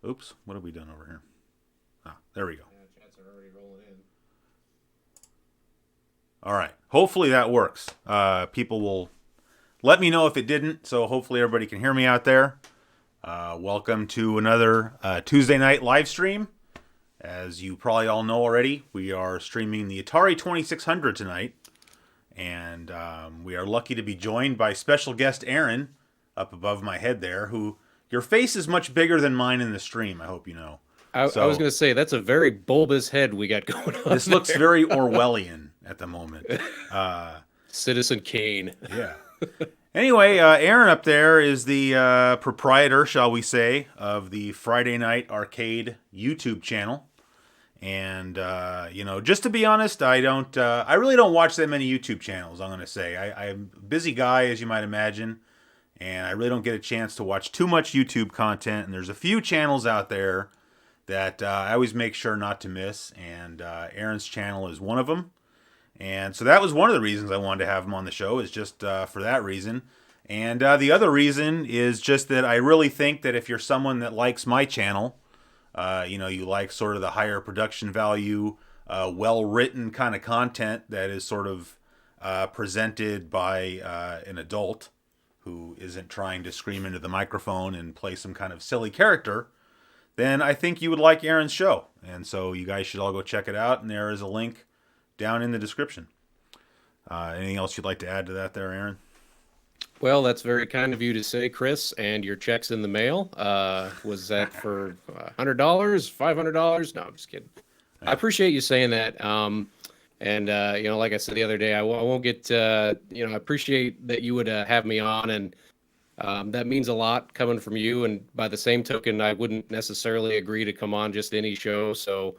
Oops, what have we done over here? Ah, there we go. Yeah, chats are already rolling in. All right. Hopefully that works. People will let me know if it didn't, so hopefully everybody can hear me out there. Welcome to another Tuesday night live stream. As you probably all know already, we are streaming the Atari 2600 tonight. And we are lucky to be joined by special guest Aaron, up above my head there, who your face is much bigger than mine in the stream, I hope you know. I was So going to say, that's a very bulbous head we got going on this looks there. very Orwellian at the moment. Citizen Kane. Yeah. Anyway, Aaron up there is the proprietor, shall we say, of the Friday Night Arcade YouTube channel. And just to be honest, I really don't watch that many YouTube channels. I'm gonna say I'm a busy guy, as you might imagine, and I really don't get a chance to watch too much YouTube content. And there's a few channels out there that I always make sure not to miss, and Aaron's channel is one of them. And so that was one of the reasons I wanted to have him on the show, is just for that reason. And the other reason is just that I really think that if you're someone that likes my channel, you like sort of the higher production value, well-written kind of content that is sort of presented by an adult who isn't trying to scream into the microphone and play some kind of silly character, then I think you would like Aaron's show. And so you guys should all go check it out, and there is a link down in the description. Anything else you'd like to add to that there, Aaron? Well, that's very kind of you to say, Chris, and your check's in the mail. Was that for $100, $500? No, I'm just kidding. I appreciate you saying that. Like I said the other day, I won't get, I appreciate that you would have me on, and that means a lot coming from you. And by the same token, I wouldn't necessarily agree to come on just any show. So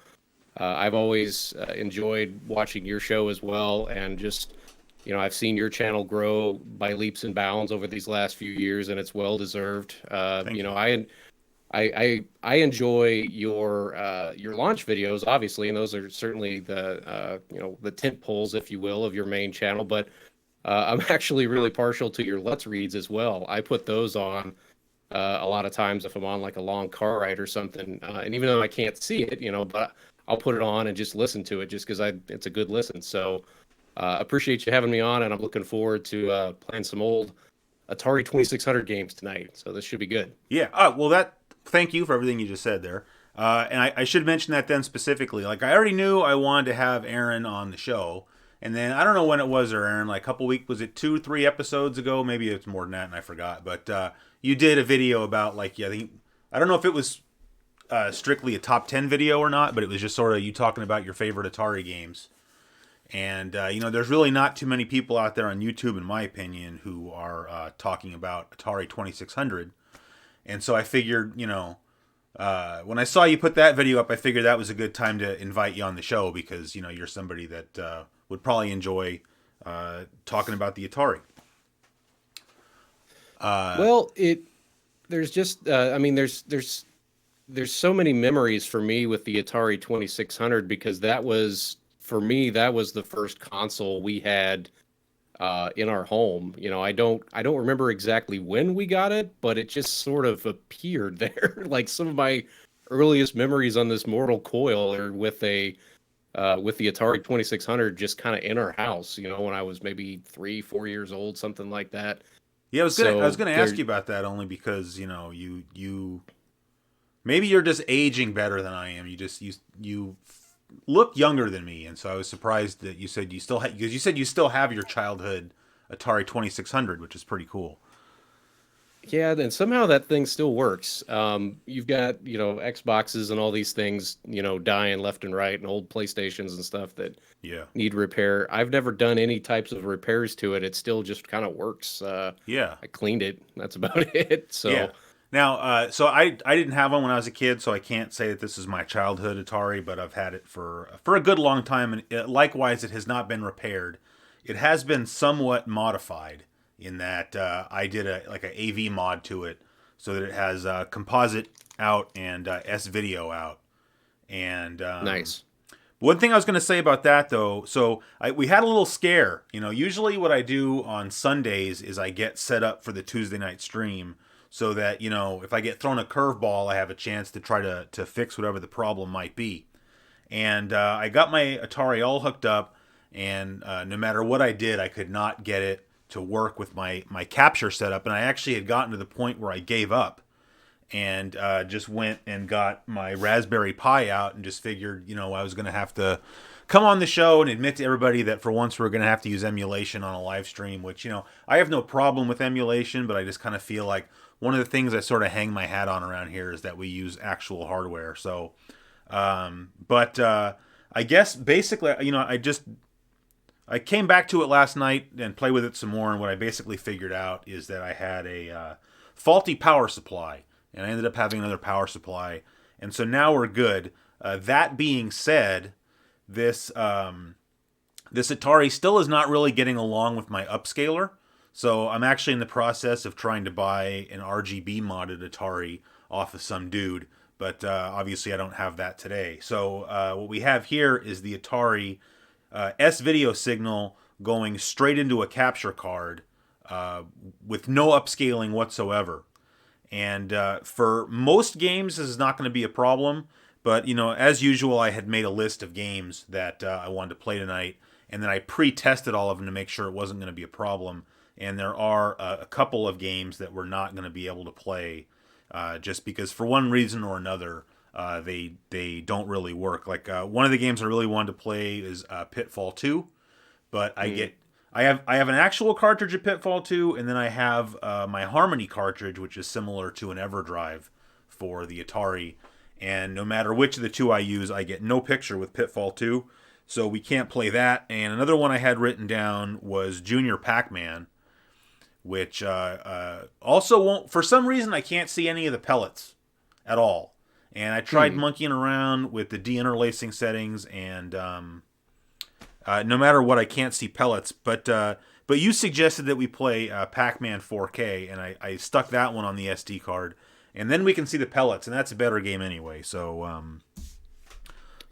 I've always enjoyed watching your show as well, and just, I've seen your channel grow by leaps and bounds over these last few years, and it's well deserved. I enjoy your launch videos, obviously, and those are certainly the tent poles, if you will, of your main channel. But I'm actually really partial to your Let's Reads as well. I put those on a lot of times if I'm on like a long car ride or something, and even though I can't see it, but I'll put it on and just listen to it just because it's a good listen. So. Appreciate you having me on, and I'm looking forward to playing some old Atari 2600 games tonight. So this should be good. Yeah. Thank you for everything you just said there. And I should mention that then specifically. Like, I already knew I wanted to have Aaron on the show. And then, I don't know when it was, Aaron, like a couple weeks, was it 2-3 episodes ago? Maybe it's more than that, and I forgot. But you did a video about, like, I don't know if it was strictly a top 10 video or not, but it was just sort of you talking about your favorite Atari games. And, there's really not too many people out there on YouTube, in my opinion, who are talking about Atari 2600. And so I figured, when I saw you put that video up, I figured that was a good time to invite you on the show because, you're somebody that would probably enjoy talking about the Atari. There's just, there's so many memories for me with the Atari 2600 because for me, that was the first console we had in our home. I don't remember exactly when we got it, but it just sort of appeared there. Like some of my earliest memories on this mortal coil are with the Atari 2600 just kind of in our house. When I was maybe 3-4 years old, something like that. Yeah, I was gonna ask you about that only because you maybe you're just aging better than I am. You look younger than me, and so I was surprised that you said you still because you said you still have your childhood Atari 2600, which is pretty cool. Yeah, and somehow that thing still works. You've got Xboxes and all these things dying left and right, and old PlayStations and stuff that need repair. I've never done any types of repairs to it. It still just kind of works. I cleaned it. That's about it. So. Yeah. Now, so I didn't have one when I was a kid, so I can't say that this is my childhood Atari, but I've had it for a good long time, and likewise, it has not been repaired. It has been somewhat modified in that I did a AV mod to it, so that it has composite out and S-video out. And nice. One thing I was going to say about that, though, so we had a little scare. Usually what I do on Sundays is I get set up for the Tuesday night stream so that, if I get thrown a curveball, I have a chance to try to fix whatever the problem might be. And I got my Atari all hooked up, and no matter what I did, I could not get it to work with my capture setup. And I actually had gotten to the point where I gave up and just went and got my Raspberry Pi out and just figured, I was going to have to come on the show and admit to everybody that for once we're going to have to use emulation on a live stream, which, I have no problem with emulation, but I just kind of feel like one of the things I sort of hang my hat on around here is that we use actual hardware. So, but I guess basically, I came back to it last night and played with it some more, and what I basically figured out is that I had a faulty power supply, and I ended up having another power supply, and so now we're good. That being said, this Atari still is not really getting along with my upscaler, so I'm actually in the process of trying to buy an RGB modded Atari off of some dude, but obviously I don't have that today. So what we have here is the Atari S-video signal going straight into a capture card with no upscaling whatsoever. And for most games, this is not going to be a problem. But, as usual, I had made a list of games that I wanted to play tonight. And then I pre-tested all of them to make sure it wasn't going to be a problem. And there are a couple of games that we're not going to be able to play just because for one reason or another, they don't really work. Like one of the games I really wanted to play is Pitfall 2. But I have an actual cartridge of Pitfall 2, and then I have my Harmony cartridge, which is similar to an EverDrive for the Atari. And no matter which of the two I use, I get no picture with Pitfall 2, so we can't play that. And another one I had written down was Junior Pac-Man, which also won't... For some reason, I can't see any of the pellets at all. And I tried monkeying around with the deinterlacing settings, and... no matter what, I can't see pellets. But you suggested that we play Pac-Man 4K, and I stuck that one on the SD card, and then we can see the pellets, and that's a better game anyway. So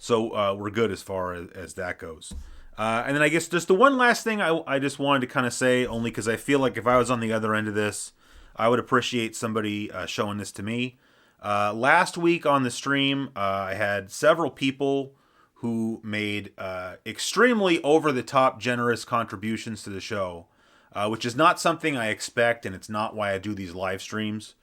we're good as far as that goes. And then I guess just the one last thing I just wanted to kind of say, only because I feel like if I was on the other end of this, I would appreciate somebody showing this to me. Last week on the stream, I had several people who made extremely over-the-top generous contributions to the show, which is not something I expect, and it's not why I do these live streams.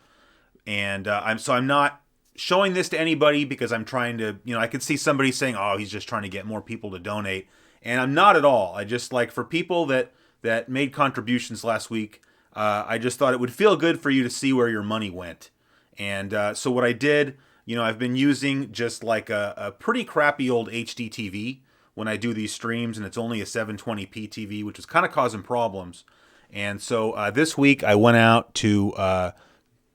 And I'm not showing this to anybody because I'm trying to, I could see somebody saying, oh, he's just trying to get more people to donate. And I'm not at all. I just, like, for people that made contributions last week, I just thought it would feel good for you to see where your money went. And so what I did... I've been using just like a pretty crappy old HD TV when I do these streams, and it's only a 720p TV, which is kind of causing problems. And so this week I went out to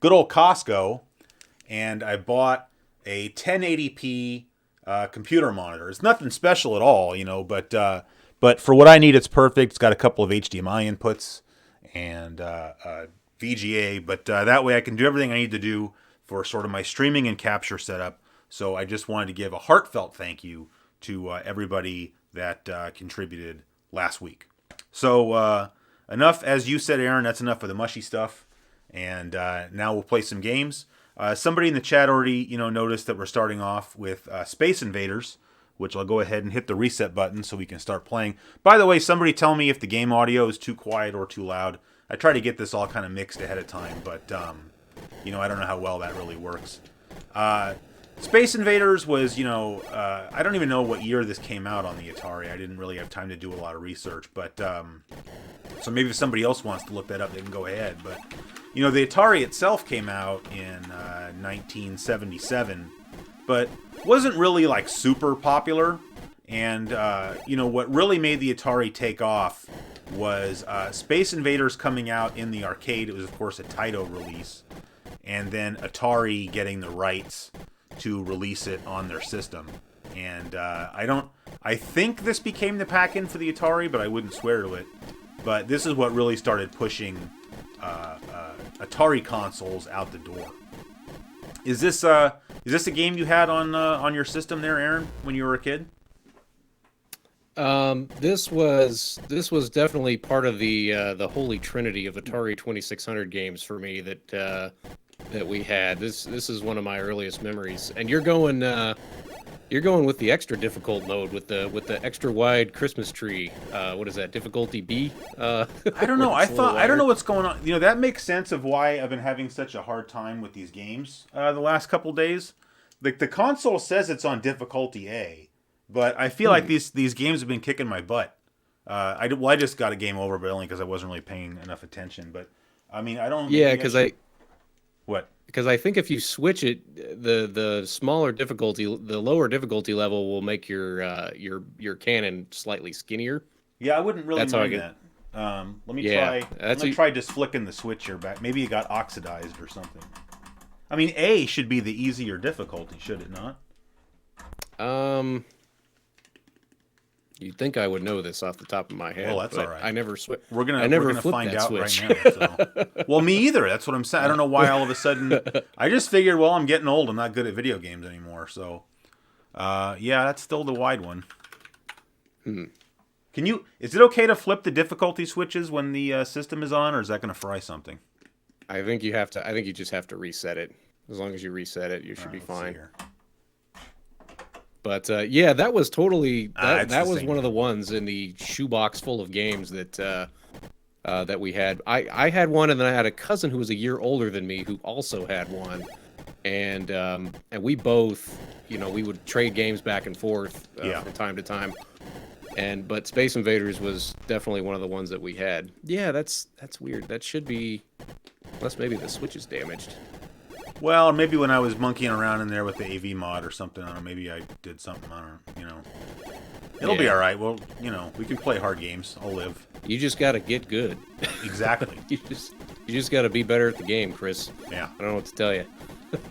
good old Costco, and I bought a 1080p computer monitor. It's nothing special at all, but for what I need, it's perfect. It's got a couple of HDMI inputs and VGA, but that way I can do everything I need to do for sort of my streaming and capture setup. So I just wanted to give a heartfelt thank you to everybody that contributed last week. So enough, as you said, Aaron, that's enough of the mushy stuff. And now we'll play some games. Somebody in the chat already, noticed that we're starting off with Space Invaders, which I'll go ahead and hit the reset button so we can start playing. By the way, somebody tell me if the game audio is too quiet or too loud. I try to get this all kind of mixed ahead of time, but... I don't know how well that really works. Space Invaders was, I don't even know what year this came out on the Atari. I didn't really have time to do a lot of research, but so maybe if somebody else wants to look that up, they can go ahead. But, the Atari itself came out in 1977, but wasn't really, like, super popular. And, what really made the Atari take off was Space Invaders coming out in the arcade. It was, of course, a Taito release. And then Atari getting the rights to release it on their system. And I think this became the pack-in for the Atari, but I wouldn't swear to it. But this is what really started pushing Atari consoles out the door. Is this a game you had on your system there, Aaron, when you were a kid? This was definitely part of the holy trinity of Atari 2600 games for me that we had. This is one of my earliest memories. And you're going with the extra difficult mode with the extra wide Christmas tree. What is that? Difficulty B? I don't Where know. it's a little I don't know wider. what's going on. You know, that makes sense of why I've been having such a hard time with these games the last couple days. Like the console says it's on difficulty A, but I feel like Hmm. these games have been kicking my butt. I just got a game over, but only because I wasn't really paying enough attention. But I mean, I don't. Yeah, Maybe I because should. I What? because I think if you switch it, the smaller difficulty, the lower difficulty level will make your cannon slightly skinnier. Yeah, I wouldn't really That's how I mind get. that. Let me Yeah, try. I'm that's gonna a. try just flicking the switch here back. Maybe it got oxidized or something. I mean, A should be the easier difficulty, should it not? Um, you'd think I would know this off the top of my Well, head, that's all but right. I never switch. We're I gonna we're never gonna flipped find that out right switch. now. So, well, me either. That's what I'm saying. I don't know why all of a sudden. I just figured, well, I'm getting old. I'm not good at video games anymore. So, yeah, that's still the wide one. Hmm. Can you? Is it okay to flip the difficulty switches when the system is on, or is that gonna fry something? I think you have to. I think you just have to reset it. As long as you reset it, you All should right, be let's see fine. here. But yeah, that was totally that. It's the That was same one of the thing. ones in the shoebox full of games that we had. I had one, and then I had a cousin who was a year older than me who also had one, and we both, we would trade games back and forth Yeah. from time to time. But Space Invaders was definitely one of the ones that we had. Yeah, that's weird. That should be, unless maybe the Switch is damaged. Well, maybe when I was monkeying around in there with the AV mod or something, I don't know, maybe I did something, I don't know, It'll be Yeah, all right. Well, we can play hard games. I'll live. you just got to get good. Exactly. You just got to be better at the game, Chris. Yeah. I don't know what to tell you.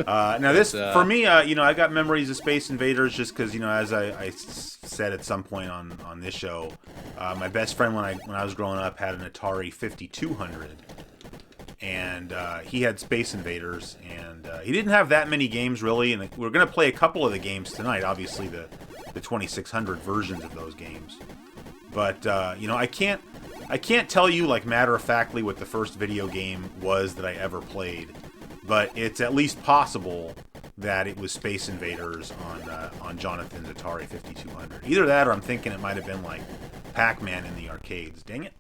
Now this, But for me, I got memories of Space Invaders just because, as I said at some point on this show, my best friend when I was growing up had an Atari 5200. And he had Space Invaders, and he didn't have that many games really. And we're gonna play a couple of the games tonight. Obviously, the 2600 versions of those games. But I can't tell you like matter of factly what the first video game was that I ever played. But it's at least possible that it was Space Invaders on Jonathan's Atari 5200. Either that, or I'm thinking it might have been like Pac-Man in the arcades. Dang it!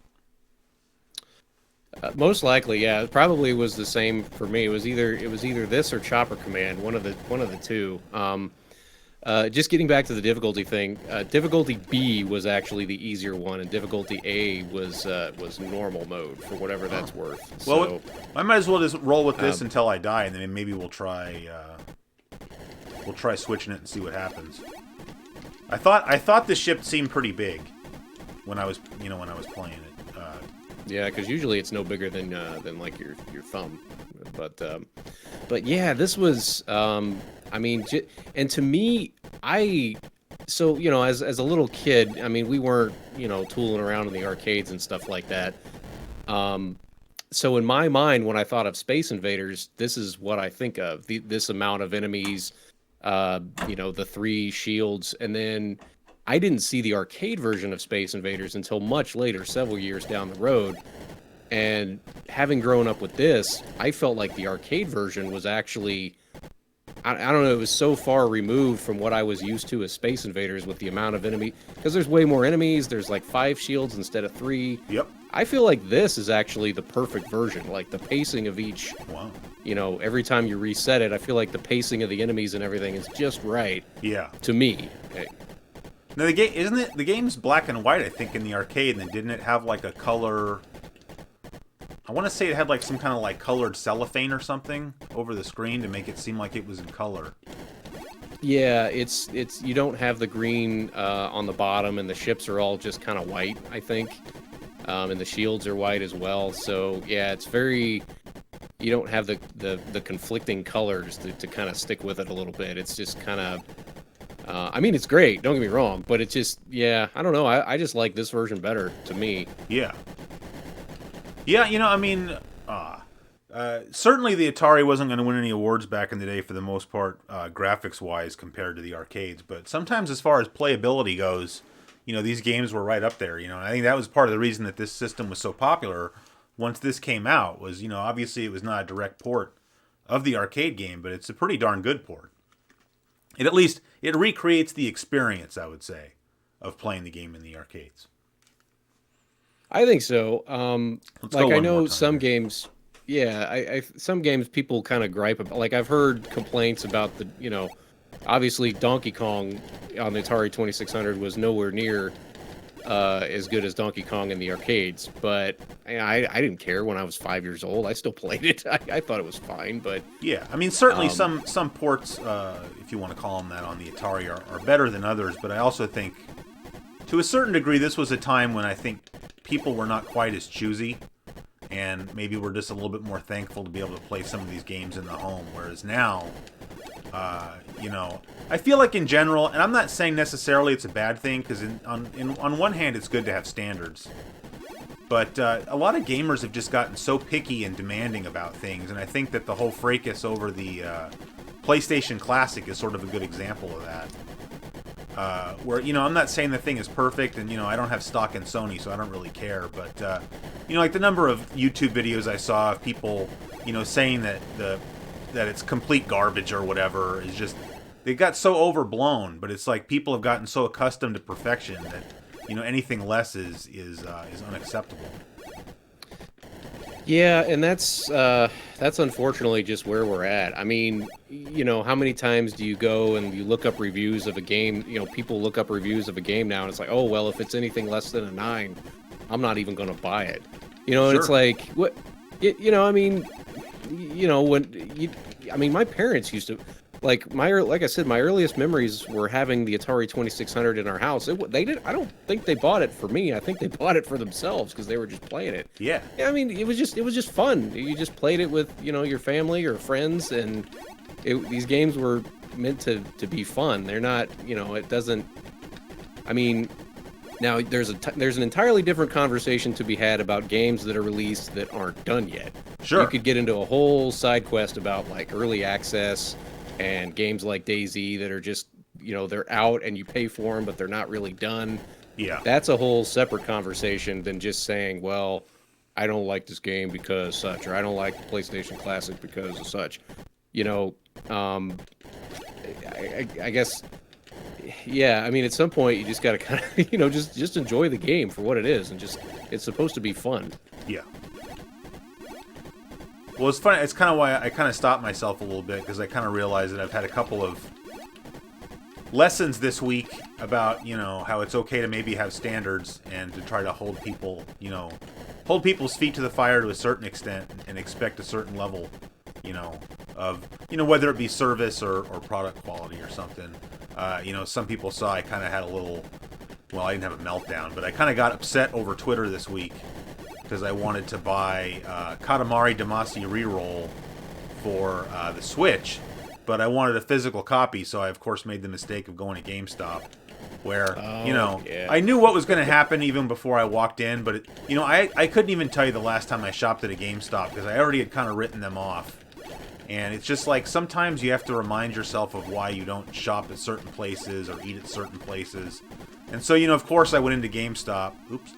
most likely, yeah, it probably was the same for me. It was either this or Chopper Command, one of the two. Just getting back to the difficulty thing, difficulty B was actually the easier one, and difficulty A was normal mode for whatever that's worth. Well, So, I might as well just roll with this um, until I die, and then maybe we'll try switching it and see what happens. I thought the ship seemed pretty big when I was playing it. yeah, because usually it's no bigger than like your thumb, but yeah, this was I mean, and to me, so as a little kid, I mean, we weren't tooling around in the arcades and stuff like that. Um, so in my mind, when I thought of Space Invaders, this is what I think of: this amount of enemies, the three shields, and then I didn't see the arcade version of Space Invaders until much later, several years down the road. And having grown up with this, I felt like the arcade version was actually, I don't know, it was so far removed from what I was used to as Space Invaders with the amount of enemy, because there's way more enemies. There's like 5 shields instead of 3. Yep. I feel like this is actually the perfect version. Like the pacing of each, Wow. every time you reset it, I feel like the pacing of the enemies and everything is just right Yeah. to me. Now the game's black and white, I think, in the arcade, and then didn't it have like a color? I want to say it had like some kind of like colored cellophane or something over the screen to make it seem like it was in color. Yeah, it's you don't have the green on the bottom, and the ships are all just kind of white, I think, and the shields are white as well. So yeah, it's very, you don't have the conflicting colors to kind of stick with it a little bit. It's just kind of, I mean, it's great. Don't get me wrong, but it's just, yeah, I don't know. I just like this version better to me. Yeah. Yeah, I mean, certainly the Atari wasn't going to win any awards back in the day for the most part, graphics-wise compared to the arcades. But sometimes as far as playability goes, these games were right up there. And I think that was part of the reason that this system was so popular once this came out was, obviously it was not a direct port of the arcade game, but it's a pretty darn good port. It recreates the experience, I would say, of playing the game in the arcades. I think so. Let's go Like I one more know time some here. games, yeah, some games people kind of gripe about. Like I've heard complaints about obviously Donkey Kong on the Atari 2600 was nowhere near as good as Donkey Kong in the arcades. But I didn't care when I was 5 years old. I still played it. I thought it was fine. But Yeah, I mean, certainly um, some ports, if you want to call them that, on the Atari are better than others. But I also think, to a certain degree, this was a time when I think people were not quite as choosy, and maybe we're just a little bit more thankful to be able to play some of these games in the home. Whereas now, I feel like in general, and I'm not saying necessarily it's a bad thing, because on one hand, it's good to have standards. But a lot of gamers have just gotten so picky and demanding about things, and I think that the whole fracas over the PlayStation Classic is sort of a good example of that. Where, I'm not saying the thing is perfect, and, I don't have stock in Sony, so I don't really care. But, like the number of YouTube videos I saw of people, saying that it's complete garbage or whatever is just, they got so overblown. But it's like people have gotten so accustomed to perfection that, anything less is unacceptable. yeah, and that's unfortunately just where we're at. I mean, how many times do you go and you look up reviews of a game? People look up reviews of a game now, and it's like, oh well, if it's anything less than a 9, I'm not even going to buy it. And it's Sure. like, what? I mean, I mean, my parents used to. Like I said, my earliest memories were having the Atari 2600 in our house. They did. I don't think they bought it for me. I think they bought it for themselves because they were just playing it. Yeah. Yeah, I mean, it was just fun. You just played it with your family or friends, and these games were meant to be fun. They're not. It doesn't. I mean, now there's an entirely different conversation to be had about games that are released that aren't done yet. Sure. You could get into a whole side quest about like early access and games like DayZ that are just, they're out and you pay for them, but they're not really done. Yeah. That's a whole separate conversation than just saying, well, I don't like this game because such, or I don't like the PlayStation Classic because of such. I guess, yeah, I mean, at some point you just got to kind of, just enjoy the game for what it is, and it's supposed to be fun. Yeah. Well, it's funny. It's kind of why I kind of stopped myself a little bit, because I kind of realized that I've had a couple of lessons this week about, how it's okay to maybe have standards and to try to hold people's feet to the fire to a certain extent and expect a certain level, of, whether it be service or product quality or something. Some people saw I kind of had a little, well, I didn't have a meltdown, but I kind of got upset over Twitter this week because I wanted to buy Katamari Damacy Reroll for the Switch, but I wanted a physical copy, so I, of course, made the mistake of going to GameStop, where, yeah. I knew what was going to happen even before I walked in, but, I couldn't even tell you the last time I shopped at a GameStop, because I already had kind of written them off. And it's just like, sometimes you have to remind yourself of why you don't shop at certain places or eat at certain places. And so, of course, I went into GameStop. Oops.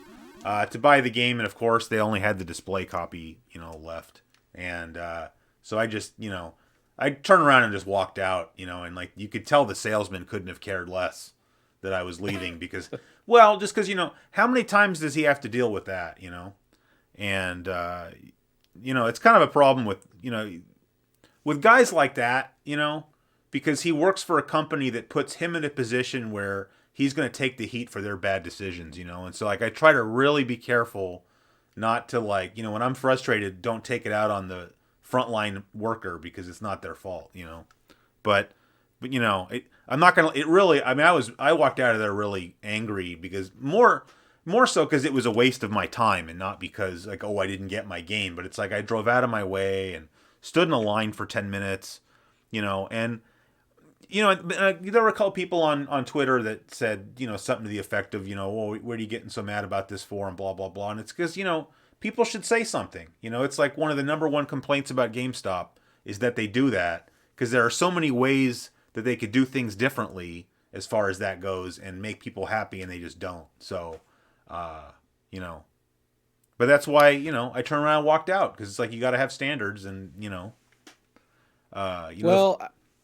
To buy the game, and of course they only had the display copy, left, and so I just, I turned around and just walked out, and like you could tell the salesman couldn't have cared less that I was leaving because, well, just because how many times does he have to deal with that, and it's kind of a problem with guys like that, because he works for a company that puts him in a position where he's going to take the heat for their bad decisions, and so like I try to really be careful not to, like, when I'm frustrated, don't take it out on the frontline worker because it's not their fault, but I'm not gonna. It really. I mean, I walked out of there really angry because more so because it was a waste of my time and not because like, oh, I didn't get my game, but it's like I drove out of my way and stood in a line for 10 minutes, and there were a couple people on Twitter that said, something to the effect of, well, what are you getting so mad about this for, and blah, blah, blah. And it's because, people should say something. It's like one of the number one complaints about GameStop is that they do that because there are so many ways that they could do things differently as far as that goes and make people happy, and they just don't. So, you know, but that's why, I turned around and walked out, because it's like you got to have standards, and Well,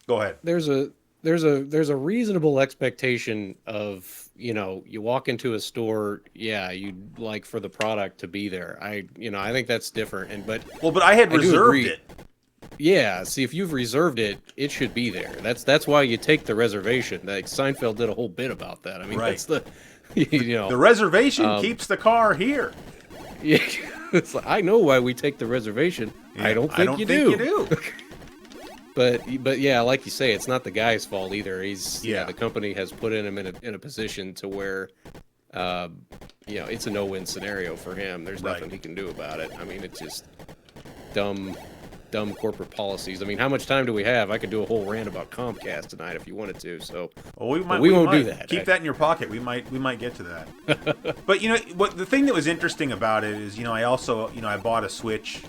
go ahead. there's a reasonable expectation of, you walk into a store, yeah, you'd like for the product to be there. I think that's different. But I had reserved it. Yeah, see, if you've reserved it, it should be there. That's why you take the reservation. Like Seinfeld did a whole bit about that. I mean, Right. that's the The reservation keeps the car here. Yeah, it's like, I know why we take the reservation. Yeah, I don't think you do. do. But yeah, like you say, it's not the guy's fault either. Yeah. The company has put him in a position to where, it's a no-win scenario for him. There's Right. nothing he can do about it. I mean, it's just dumb corporate policies. I mean, how much time do we have? I could do a whole rant about Comcast tonight if you wanted to. So, well, we won't might. do that. Keep that in your pocket. We might get to that. But what the thing that was interesting about it is, I also, I bought a Switch.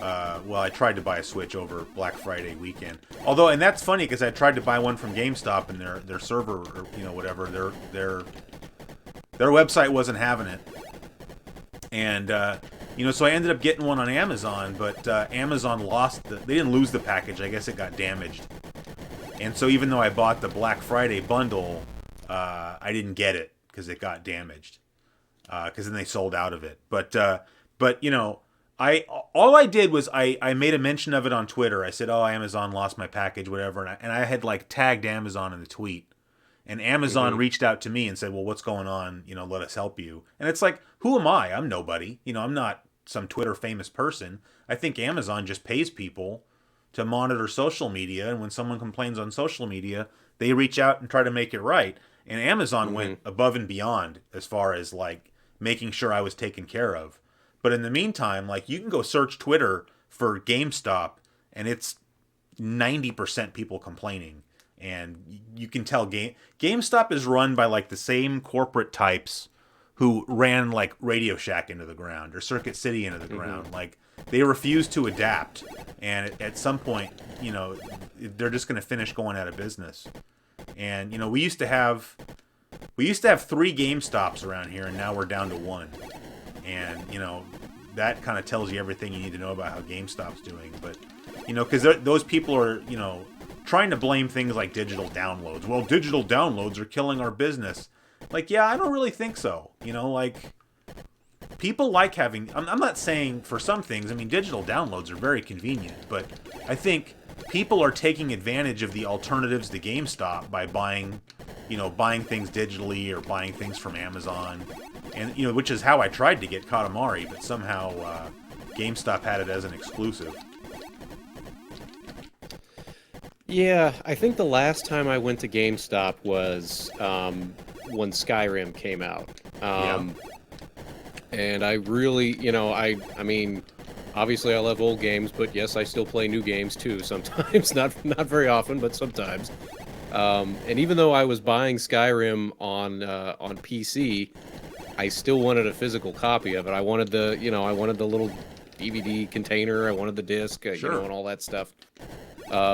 I tried to buy a Switch over Black Friday weekend. Although, and that's funny because I tried to buy one from GameStop, and their server, or whatever, their website wasn't having it. And so I ended up getting one on Amazon, but Amazon they didn't lose the package. I guess it got damaged. And so even though I bought the Black Friday bundle, I didn't get it because it got damaged. Because then they sold out of it. But all I did was I made a mention of it on Twitter. I said, "Oh, Amazon lost my package, whatever," and I had tagged Amazon in the tweet. And Amazon reached out to me and said, "Well, what's going on? Let us help you." And it's like, who am I? I'm nobody. I'm not some Twitter famous person. I think Amazon just pays people to monitor social media, and when someone complains on social media, they reach out and try to make it right. And Amazon went above and beyond as far as making sure I was taken care of. But in the meantime, you can go search Twitter for GameStop, and it's 90% people complaining. And you can tell GameStop is run by the same corporate types who ran RadioShack into the ground or Circuit City into the ground. They refuse to adapt, and at some point, they're just going to finish going out of business. And we used to have 3 GameStops around here, and now we're down to 1. And that kind of tells you everything you need to know about how GameStop's doing. But because those people are trying to blame things like digital downloads. Well, digital downloads are killing our business. Yeah, I don't really think so. People like having... I'm not saying for some things, digital downloads are very convenient, but I think people are taking advantage of the alternatives to GameStop by buying things digitally or buying things from Amazon. And, which is how I tried to get Katamari, but somehow GameStop had it as an exclusive. Yeah, I think the last time I went to GameStop was when Skyrim came out. And I really, obviously I love old games, but yes, I still play new games too sometimes. Not very often, but sometimes. And even though I was buying Skyrim on PC, I still wanted a physical copy of it. I wanted the little DVD container. I wanted the disc, and all that stuff.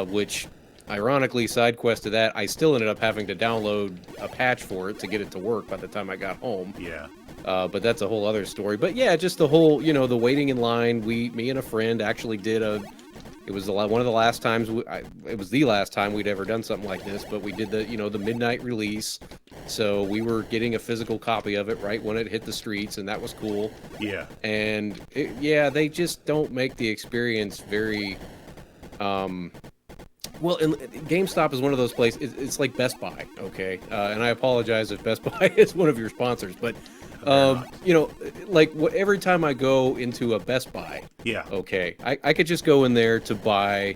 Which, ironically, side quest to that, I still ended up having to download a patch for it to get it to work by the time I got home. Yeah. But that's a whole other story. But yeah, just the whole, the waiting in line. Me and a friend actually did it was one of the last times, it was the last time we'd ever done something like this, but we did the midnight release. So we were getting a physical copy of it right when it hit the streets, and that was cool. Yeah. And they just don't make the experience very, well, and GameStop is one of those places. It's like Best Buy, okay? And I apologize if Best Buy is one of your sponsors, but every time I go into a Best Buy, okay, I could just go in there to buy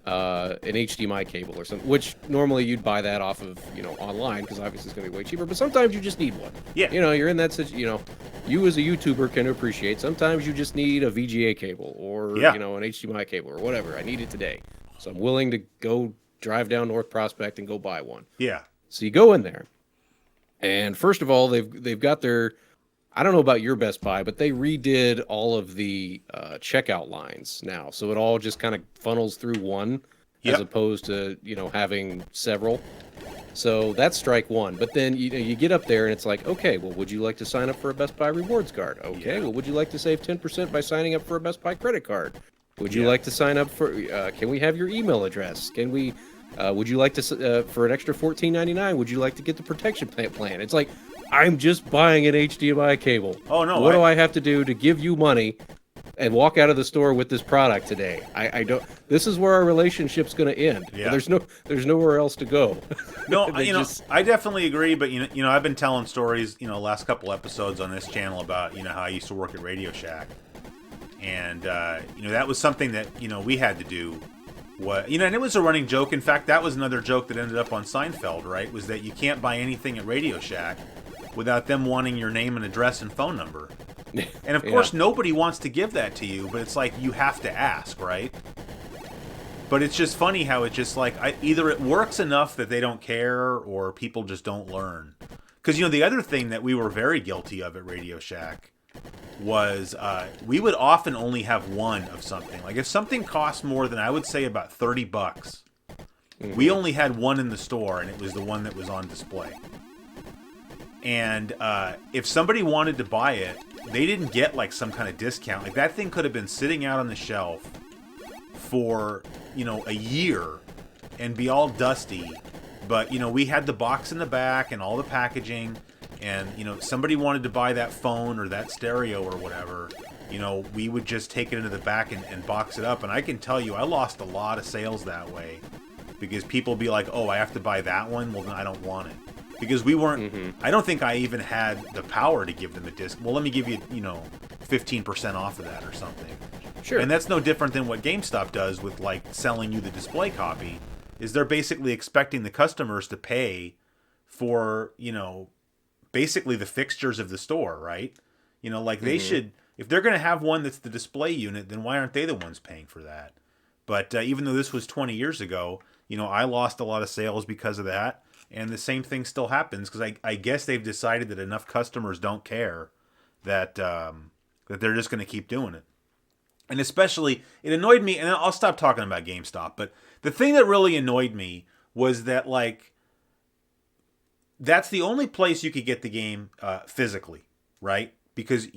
an HDMI cable or something, which normally you'd buy that off of online because obviously it's gonna be way cheaper. But sometimes you just need one. Yeah. You're in that situation. You as a YouTuber can appreciate. Sometimes you just need a VGA cable or an HDMI cable or whatever. I need it today. So I'm willing to go drive down North Prospect and go buy one. Yeah. So you go in there, and first of all, they've got their, I don't know about your Best Buy, but they redid all of the checkout lines now. So it all just kind of funnels through one as opposed to, having several. So that's strike one. But then you get up there and it's like, okay, well, would you like to sign up for a Best Buy rewards card? Okay, Yeah. well, would you like to save 10% by signing up for a Best Buy credit card? Would you Yeah. like to sign up for? Can we have your email address? Can we? Would you like to for an extra $14.99? Would you like to get the protection plan? It's like, I'm just buying an HDMI cable. Oh no. What do I have to do to give you money and walk out of the store with this product today? I don't. This is where our relationship's going to end. Yeah. There's nowhere else to go. No, They just- I definitely agree. But I've been telling stories, last couple episodes on this channel about how I used to work at RadioShack, and that was something that we had to do. And it was a running joke. In fact, that was another joke that ended up on Seinfeld. Right? Was that you can't buy anything at RadioShack without them wanting your name and address and phone number. And of course, nobody wants to give that to you, but it's like you have to ask, right? But it's just funny how it's just like either it works enough that they don't care, or people just don't learn. Because the other thing that we were very guilty of at Radio Shack was we would often only have one of something. Like if something cost more than I would say about $30, we only had one in the store, and it was the one that was on display. And if somebody wanted to buy it, they didn't get like some kind of discount. Like that thing could have been sitting out on the shelf for a year and be all dusty, but we had the box in the back and all the packaging, and somebody wanted to buy that phone or that stereo or whatever, we would just take it into the back and box it up. And I can tell you, I lost a lot of sales that way, because people be like, oh, I have to buy that one, well then I don't want it. Because we weren't, I don't think I even had the power to give them a disc. Well, let me give you, 15% off of that or something. Sure. And that's no different than what GameStop does with, like, selling you the display copy, is they're basically expecting the customers to pay for, basically the fixtures of the store, right? They should, if they're going to have one that's the display unit, then why aren't they the ones paying for that? But even though this was 20 years ago, I lost a lot of sales because of that. And the same thing still happens, because I guess they've decided that enough customers don't care that that they're just going to keep doing it. And especially, it annoyed me, and I'll stop talking about GameStop, but the thing that really annoyed me was that, like, that's the only place you could get the game physically, right? Because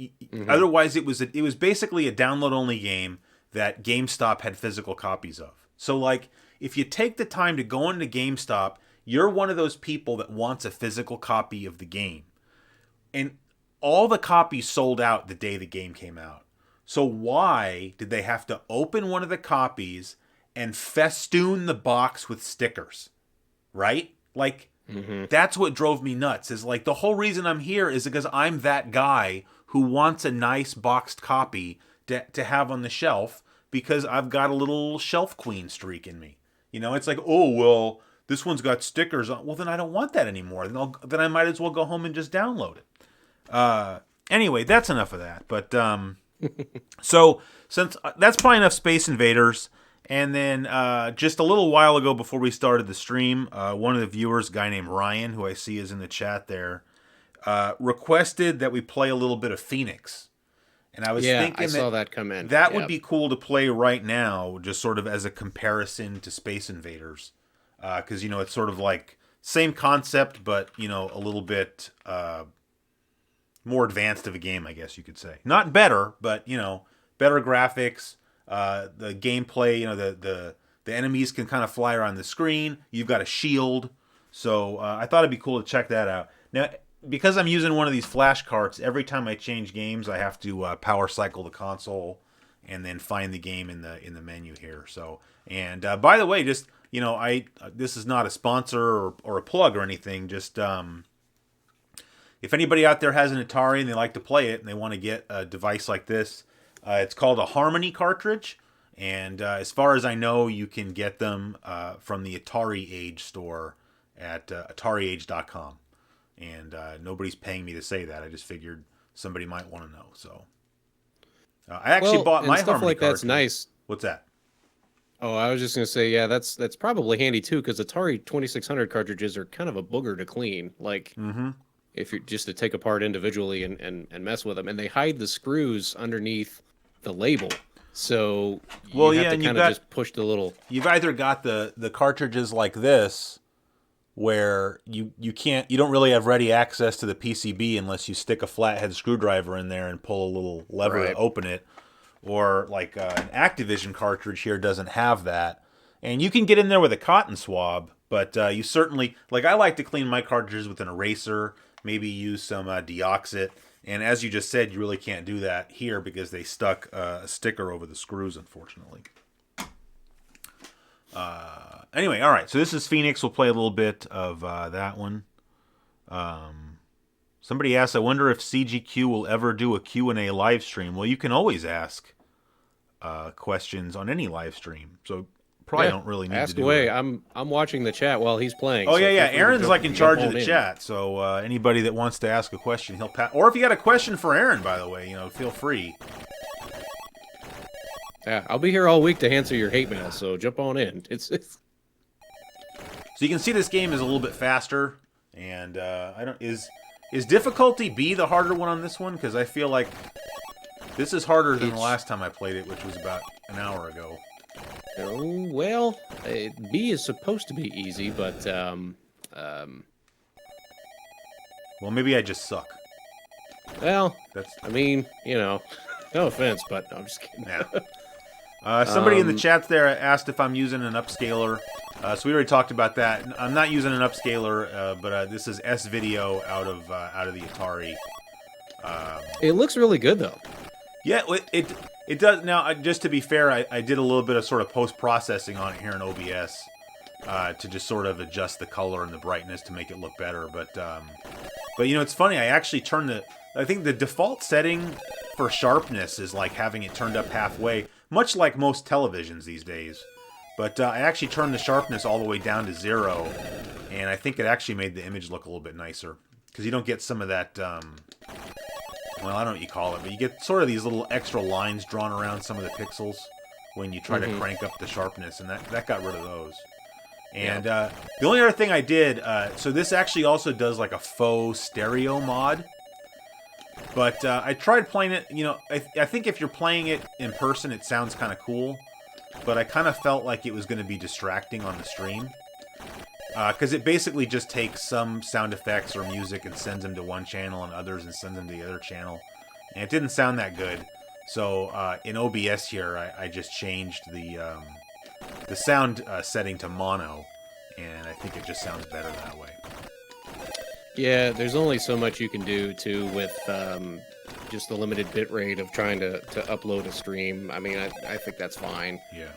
otherwise it was basically a download-only game that GameStop had physical copies of. So, like, if you take the time to go into GameStop, you're one of those people that wants a physical copy of the game. And all the copies sold out the day the game came out. So why did they have to open one of the copies and festoon the box with stickers? Right? Like, that's what drove me nuts. Is like, the whole reason I'm here is because I'm that guy who wants a nice boxed copy to have on the shelf, because I've got a little shelf queen streak in me. It's like, oh, well, this one's got stickers on. Well, then I don't want that anymore. Then I might as well go home and just download it. Anyway, that's enough of that. But so since that's probably enough Space Invaders. And then just a little while ago, before we started the stream, one of the viewers, a guy named Ryan, who I see is in the chat there, requested that we play a little bit of Phoenix. And I was thinking I saw that come in. That would be cool to play right now, just sort of as a comparison to Space Invaders. Because, it's sort of like same concept, but, a little bit more advanced of a game, I guess you could say. Not better, but, better graphics. The gameplay, the enemies can kind of fly around the screen. You've got a shield. So I thought it'd be cool to check that out. Now, because I'm using one of these flash carts, every time I change games, I have to power cycle the console and then find the game in the menu here. So, and by the way, just this is not a sponsor or a plug or anything. Just if anybody out there has an Atari and they like to play it and they want to get a device like this, it's called a Harmony cartridge. And as far as I know, you can get them from the Atari Age store at atariage.com. And nobody's paying me to say that. I just figured somebody might want to know. So I actually bought my stuff Harmony like cartridge. that's nice. What's that? Oh, I was just gonna say, yeah, that's probably handy too, because Atari 2600 cartridges are kind of a booger to clean. Like, if you're just to take apart individually and mess with them, and they hide the screws underneath the label, so you have to kind of just push the little. You've either got the cartridges like this, where you don't really have ready access to the PCB unless you stick a flathead screwdriver in there and pull a little lever to Right. open it. Or like an Activision cartridge here doesn't have that. And you can get in there with a cotton swab, but you certainly, like I like to clean my cartridges with an eraser, maybe use some deoxit. And as you just said, you really can't do that here because they stuck a sticker over the screws, unfortunately. Anyway, all right. So this is Phoenix. We'll play a little bit of that one. Somebody asked, I wonder if CGQ will ever do a Q&A live stream. Well, you can always ask questions on any live stream. So probably don't really need ask to do away. it. I'm watching the chat while he's playing. Oh, so yeah. feel free to Aaron's like in charge of jump the in. chat. So anybody that wants to ask a question, he'll pass. Or if you got a question for Aaron, by the way, feel free. Yeah, I'll be here all week to answer your hate mail, so jump on in. It's So you can see this game is a little bit faster, and is difficulty B the harder one on this one? Because I feel like this is harder than the last time I played it, which was about an hour ago. Oh, well, B is supposed to be easy, but Well, maybe I just suck. well, That's I mean, no offense, but no, I'm just kidding. yeah. Somebody in the chat there asked if I'm using an upscaler. So we already talked about that. I'm not using an upscaler, but this is S-Video out of the Atari. It looks really good though. Yeah, it does. Now, just to be fair, I did a little bit of sort of post-processing on it here in OBS to just sort of adjust the color and the brightness to make it look better. But it's funny. I actually turned I think the default setting for sharpness is like having it turned up halfway, much like most televisions these days. But I actually turned the sharpness all the way down to 0, and I think it actually made the image look a little bit nicer. Because you don't get some of that, well, I don't know what you call it, but you get sort of these little extra lines drawn around some of the pixels when you try to crank up the sharpness, and that got rid of those. And the only other thing I did, so this actually also does like a faux stereo mod. But I tried playing it, I think if you're playing it in person, it sounds kind of cool. But I kind of felt like it was going to be distracting on the stream. Because it basically just takes some sound effects or music and sends them to one channel and others and sends them to the other channel. And it didn't sound that good. So in OBS here, I just changed the sound setting to mono. And I think it just sounds better that way. Yeah, there's only so much you can do too with just the limited bit rate of trying to upload a stream. I mean, I think that's fine. Yeah.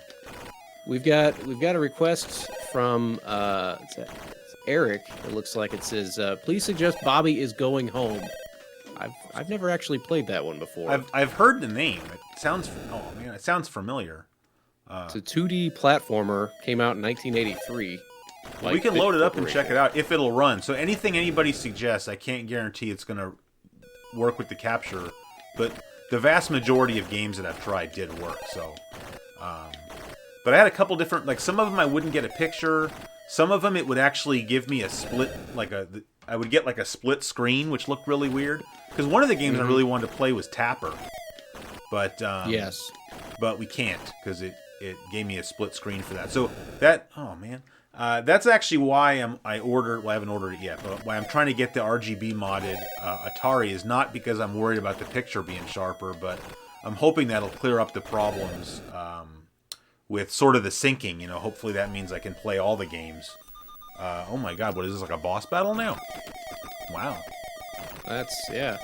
We've got a request from it's Eric. It looks like it says, "Please suggest Bobby is Going Home." I've never actually played that one before. I've heard the name. It sounds familiar. It's a 2D platformer. Came out in 1983. We can load it up and check it out if it'll run. So anything anybody suggests, I can't guarantee it's going to work with the capture, but the vast majority of games that I've tried did work. So, but I had a couple different, like some of them I wouldn't get a picture. Some of them it would actually give me a split, I would get like a split screen, which looked really weird. Because one of the games I really wanted to play was Tapper, but yes, but we can't because it gave me a split screen for that. So that, oh man. That's actually why I haven't ordered it yet, but why I'm trying to get the RGB modded Atari is not because I'm worried about the picture being sharper, but I'm hoping that'll clear up the problems with sort of the syncing. Hopefully that means I can play all the games. Oh my god, what is this, like a boss battle now? Wow. yeah.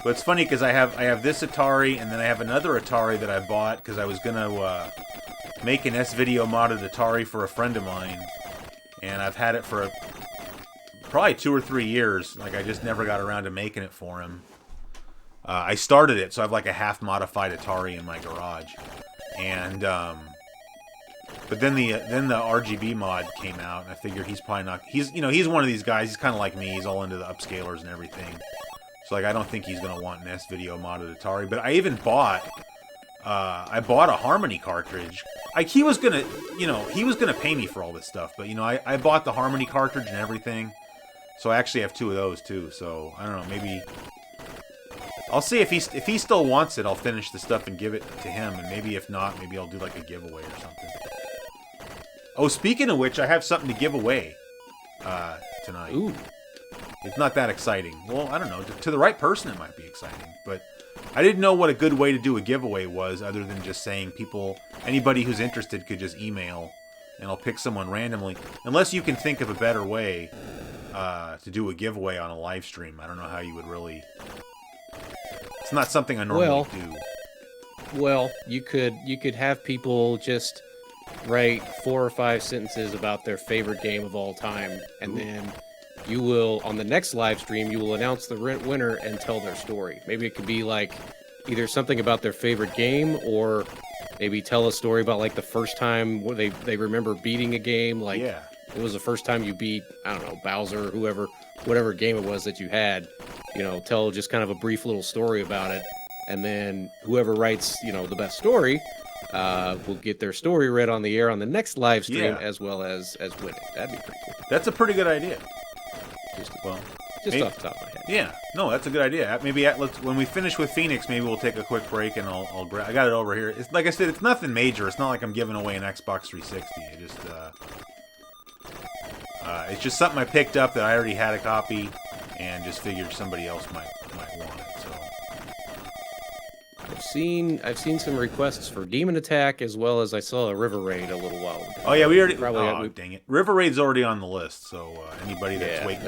But it's funny because I have this Atari, and then I have another Atari that I bought because I was gonna make an S-Video modded Atari for a friend of mine, and I've had it for probably 2 or 3 years. Like I just never got around to making it for him. I started it, so I have like a half modified Atari in my garage, and but then the RGB mod came out, and I figured he's probably not. He's one of these guys. He's kind of like me. He's all into the upscalers and everything. So I don't think he's gonna want an S-Video modded Atari. But I even bought a Harmony cartridge. He was gonna pay me for all this stuff. But I bought the Harmony cartridge and everything. So I actually have 2 of those too. So I don't know, I'll see if he still wants it. I'll finish the stuff and give it to him, and maybe if not, maybe I'll do like a giveaway or something. Oh, speaking of which, I have something to give away tonight. Ooh. It's not that exciting. Well, I don't know. To the right person, it might be exciting, but I didn't know what a good way to do a giveaway was, other than just saying anybody who's interested could just email, and I'll pick someone randomly. Unless you can think of a better way to do a giveaway on a live stream. I don't know how you would really. It's not something I normally do. Well, you could have people just write 4 or 5 sentences about their favorite game of all time, and then you will, on the next live stream, you will announce the winner and tell their story. Maybe it could be like either something about their favorite game, or maybe tell a story about like the first time where they remember beating a game. Like it was the first time you beat, I don't know, Bowser or whatever game it was that you had. You know, tell just kind of a brief little story about it, and then whoever writes, the best story will get their story read on the air on the next live stream, as well as winning. That'd be pretty cool. That's a pretty good idea. Just off the top of my head. Yeah, no, that's a good idea. Maybe when we finish with Phoenix, maybe we'll take a quick break and I'll I got it over here. It's like I said, it's nothing major. It's not like I'm giving away an Xbox 360. It's just something I picked up that I already had a copy, and just figured somebody else might want it. So I've seen some requests for Demon Attack, as well as I saw a River Raid a little while ago. Oh yeah, we already. Dang it! River Raid's already on the list. So anybody that's waiting,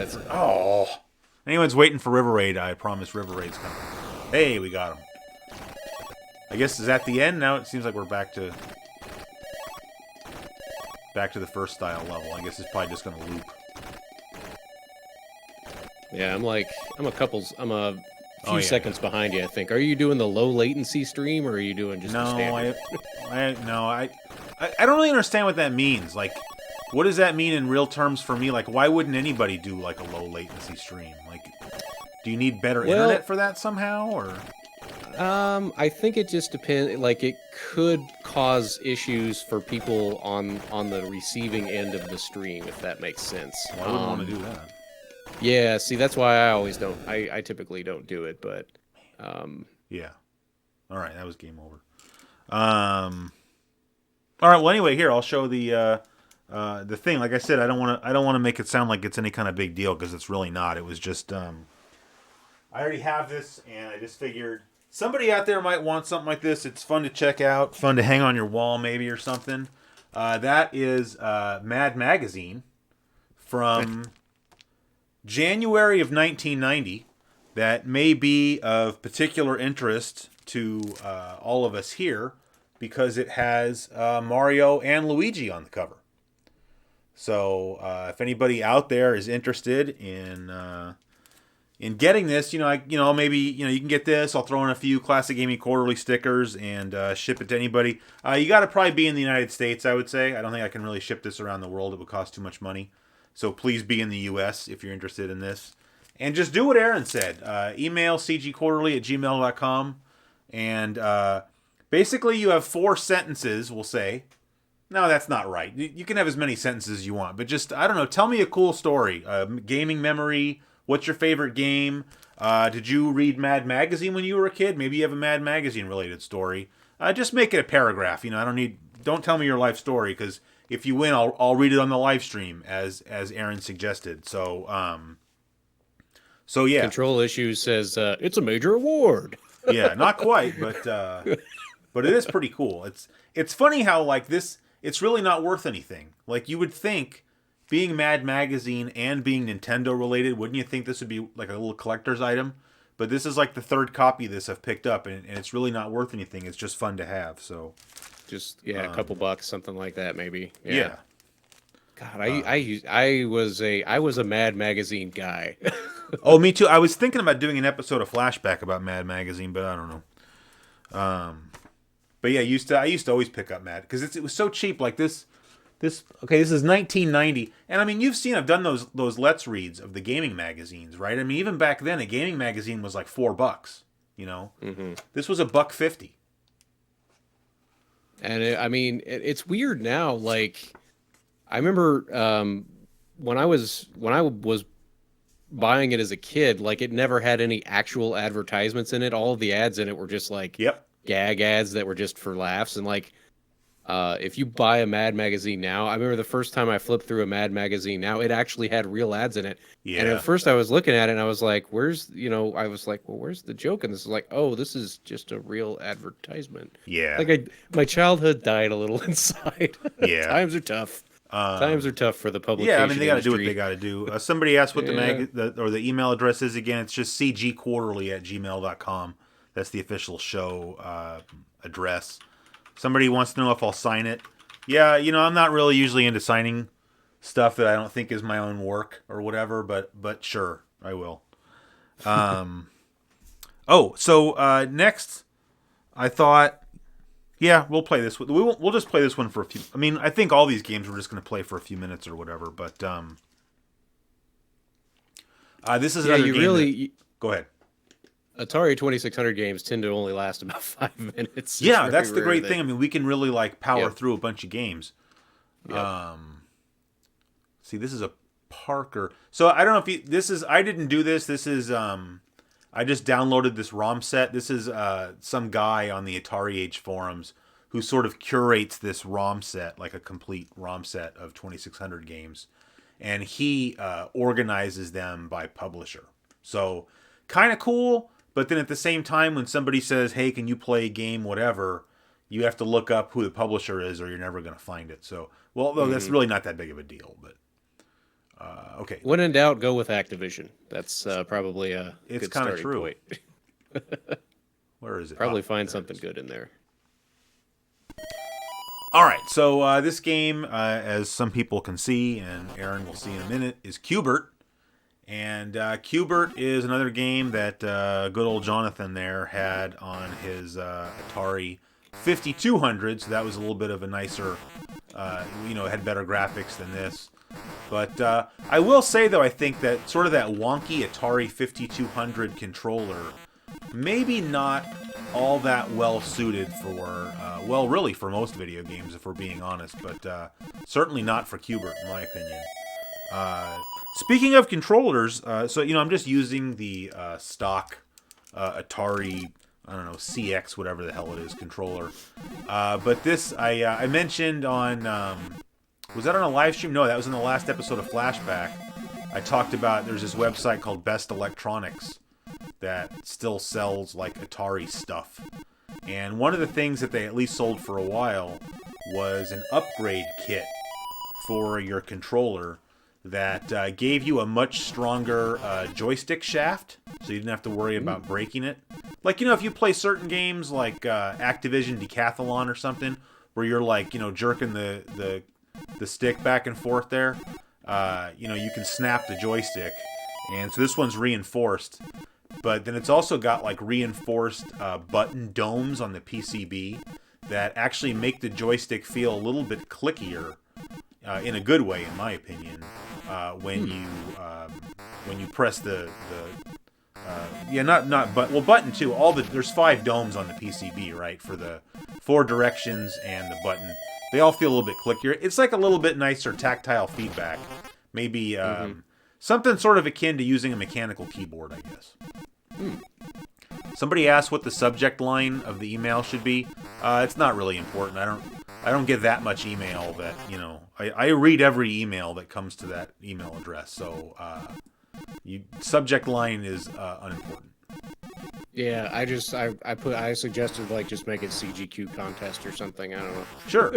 anyone's waiting for River Raid, I promise River Raid's coming. Hey, we got him. I guess is that the end now. It seems like we're back to the first style level. I guess it's probably just going to loop. Yeah, I'm a few seconds behind you, I think. Are you doing the low latency stream, or are you doing just the standard? I don't really understand what that means. Like, what does that mean in real terms for me? Like, why wouldn't anybody do like a low latency stream? Like, do you need better internet for that somehow, or? I think it just depends. Like, it could cause issues for people on the receiving end of the stream, if that makes sense. Well, I wouldn't want to do that. Yeah, see, that's why I always don't. I typically don't do it, but yeah. All right, that was game over. All right. Well, anyway, here I'll show the thing. Like I said, I don't want to make it sound like it's any kind of big deal, because it's really not. It was just I already have this, and I just figured somebody out there might want something like this. It's fun to check out, fun to hang on your wall maybe or something. That is Mad Magazine from January of 1990. That may be of particular interest to all of us here, because it has Mario and Luigi on the cover. So if anybody out there is interested in getting this, maybe you can get this. I'll throw in a few Classic Gaming Quarterly stickers and ship it to anybody. You got to probably be in the United States, I would say. I don't think I can really ship this around the world. It would cost too much money. So please be in the U.S. if you're interested in this. And just do what Aaron said. Email cgquarterly@gmail.com. And basically you have 4 sentences, we'll say. No, that's not right. You can have as many sentences as you want. But just, I don't know, tell me a cool story. Gaming memory. What's your favorite game? Did you read Mad Magazine when you were a kid? Maybe you have a Mad Magazine related story. Just make it a paragraph. Don't tell me your life story, because if you win, I'll read it on the live stream as Aaron suggested. So yeah. Control Issues says it's a major award. Yeah, not quite, but it is pretty cool. It's funny how like this, it's really not worth anything. Like, you would think, being Mad Magazine and being Nintendo related, wouldn't you think this would be like a little collector's item? But this is like the 3rd copy of this I've picked up, and it's really not worth anything. It's just fun to have. So just a couple bucks, something like that, maybe. Yeah. God, I was a Mad Magazine guy. Oh, me too. I was thinking about doing an episode of Flashback about Mad Magazine, but I don't know. But yeah, I used to always pick up Mad, because it was so cheap. Like this is 1990, and I mean, I've done those Let's Reads of the gaming magazines, right? I mean, even back then, a gaming magazine was like $4. Mm-hmm. This was $1.50. And it's weird now. Like, I remember when I was buying it as a kid, like it never had any actual advertisements in it. All of the ads in it were just like Yep. gag ads that were just for laughs. And like, if you buy a Mad magazine now, I remember the first time I flipped through a Mad magazine now, it actually had real ads in it. And at Yeah. first I was looking at it and I was like, I was like, well, where's the joke? And this is like, oh, this is just a real advertisement. Yeah. Like my childhood died a little inside. Yeah. Times are tough. Times are tough for the publication Yeah, I mean, they got to do what industry. they got to do. Somebody asked what Yeah. the email address is again. It's just cgquarterly@gmail.com. That's the official show address. Somebody wants to know if I'll sign it. Yeah, I'm not really usually into signing stuff that I don't think is my own work or whatever, but sure, I will. So next, I thought, yeah, we'll play this. We'll just play this one for a few. I mean, I think all these games we're just going to play for a few minutes or whatever. But this is another game. Go ahead. Atari 2600 games tend to only last about 5 minutes. It's Yeah, very that's the rare great that- thing. I mean, we can really like power through a bunch of games. Yep. See, this is a Parker. So I don't know if this is. I didn't do this. This is. I just downloaded this ROM set. This is some guy on the Atari Age forums who sort of curates this ROM set, like a complete ROM set of 2600 games, and he organizes them by publisher. So kind of cool. But then at the same time, when somebody says, "Hey, can you play a game, whatever?" you have to look up who the publisher is, or you're never going to find it. So, well, though that's really not that big of a deal. But okay, When in doubt, go with Activision. That's probably a it's good kind of starting true. point. Where is it? Probably Oh, find there it something is. good in there. All right, so this game, as some people can see, and Aaron will see in a minute, is Qbert. And Qbert is another game that good old Jonathan there had on his Atari 5200. So that was a little bit of a nicer, it had better graphics than this. But I will say, though, I think that sort of that wonky Atari 5200 controller, maybe not all that well suited for, really for most video games, if we're being honest. But certainly not for Qbert, in my opinion. Speaking of controllers, so I'm just using the stock Atari, I don't know, CX, whatever the hell it is, controller. But this I mentioned on, was that on a live stream? No, that was in the last episode of Flashback. I talked about there's this website called Best Electronics that still sells like Atari stuff. And one of the things that they at least sold for a while was an upgrade kit for your controller that gave you a much stronger joystick shaft, so you didn't have to worry about breaking it. Like, if you play certain games like Activision Decathlon or something, where you're like, jerking the stick back and forth there, you can snap the joystick. And so this one's reinforced, but then it's also got like reinforced button domes on the PCB that actually make the joystick feel a little bit clickier. In a good way, in my opinion, when you press the button too. There's 5 domes on the PCB, right, for the 4 directions and the button. They all feel a little bit clickier. It's like a little bit nicer tactile feedback, maybe something sort of akin to using a mechanical keyboard, I guess. Somebody asked what the subject line of the email should be. It's not really important. I don't get that much email that, I read every email that comes to that email address. So, subject line is unimportant. Yeah, I suggested like just make it CGQ contest or something. I don't know. Sure.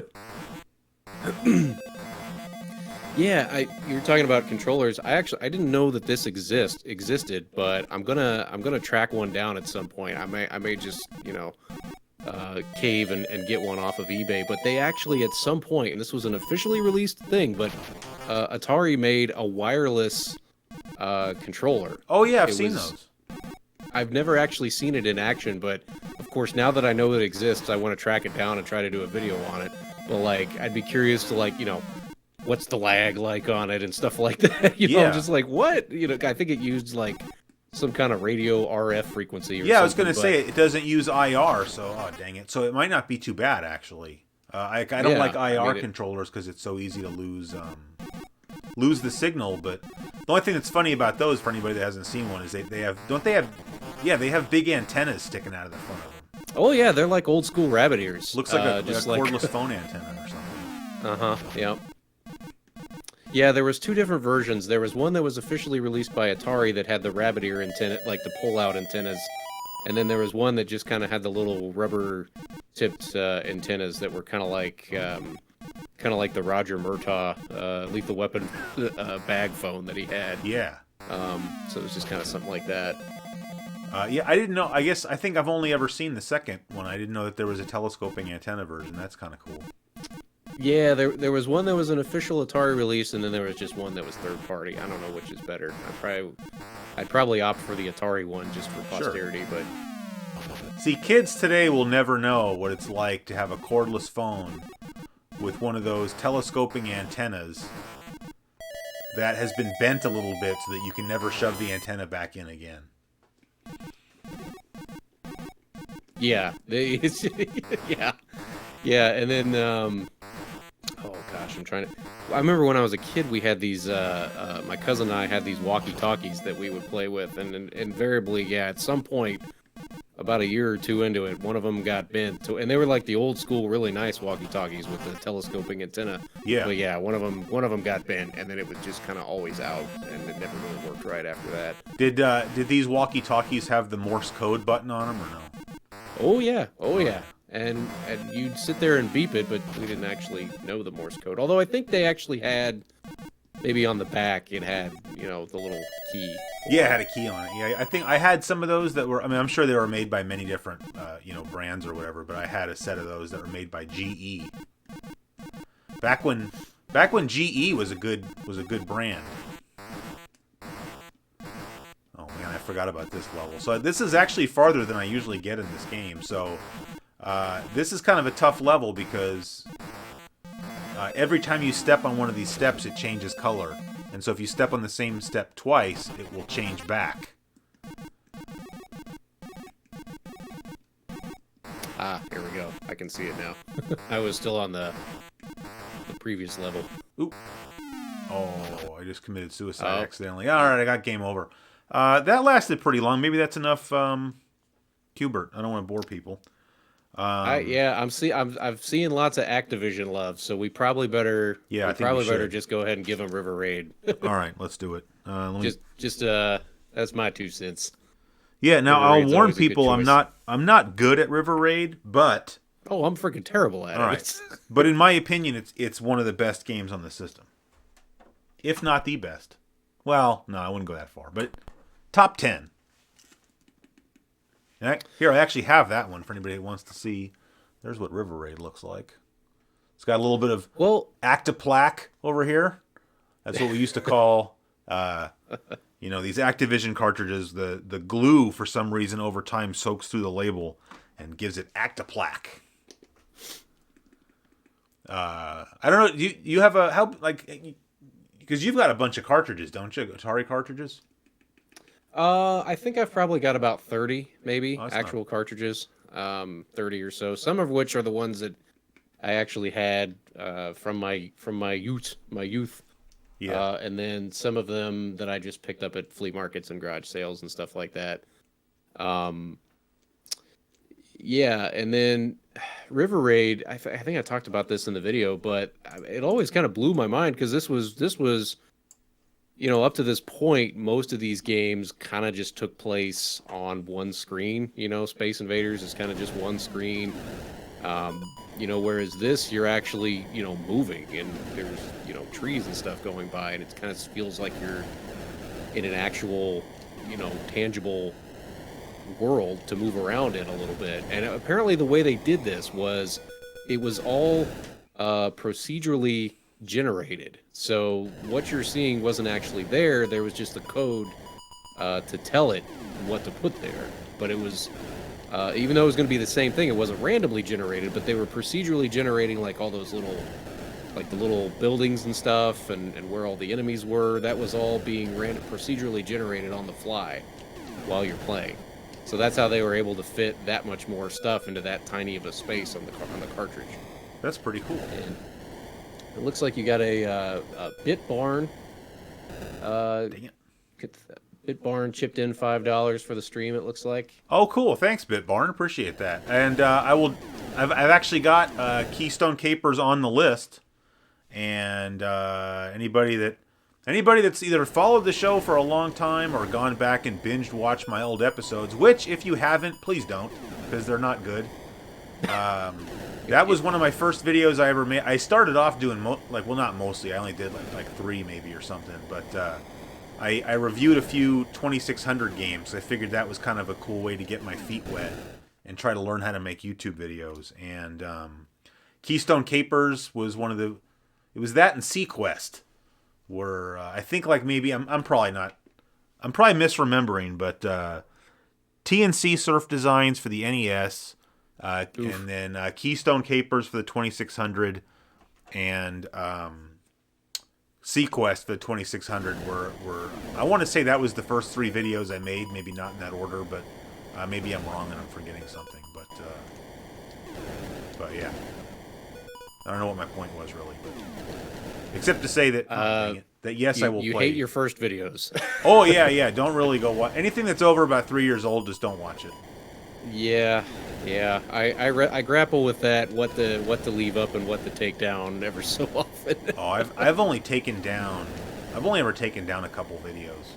Yeah, you're talking about controllers. I didn't know that this existed, but I'm gonna track one down at some point. I may just cave and get one off of eBay. But they actually at some point, and this was an officially released thing, but Atari made a wireless controller. Oh yeah, I've seen those. I've never actually seen it in action, but of course now that I know it exists, I want to track it down and try to do a video on it. But like, I'd be curious to what's the lag like on it and stuff like that. Just like what? I think it used like some kind of radio RF frequency or something. I was going to say it doesn't use IR, so dang it. So it might not be too bad actually. I don't like IR controllers because it's so easy to lose the signal, but The only thing that's funny about those, for anybody that hasn't seen one, is they have they have big antennas sticking out of the front of them. Oh yeah, they're like old school rabbit ears. Looks like a cordless phone antenna or something. Yep. Yeah, there was two different versions. There was one that was officially released by Atari that had the rabbit ear antenna, like the pull-out antennas, and then there was one that just kind of had the little rubber-tipped antennas that were kind of like the Roger Murtaugh Lethal Weapon bag phone that he had. Yeah. So it was just kind of something like that. Yeah, I didn't know. I think I've only ever seen the second one. I didn't know that there was a telescoping antenna version. That's kind of cool. Yeah, there was one that was an official Atari release, and then there was just one that was third party. I don't know which is better. I'd probably opt for the Atari one just for posterity, but... See, kids today will never know what it's like to have a cordless phone with one of those telescoping antennas that has been bent a little bit so that you can never shove the antenna back in again. Yeah, yeah, and then oh gosh, I remember when I was a kid, we had these. My cousin and I had these walkie-talkies that we would play with, and invariably, yeah, at some point, about a year or two into it, one of them got bent. And they were like the old school, really nice walkie-talkies with the telescoping antenna. Yeah. But yeah, one of them got bent, and then it was just kind of always out, and it never really worked right after that. Did these walkie-talkies have the Morse code button on them or no? Oh yeah. And you'd sit there and beep it, but we didn't actually know the Morse code. Although I think they actually had, maybe on the back, it had, the little key. Yeah, it had a key on it. Yeah, I think I had some of those that were, I'm sure they were made by many different, brands or whatever, but I had a set of those that were made by GE. Back when GE was a good brand. Oh man, I forgot about this level. So this is actually farther than I usually get in this game. So this is kind of a tough level because every time you step on one of these steps, it changes color. And so if you step on the same step twice, it will change back. Ah, here we go. I can see it now. I was still on the previous level. Oop. Oh, I just committed suicide accidentally. All right, I got game over. That lasted pretty long. Maybe that's enough, Hubert. I don't want to bore people. I'm seeing lots of Activision love, so we probably better. Yeah, I think probably we better should. just go ahead and give them River Raid. All right, let's do it. That's my 2 cents. Yeah, now River I'll Raid's warn always a good people I'm choice. not good at River Raid, but Oh, I'm freaking terrible at all it. right. But in my opinion, it's one of the best games on the system, if not the best. Well, no, I wouldn't go that far, but top 10. Here, I actually have that one for anybody who wants to see. There's what River Raid looks like. It's got a little bit of Actiplaque over here. That's what we used to call, these Activision cartridges. The glue, for some reason, over time soaks through the label and gives it Actiplaque. I don't know. You have because you've got a bunch of cartridges, don't you? Atari cartridges. I think I've probably got about 30, maybe, actual cartridges. 30 or so. Some of which are the ones that I actually had from my youth. Yeah. And then some of them that I just picked up at flea markets and garage sales and stuff like that. Yeah, and then River Raid, I think I talked about this in the video, but it always kind of blew my mind because this was up to this point, most of these games kind of just took place on one screen. Space Invaders is kind of just one screen. Whereas this, you're actually, moving, and there's, trees and stuff going by, and it kind of feels like you're in an actual, tangible world to move around in a little bit. And apparently the way they did this was it was all procedurally generated. So what you're seeing wasn't actually there. There was just the code to tell it what to put there. But it was, even though it was going to be the same thing, it wasn't randomly generated, but they were procedurally generating like all those little, like the little buildings and stuff and where all the enemies were. That was all being procedurally generated on the fly while you're playing. So that's how they were able to fit that much more stuff into that tiny of a space on the cartridge. That's pretty cool. And it looks like you got a bit barn Dang it. BitBarn chipped in $5 for the stream. It looks like. Oh, cool. Thanks, BitBarn. Appreciate that. And I've actually got Keystone Capers on the list. And anybody that's either followed the show for a long time or gone back and binged watched my old episodes, which if you haven't, please don't, because they're not good. That was one of my first videos I ever made. I started off doing not mostly. I only did like 3 maybe or something, but I reviewed a few 2600 games. I figured that was kind of a cool way to get my feet wet and try to learn how to make YouTube videos. And Keystone Capers was one of the. It was that and Sequest were I think like maybe I'm probably misremembering, but TNC Surf Designs for the NES, and then Keystone Capers for the 2600, and Sequest for the 2600 were I want to say that was the first 3 videos I made, maybe not in that order, but maybe I'm wrong and I'm forgetting something, but yeah. I don't know what my point was really, but except to say that yes, I will play. You hate your first videos. Oh yeah. Don't really go watch anything that's over about 3 years old. Just don't watch it. Yeah. I grapple with that. What to leave up and what to take down ever so often. Oh, I've only ever taken down a couple videos,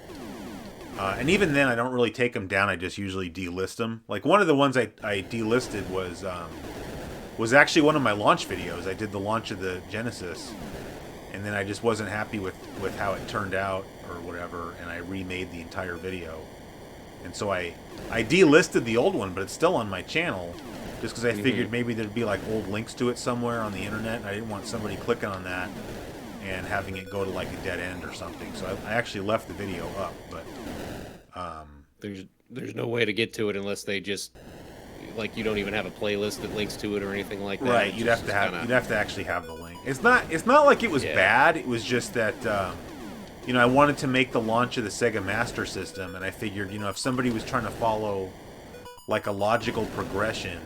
and even then I don't really take them down. I just usually delist them. Like one of the ones I delisted was actually one of my launch videos. I did the launch of the Genesis, and then I just wasn't happy with how it turned out or whatever, and I remade the entire video. And so I delisted the old one, but it's still on my channel, just because I figured maybe there'd be like old links to it somewhere on the internet, and I didn't want somebody clicking on that and having it go to like a dead end or something. So I actually left the video up, but there's no way to get to it unless they just. Like you don't even have a playlist that links to it or anything like that. Right, you'd have to actually have the link. It's not like it was bad. It was just that I wanted to make the launch of the Sega Master System, and I figured if somebody was trying to follow like a logical progression,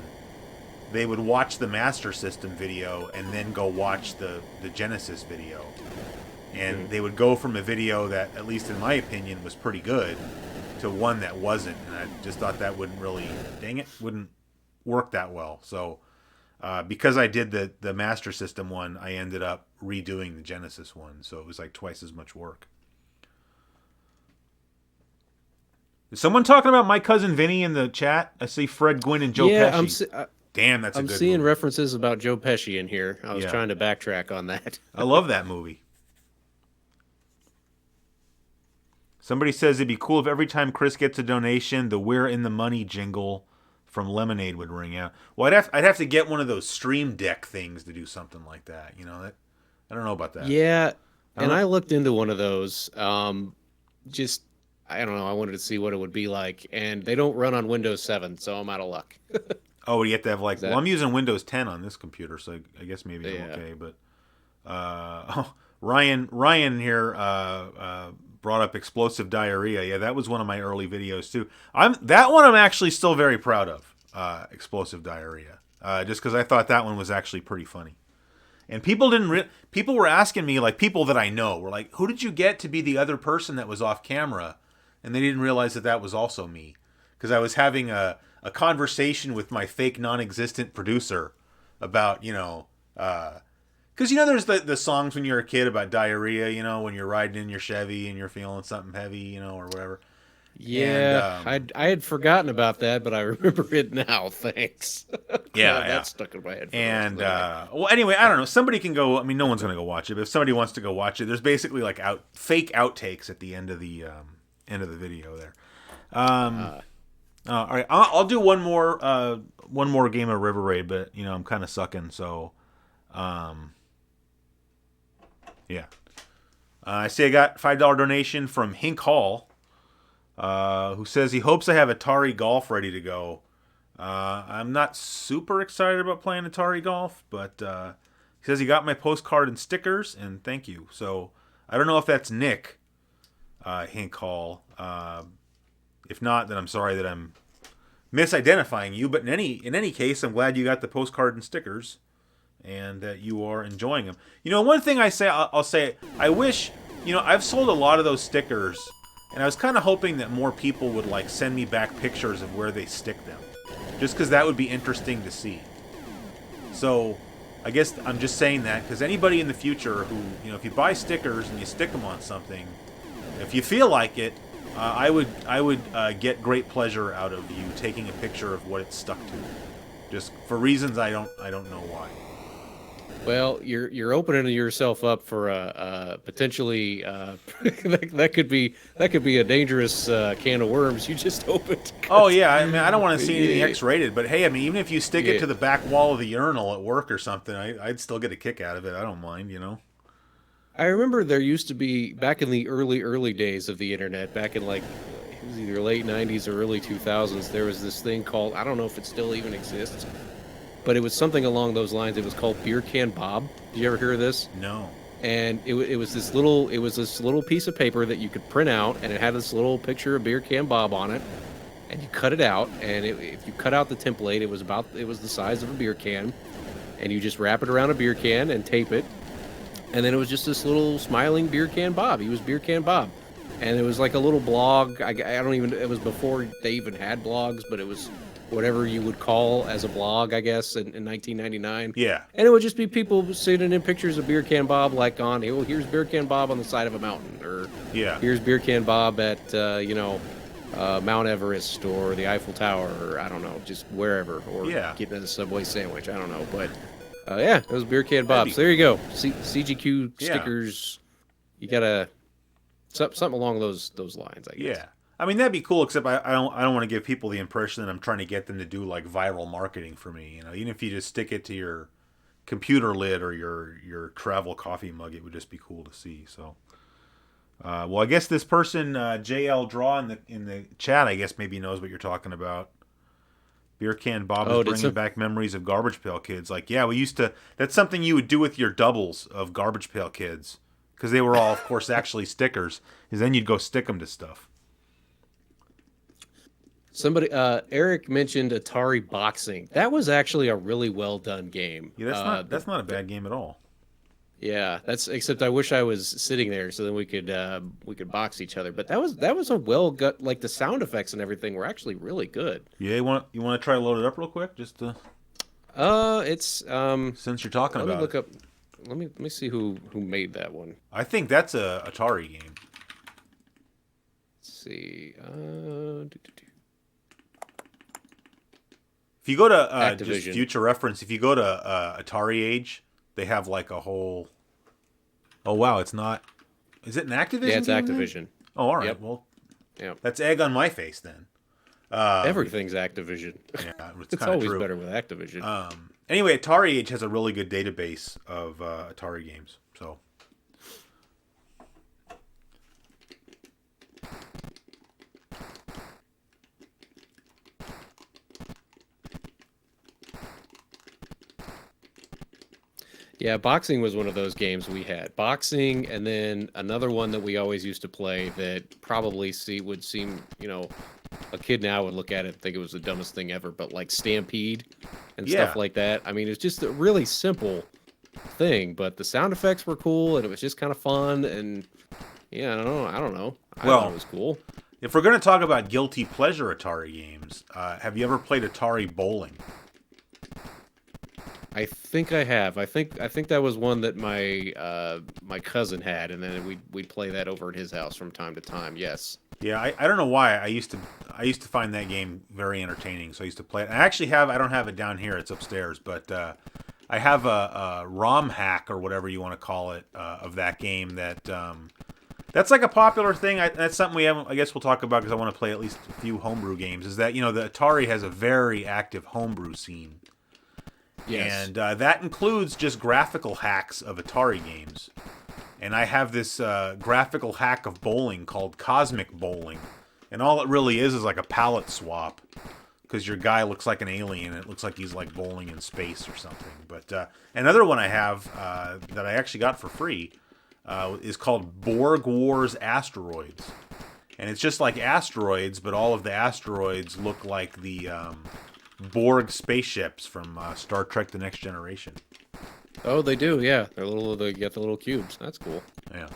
they would watch the Master System video and then go watch the Genesis video, and they would go from a video that, at least in my opinion, was pretty good to one that wasn't, and I just thought that wouldn't work that well. So because I did the Master System one, I ended up redoing the Genesis one, so it was like twice as much work. Is someone talking about My Cousin Vinny in the chat? I see Fred Gwynn and Joe Pesci. Damn, that's a good movie. I'm seeing references about Joe Pesci in here. I was trying to backtrack on that. I love that movie. Somebody says it'd be cool if every time Chris gets a donation, the "We're in the Money" jingle from Lemonade would ring out. Well, I'd have to get one of those Stream Deck things to do something like that. I don't know about that. Yeah, I looked into one of those. Just I don't know. I wanted to see what it would be like, and they don't run on Windows 7, so I'm out of luck. Oh, you have to have well, I'm using Windows 10 on this computer, so I guess maybe I'm okay. But Ryan here brought up explosive diarrhea. Yeah, that was one of my early videos too. That one I'm actually still very proud of. Explosive diarrhea, just because I thought that one was actually pretty funny. And people people were asking me, like people that I know were like, "Who did you get to be the other person that was off camera?" And they didn't realize that was also me, because I was having a conversation with my fake non-existent producer about because there's the songs when you're a kid about diarrhea, when you're riding in your Chevy and you're feeling something heavy, or whatever. Yeah, and, I had forgotten about that, but I remember it now. Thanks. Yeah, that stuck in my head. And well, anyway, I don't know. Somebody can go. I mean, no one's going to go watch it, but if somebody wants to go watch it, there's basically like fake outtakes at the end of the video there. All right, I'll do one more game of River Raid, but I'm kind of sucking, so yeah. I see I got $5 donation from Hink Hall, who says he hopes I have Atari Golf ready to go. I'm not super excited about playing Atari Golf, but he says he got my postcard and stickers, and thank you. So I don't know if that's Nick, Hink Hall. If not, then I'm sorry that I'm misidentifying you. But in any case, I'm glad you got the postcard and stickers, and that you are enjoying them. One thing I'll say, I wish, I've sold a lot of those stickers, and I was kind of hoping that more people would like send me back pictures of where they stick them, just because that would be interesting to see. So, I guess I'm just saying that because anybody in the future who, if you buy stickers and you stick them on something, if you feel like it, I would get great pleasure out of you taking a picture of what it's stuck to, just for reasons I don't know why. Well, you're opening yourself up for potentially that could be a dangerous can of worms you just opened. Oh yeah, I mean I don't want to see anything X-rated, but hey, I mean even if you stick it Yeah. to the back wall of the urinal at work or something, I'd still get a kick out of it. I don't mind. I remember there used to be back in the early days of the internet, back in like it was either late '90s or early 2000s. There was this thing called, I don't know if it still even exists, but it was something along those lines. It was called Beer Can Bob. Did you ever hear of this? No. And it was this little piece of paper that you could print out, and it had this little picture of Beer Can Bob on it, and you cut it out, and if you cut out the template, it was the size of a beer can, and you just wrap it around a beer can and tape it, and then it was just this little smiling Beer Can Bob. He was Beer Can Bob, and it was like a little blog. I don't even. It was before they even had blogs, but it was whatever you would call as a blog, I guess, in 1999. Yeah. And it would just be people sending in pictures of Beer Can Bob, like on, oh, here's Beer Can Bob on the side of a mountain, or Yeah. here's Beer Can Bob at Mount Everest or the Eiffel Tower, or I don't know, just wherever, or Yeah. getting a Subway sandwich. I don't know, but yeah, it was Beer Can Bob. So there you go, CGQ stickers. You gotta something along those lines, I guess. Yeah. I mean that'd be cool, except I don't want to give people the impression that I'm trying to get them to do like viral marketing for me. Even if you just stick it to your computer lid or your travel coffee mug, it would just be cool to see. So, well, I guess this person JL Draw in the chat, I guess maybe knows what you're talking about. Beer Can Bob is bringing back memories of Garbage Pail Kids. Like, yeah, we used to. That's something you would do with your doubles of Garbage Pail Kids, because they were all, of course, actually stickers. Is then you'd go stick them to stuff. Somebody, Eric mentioned Atari Boxing. That was actually a really well done game. Yeah, that's not a bad game at all. Yeah, except I wish I was sitting there so then we could box each other. But that was a like the sound effects and everything were actually really good. Yeah, you want to try to load it up real quick, just to. It's Since you're talking about. Let me look up. Let me see who made that one. I think that's a Atari game. Let's see. If you go to Activision. just future reference, if you go to Atari Age, they have like a whole. Oh wow, it's not. Is it an Activision? Yeah, it's game Activision. Then? Oh, all right. Yep. Well, Yep. that's egg on my face then. Everything's Activision. Yeah, It's kinda always true. better with Activision. Anyway, Atari Age has a really good database of Atari games. So. Yeah, boxing was one of those games we had. Boxing, and then another one that we always used to play that probably would seem, a kid now would look at it and think it was the dumbest thing ever, but like Stampede and stuff like that. I mean, it's just a really simple thing, but the sound effects were cool and it was just kind of fun, and yeah, I don't know. I thought it was cool. If we're going to talk about guilty pleasure Atari games, have you ever played Atari Bowling? I think I have. I think that was one that my cousin had, and then we'd play that over at his house from time to time. Yes. Yeah, I don't know why I used to find that game very entertaining, so I used to play it. I don't have it down here; it's upstairs, but I have a ROM hack or whatever you want to call it of that game. That's like a popular thing. That's something I guess we'll talk about because I want to play at least a few homebrew games. Is that the Atari has a very active homebrew scene. Yes. And that includes just graphical hacks of Atari games. And I have this graphical hack of bowling called Cosmic Bowling. And all it really is like a palette swap. Because your guy looks like an alien. It looks like he's like bowling in space or something. But another one I have that I actually got for free is called Borg Wars Asteroids. And it's just like asteroids, but all of the asteroids look like the Borg spaceships from Star Trek: The Next Generation. Oh, they do. Yeah, they got the little cubes. That's cool. Yeah,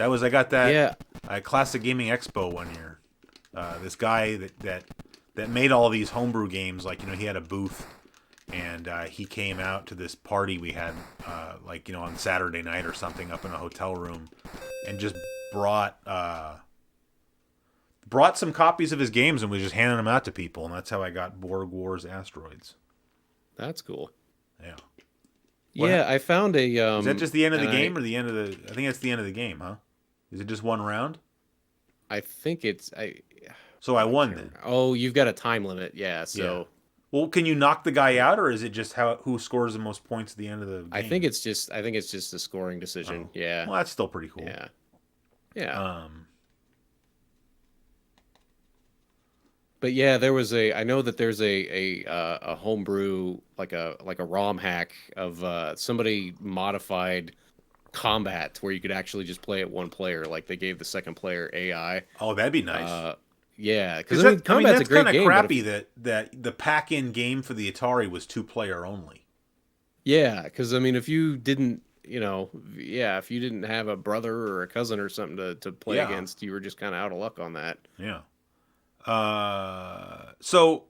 I got that Yeah. at Classic Gaming Expo one year. This guy that made all these homebrew games, like, he had a booth, and he came out to this party we had, on Saturday night or something, up in a hotel room, and just brought some copies of his games and was just handing them out to people, and that's how I got Borg Wars Asteroids. That's cool. Yeah. Yeah, I found a. Is that just the end of the game or the end of the? I think it's the end of the game, huh? Is it just one round? I think it's. So I won then. Oh, you've got a time limit. Yeah. So. Yeah. Well, can you knock the guy out, or is it just who scores the most points at the end of the game? I think it's just a scoring decision. Oh. Yeah. Well, that's still pretty cool. Yeah. Yeah. But yeah, I know that there's a homebrew, like a ROM hack of somebody modified combat where you could actually just play it one player, like they gave the second player AI. Oh, that'd be nice. Yeah, because combat's that's a great kind of game. Crappy that the pack-in game for the Atari was 2-player only. Yeah, because if you didn't, if you didn't have a brother or a cousin or something to play against, you were just kind of out of luck on that. Yeah. So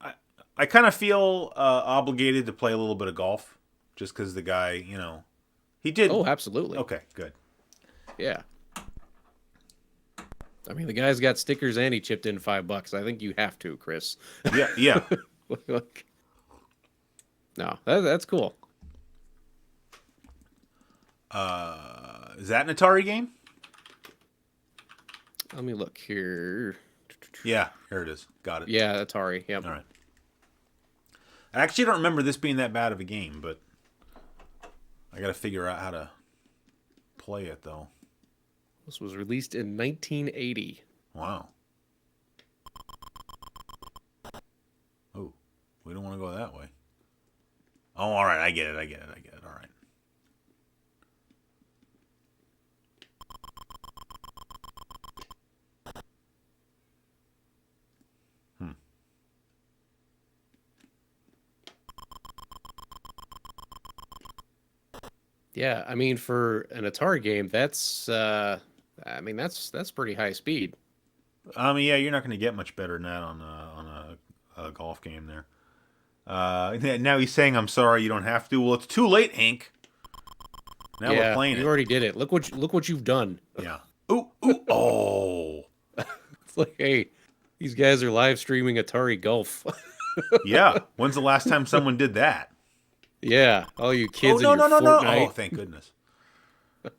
I kind of feel obligated to play a little bit of golf, just because the guy, he did. Oh, absolutely. Okay, good. Yeah. The guy's got stickers and he chipped in $5. I think you have to, Chris. Yeah, yeah. No, that's cool. Is that an Atari game? Let me look here. Yeah, here it is. Got it. Yeah, Atari. Yep. All right. I actually don't remember this being that bad of a game, but I got to figure out how to play it, though. This was released in 1980. Wow. Oh, we don't want to go that way. Oh, all right. I get it. All right. Yeah, for an Atari game, that's pretty high speed. Yeah, you're not going to get much better than that on a golf game there. Now he's saying, "I'm sorry, you don't have to." Well, it's too late, Hank. Now we're playing it. You already did it. Look what you've done. Yeah. Ooh, oh. It's like, hey, these guys are live streaming Atari Golf. Yeah. When's the last time someone did that? Yeah. All you kids no. Fortnite. Oh, thank goodness. All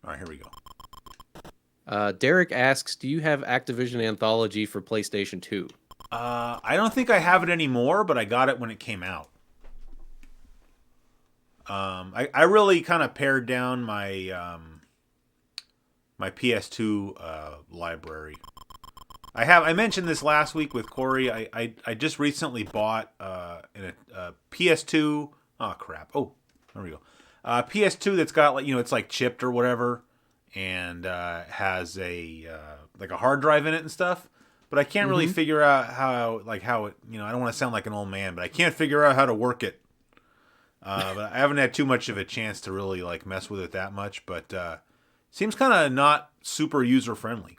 right, here we go. Derek asks, do you have Activision Anthology for PlayStation 2? I don't think I have it anymore, but I got it when it came out. I really kind of pared down my my PS2 library. I mentioned this last week with Corey. I just recently bought a PS2. Oh crap! Oh, there we go. PS2 that's got, like, it's like chipped or whatever, and has a like a hard drive in it and stuff. But I can't really figure out how it. I don't want to sound like an old man, but I can't figure out how to work it. But I haven't had too much of a chance to really mess with it that much. But seems kind of not super user friendly.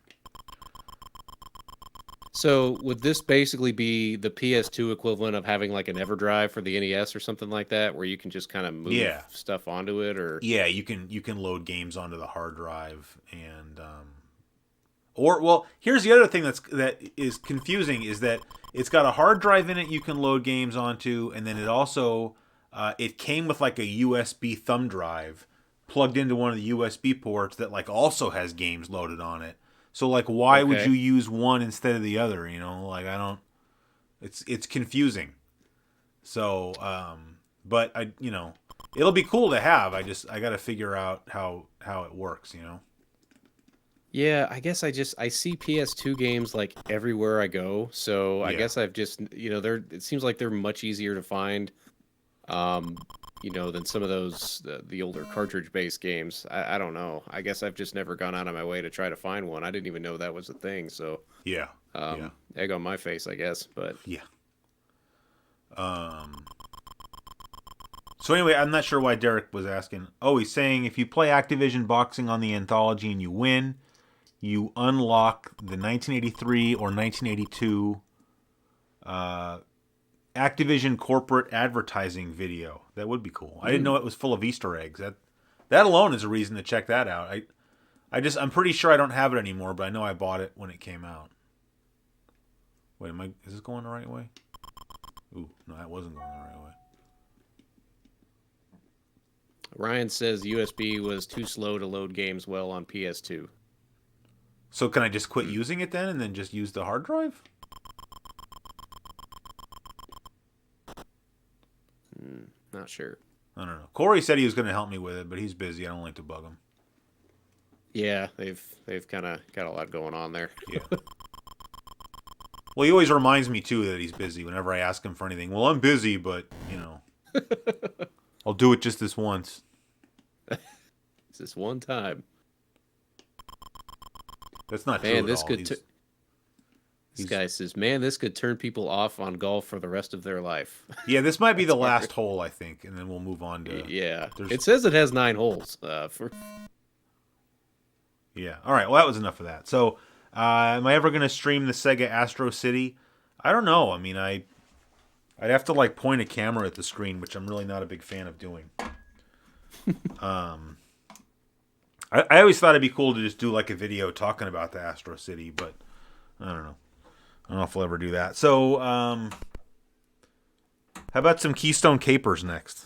So would this basically be the PS2 equivalent of having like an EverDrive for the NES or something like that, where you can just kind of move stuff onto it? Or yeah, you can load games onto the hard drive, and well, here's the other thing that is confusing, is that it's got a hard drive in it you can load games onto, and then it also it came with like a USB thumb drive plugged into one of the USB ports that also has games loaded on it. So why would you use one instead of the other? I don't. It's confusing. So, but it'll be cool to have. I got to figure out how it works. Yeah, I guess I see PS2 games everywhere I go. So I guess I've just it seems like they're much easier to find. Than some of those the older cartridge-based games. I don't know. I guess I've just never gone out of my way to try to find one. I didn't even know that was a thing. So egg on my face, I guess. But So anyway, I'm not sure why Derek was asking. Oh, he's saying if you play Activision boxing on the anthology and you win, you unlock the 1983 or 1982 Activision corporate advertising video. That would be cool. I didn't know it was full of Easter eggs. That alone is a reason to check that out. I'm pretty sure I don't have it anymore, but I know I bought it when it came out. Wait, is this going the right way? Ooh, no, that wasn't going the right way. Ryan says USB was too slow to load games well on PS2. So can I just quit using it then and then just use the hard drive? Not sure. I don't know. Corey said he was going to help me with it, but he's busy. I don't like to bug him. Yeah, they've kind of got a lot going on there. Yeah. Well, he always reminds me, too, that he's busy whenever I ask him for anything. Well, I'm busy, but, I'll do it just this once. This one time. That's not Man, true this at all. could this guy says, man, this could turn people off on golf for the rest of their life. Yeah, this might be the last hole, I think, and then we'll move on to... Yeah. It says it has 9 holes. Yeah. All right, well, that was enough of that. So, am I ever going to stream the Sega Astro City? I don't know. I mean, I'd have to, point a camera at the screen, which I'm really not a big fan of doing. I always thought it'd be cool to just do, a video talking about the Astro City, but I don't know. I don't know if we'll ever do that. So, how about some Keystone Capers next?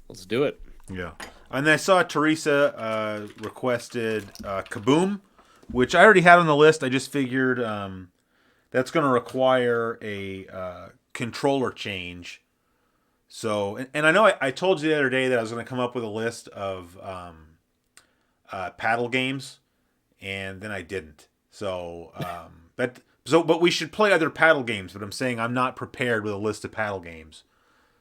Let's do it. Yeah. And I saw Teresa requested Kaboom, which I already had on the list. I just figured that's going to require a controller change. So, and I know I told you the other day that I was going to come up with a list of paddle games, and then I didn't. So, but we should play other paddle games. But I'm saying I'm not prepared with a list of paddle games.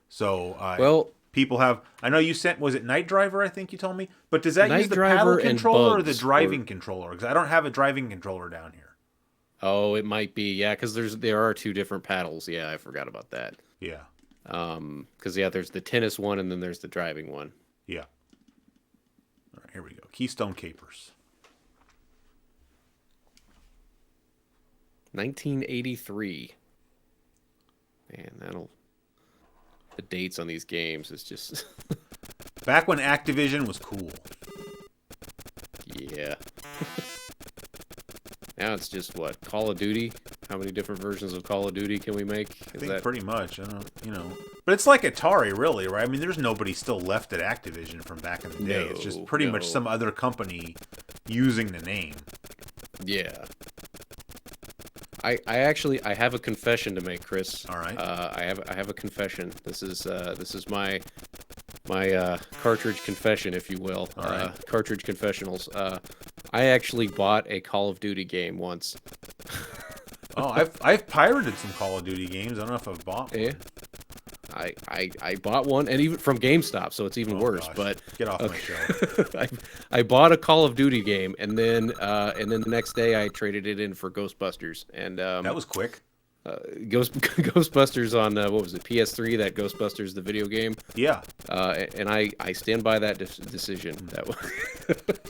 So, people have. I know you sent. Was it Night Driver? I think you told me. But does that use the paddle controller or the driving controller? Because I don't have a driving controller down here. Oh, it might be. Yeah, because there are 2 different paddles. Yeah, I forgot about that. Yeah. Because there's the tennis one and then there's the driving one. Yeah. All right, here we go. Keystone Capers. 1983. Man, the dates on these games is just... Back when Activision was cool. Yeah. Now it's just, Call of Duty? How many different versions of Call of Duty can we make? I think pretty much. I don't, But it's like Atari, really, right? I mean, there's nobody still left at Activision from back in the day. It's just pretty much some other company using the name. Yeah. I have a confession to make, Chris. All right. I have a confession. This is my cartridge confession, if you will. All right. Cartridge confessionals. I actually bought a Call of Duty game once. Oh, I've pirated some Call of Duty games. I don't know if I've bought one. Yeah. I bought one, and even from GameStop, so it's even worse. Gosh. But Get off my show. I bought a Call of Duty game, and then the next day I traded it in for Ghostbusters, and that was quick. Ghostbusters on what was it, PS3? That Ghostbusters, the video game. Yeah. And I stand by that decision. That was.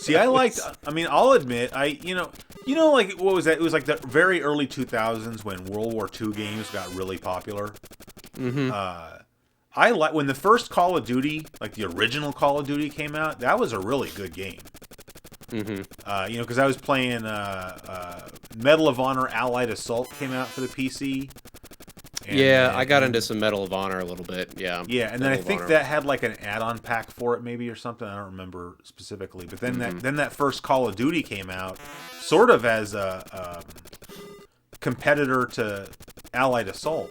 See, I liked. I mean, I'll admit, what was that? It was like the very early 2000s when World War II games got really popular. Mm-hmm. I like when the first Call of Duty, like the original Call of Duty, came out. That was a really good game. Mm-hmm. Because I was playing Medal of Honor Allied Assault came out for the PC. I got into some Medal of Honor a little bit. Yeah. Yeah, and then I think that had like an add-on pack for it, maybe or something. I don't remember specifically, but then that first Call of Duty came out, sort of as a competitor to Allied Assault,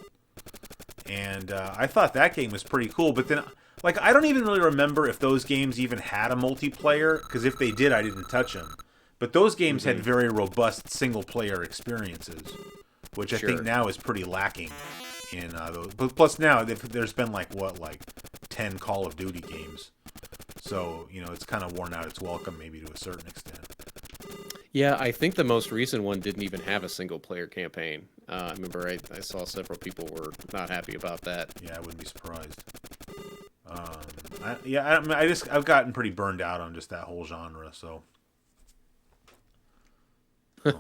and I thought that game was pretty cool. But then, I don't even really remember if those games even had a multiplayer, because if they did, I didn't touch them. But those games had very robust single-player experiences, which I think now is pretty lacking in those. But plus now, there's been 10 Call of Duty games. So, it's kind of worn out its welcome maybe to a certain extent. Yeah, I think the most recent one didn't even have a single-player campaign. I remember I saw several people were not happy about that. Yeah, I wouldn't be surprised. I've gotten pretty burned out on just that whole genre. So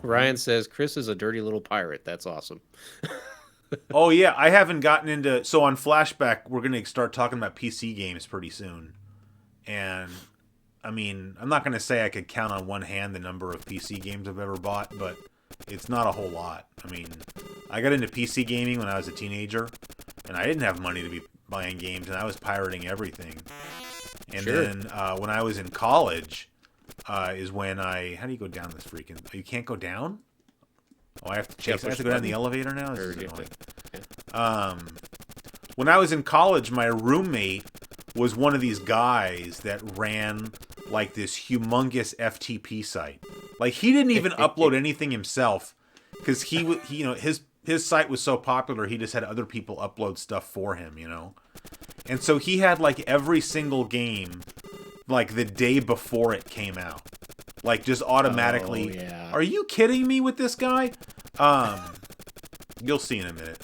Ryan says Chris is a dirty little pirate. That's awesome. oh yeah, I haven't gotten into. So on Flashback, we're gonna start talking about PC games pretty soon, and I mean, I'm not gonna say I could count on one hand the number of PC games I've ever bought, but it's not a whole lot. I mean, I got into PC gaming when I was a teenager, and I didn't have money to be buying games, and I was pirating everything. And Sure. then when I was in college, is when I. How do you go down this freaking? You can't go down. Oh, I have to chase. I have to go down the elevator now. This is annoying. When I was in college, my roommate was one of these guys that ran like this humongous FTP site. Like he didn't even upload anything himself because his site was so popular. He just had other people upload stuff for him, And so he had like every single game like the day before it came out. Like just automatically. Oh, yeah. Are you kidding me with this guy? You'll see in a minute.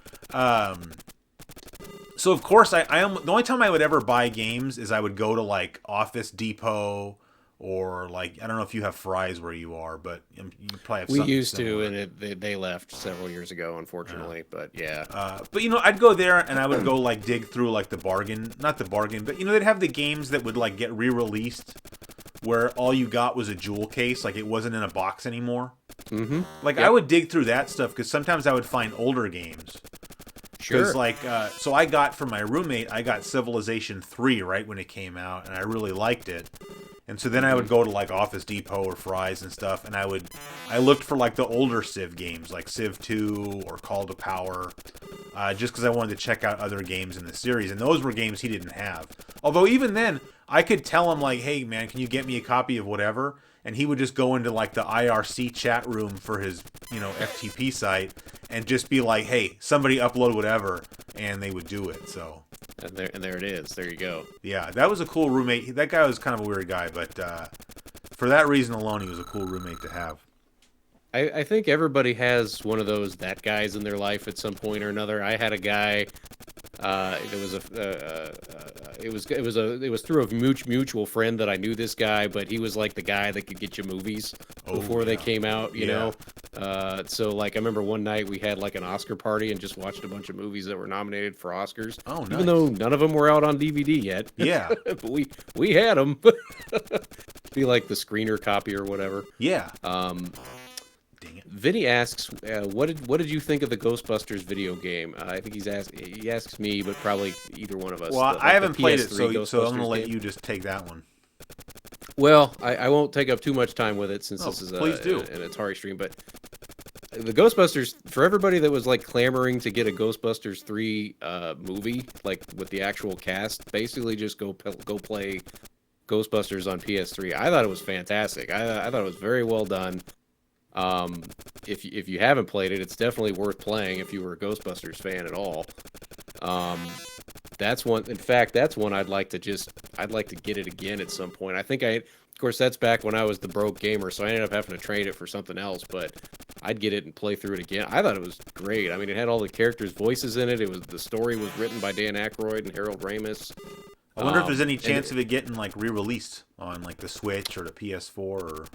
So of course the only time I would ever buy games is I would go to like Office Depot or like I don't know if you have Fry's where you are, but you probably have. We something used similar. to, and they left several years ago, unfortunately. But yeah, But I'd go there and I would go like dig through like not the bargain, but they'd have the games that would like get re-released where all you got was a jewel case, like it wasn't in a box anymore. mm-hmm. Like Yep. I would dig through that stuff because sometimes I would find older games. Because Sure. so I got from my roommate, I got Civilization 3 right when it came out, and I really liked it. And so then I would go to like Office Depot or Fry's and stuff, and I looked for like the older Civ games, like Civ 2 or Call to Power, just because I wanted to check out other games in the series, and those were games he didn't have. Although even then, I could tell him like, hey man, can you get me a copy of whatever? And he would just go into like the IRC chat room for his, FTP site and just be like, hey, somebody upload whatever, and they would do it. So And there it is. There you go. yeah, that was a cool roommate. That guy was kind of a weird guy, but for that reason alone, he was a cool roommate to have. I think everybody has one of those that guys in their life at some point or another. I had a guy. It was through a mutual friend that I knew this guy, but he was like the guy that could get you movies before they came out, you know. So like I remember one night we had like an Oscar party and just watched a bunch of movies that were nominated for Oscars. Oh, nice. Even though none of them were out on DVD yet. Yeah. But we had them. Be like the screener copy or whatever. Yeah. Dang it. Vinny asks, what did you think of the Ghostbusters video game? I think he asks me, but probably either one of us. Well, I haven't played it, so I'm Ghostbusters going to let game. you just take that one. Well, I won't take up too much time with it since this is please do. an Atari stream, but the Ghostbusters, for everybody that was like clamoring to get a Ghostbusters 3 movie, like with the actual cast, basically just go play Ghostbusters on PS3. I thought it was fantastic. I thought it was very well done. If you haven't played it, it's definitely worth playing if you were a Ghostbusters fan at all. That's one. In fact, that's one I'd like to get it again at some point. Of course, that's back when I was the broke gamer, so I ended up having to trade it for something else. But I'd get it and play through it again. I thought it was great. I mean, it had all the characters' voices in it. The story was written by Dan Aykroyd and Harold Ramis. I wonder if there's any chance of it getting like re-released on like the Switch or the PS4 or.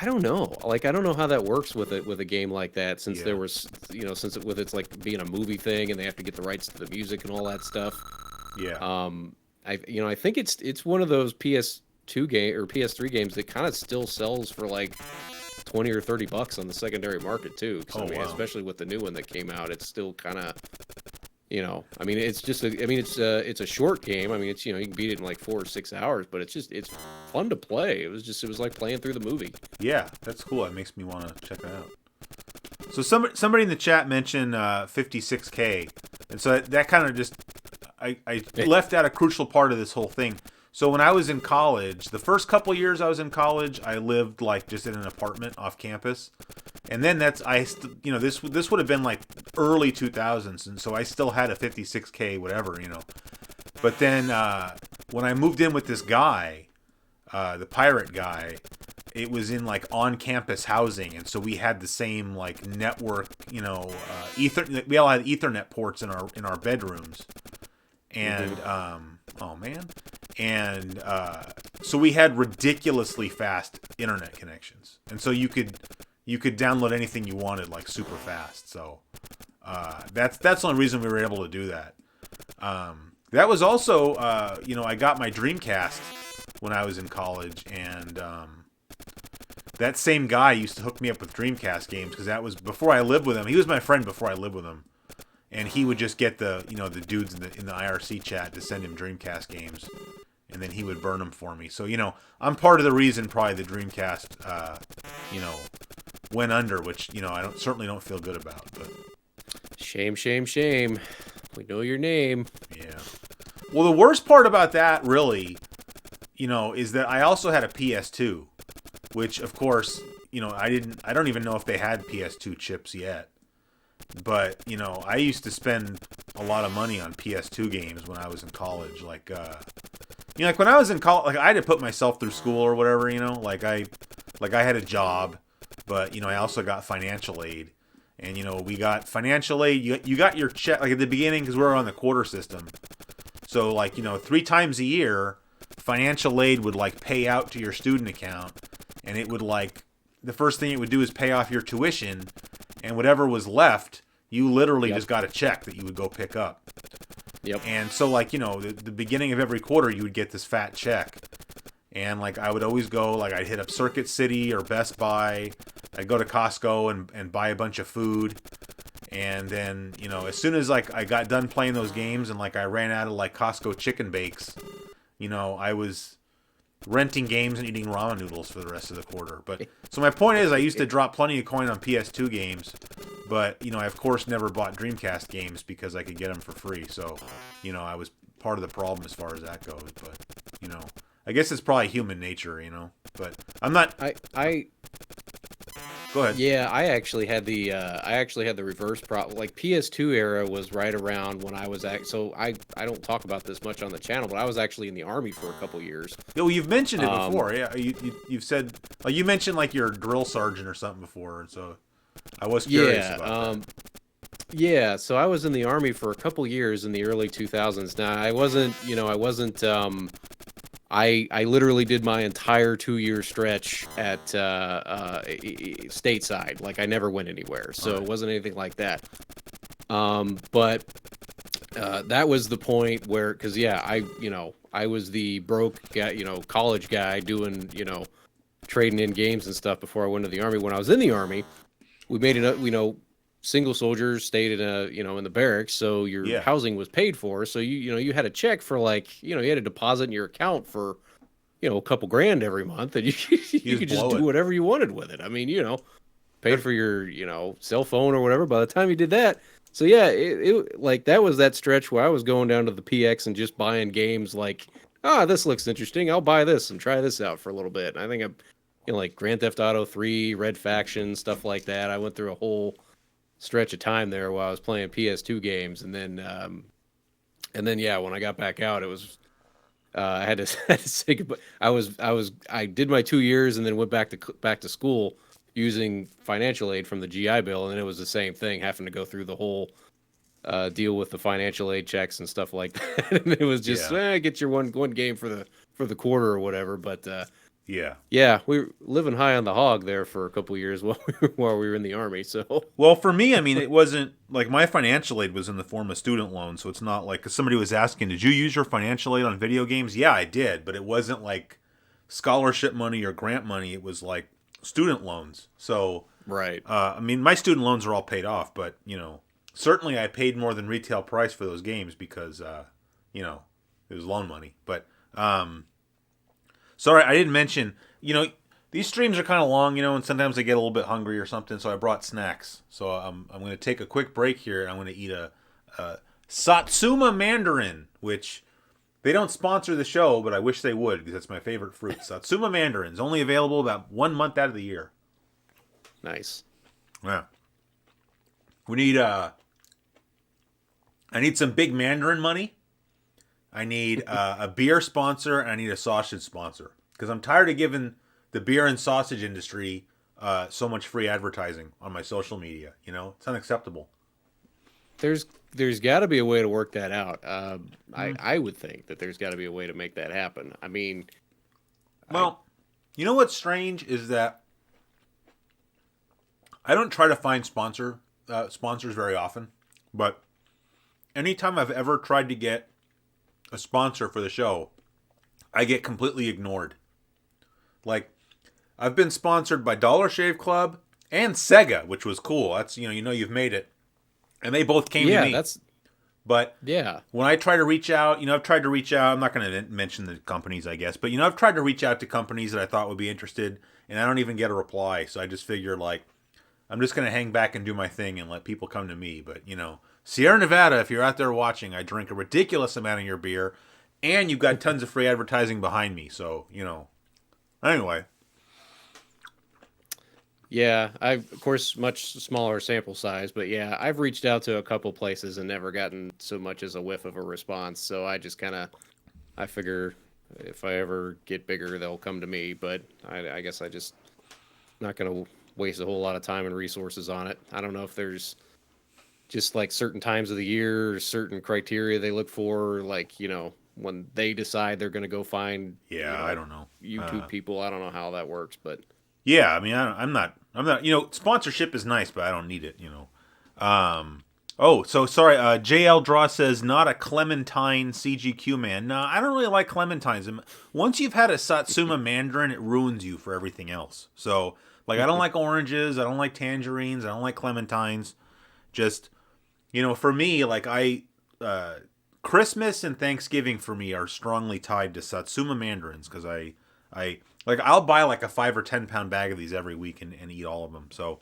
I don't know. Like, I don't know how that works with a game like that, since Yeah. there was, it's like being a movie thing and they have to get the rights to the music and all that stuff. Yeah. I think it's one of those PS2 game or PS3 games that kind of still sells for like $20 or $30 on the secondary market too. 'Cause, Oh, I mean, wow. especially with the new one that came out, it's still kind of. I mean, it's a short game. I mean, you can beat it in like 4 or 6 hours, but it's fun to play. It was like playing through the movie. Yeah, that's cool. That makes me want to check it out. So somebody in the chat mentioned 56K, and so that kind of just I left out a crucial part of this whole thing. So when I was in college, the first couple years I was in college, I lived like just in an apartment off campus, and then this would have been like early 2000s, and so I still had a 56K whatever. But then when I moved in with this guy, the pirate guy, it was in like on-campus housing, and so we had the same like network, we all had Ethernet ports in our bedrooms, and oh man, and so we had ridiculously fast internet connections, and so you could download anything you wanted like super fast. So that's the only reason we were able to do that. That was also I got my Dreamcast when I was in college, and that same guy used to hook me up with Dreamcast games because that was before I lived with him. He was my friend before I lived with him. And he would just get the dudes in the IRC chat to send him Dreamcast games, and then he would burn them for me. So I'm part of the reason probably the Dreamcast went under, which I certainly don't feel good about. But shame, shame, shame. We know your name. Yeah. Well, the worst part about that really, is that I also had a PS2, which of course I don't even know if they had PS2 chips yet. But, I used to spend a lot of money on PS2 games when I was in college. Like, like when I was in college, like I had to put myself through school or whatever, like I had a job, but, I also got financial aid. And, we got financial aid. You got your check, like at the beginning, because we were on the quarter system. So, like, 3 times a year, financial aid would, like, pay out to your student account. And it would, like, the first thing it would do is pay off your tuition. And whatever was left, you literally just got a check that you would go pick up. Yep. And so, like, the beginning of every quarter, you would get this fat check. And, like, I would always go, like, I'd hit up Circuit City or Best Buy. I'd go to Costco and buy a bunch of food. And then, as soon as, like, I got done playing those games and, like, I ran out of, like, Costco chicken bakes, I was renting games and eating ramen noodles for the rest of the quarter. But so my point is, I used to drop plenty of coin on PS2 games, but I of course never bought Dreamcast games because I could get them for free. So I was part of the problem as far as that goes. But I guess it's probably human nature. But I'm not. I Go ahead. Yeah, I actually had the reverse problem. Like PS2 era was right around when I was so I don't talk about this much on the channel, but I was actually in the Army for a couple years. Yeah, well, you've mentioned it before. Yeah, you've said you mentioned like you're a drill sergeant or something before, and so I was curious about that. Yeah, so I was in the Army for a couple years in the early 2000s. Now I wasn't I literally did my entire 2-year stretch at stateside. Like I never went anywhere, so it wasn't anything like that. But that was the point where, because I was the broke guy, college guy doing trading in games and stuff before I went to the Army. When I was in the Army, we made it single soldiers stayed in in the barracks, so your housing was paid for. So you had a check for like you had a deposit in your account for a couple grand every month, and you could just do whatever you wanted with it. I mean, paid for your cell phone or whatever. By the time you did that, so yeah, it like that was that stretch where I was going down to the PX and just buying games like, this looks interesting, I'll buy this and try this out for a little bit. And I think I'm like Grand Theft Auto 3, Red Faction, stuff like that. I went through a whole stretch of time there while I was playing PS2 games, and then yeah, when I got back out, it was I had to say goodbye. I did my 2 years and then went back to school using financial aid from the GI Bill, and it was the same thing, having to go through the whole deal with the financial aid checks and stuff like that. And it was just get your one game for the quarter or whatever. But yeah, we were living high on the hog there for a couple of years while we were in the Army. So well, for me, I mean, it wasn't like my financial aid was in the form of student loans, so it's not like, cause somebody was asking, did you use your financial aid on video games? Yeah, I did, but it wasn't like scholarship money or grant money. It was like student loans. So right. I mean, my student loans are all paid off, but certainly I paid more than retail price for those games because it was loan money. But sorry, I didn't mention, these streams are kind of long, and sometimes I get a little bit hungry or something, so I brought snacks. So I'm going to take a quick break here, and I'm going to eat a Satsuma mandarin, which they don't sponsor the show, but I wish they would, because it's my favorite fruit. Satsuma mandarins, only available about 1 month out of the year. Nice. Yeah. We need, I need some big mandarin money. I need a beer sponsor, and I need a sausage sponsor. Because I'm tired of giving the beer and sausage industry so much free advertising on my social media. It's unacceptable. there's got to be a way to work that out. I would think that there's got to be a way to make that happen. I mean, well, you know what's strange is that I don't try to find sponsors very often, but anytime I've ever tried to get a sponsor for the show, I get completely ignored. Like, I've been sponsored by Dollar Shave Club and Sega, which was cool. That's you've made it, and they both came to me. But when I try to reach out, I've tried to reach out. I'm not going to mention the companies, I guess, but I've tried to reach out to companies that I thought would be interested, and I don't even get a reply. So I just figure like I'm just going to hang back and do my thing and let people come to me. But Sierra Nevada, if you're out there watching, I drink a ridiculous amount of your beer, and you've got tons of free advertising behind me. So anyway. Yeah, I've of course much smaller sample size, but yeah, I've reached out to a couple places and never gotten so much as a whiff of a response. So I just I figure if I ever get bigger, they'll come to me. But I guess I just not gonna waste a whole lot of time and resources on it. I don't know if there's just like certain times of the year or certain criteria they look for, like when they decide they're gonna go find I don't know YouTube people. I don't know how that works, but. Yeah, I mean, I'm not. Sponsorship is nice, but I don't need it. Oh, so sorry. JL Draw says not a Clementine CGQ man. No, I don't really like clementines. Once you've had a Satsuma Mandarin, it ruins you for everything else. So, like, I don't like oranges. I don't like tangerines. I don't like clementines. Just, for me, like Christmas and Thanksgiving for me are strongly tied to Satsuma Mandarins because I'll buy like a 5 or 10 pound bag of these every week and eat all of them. So,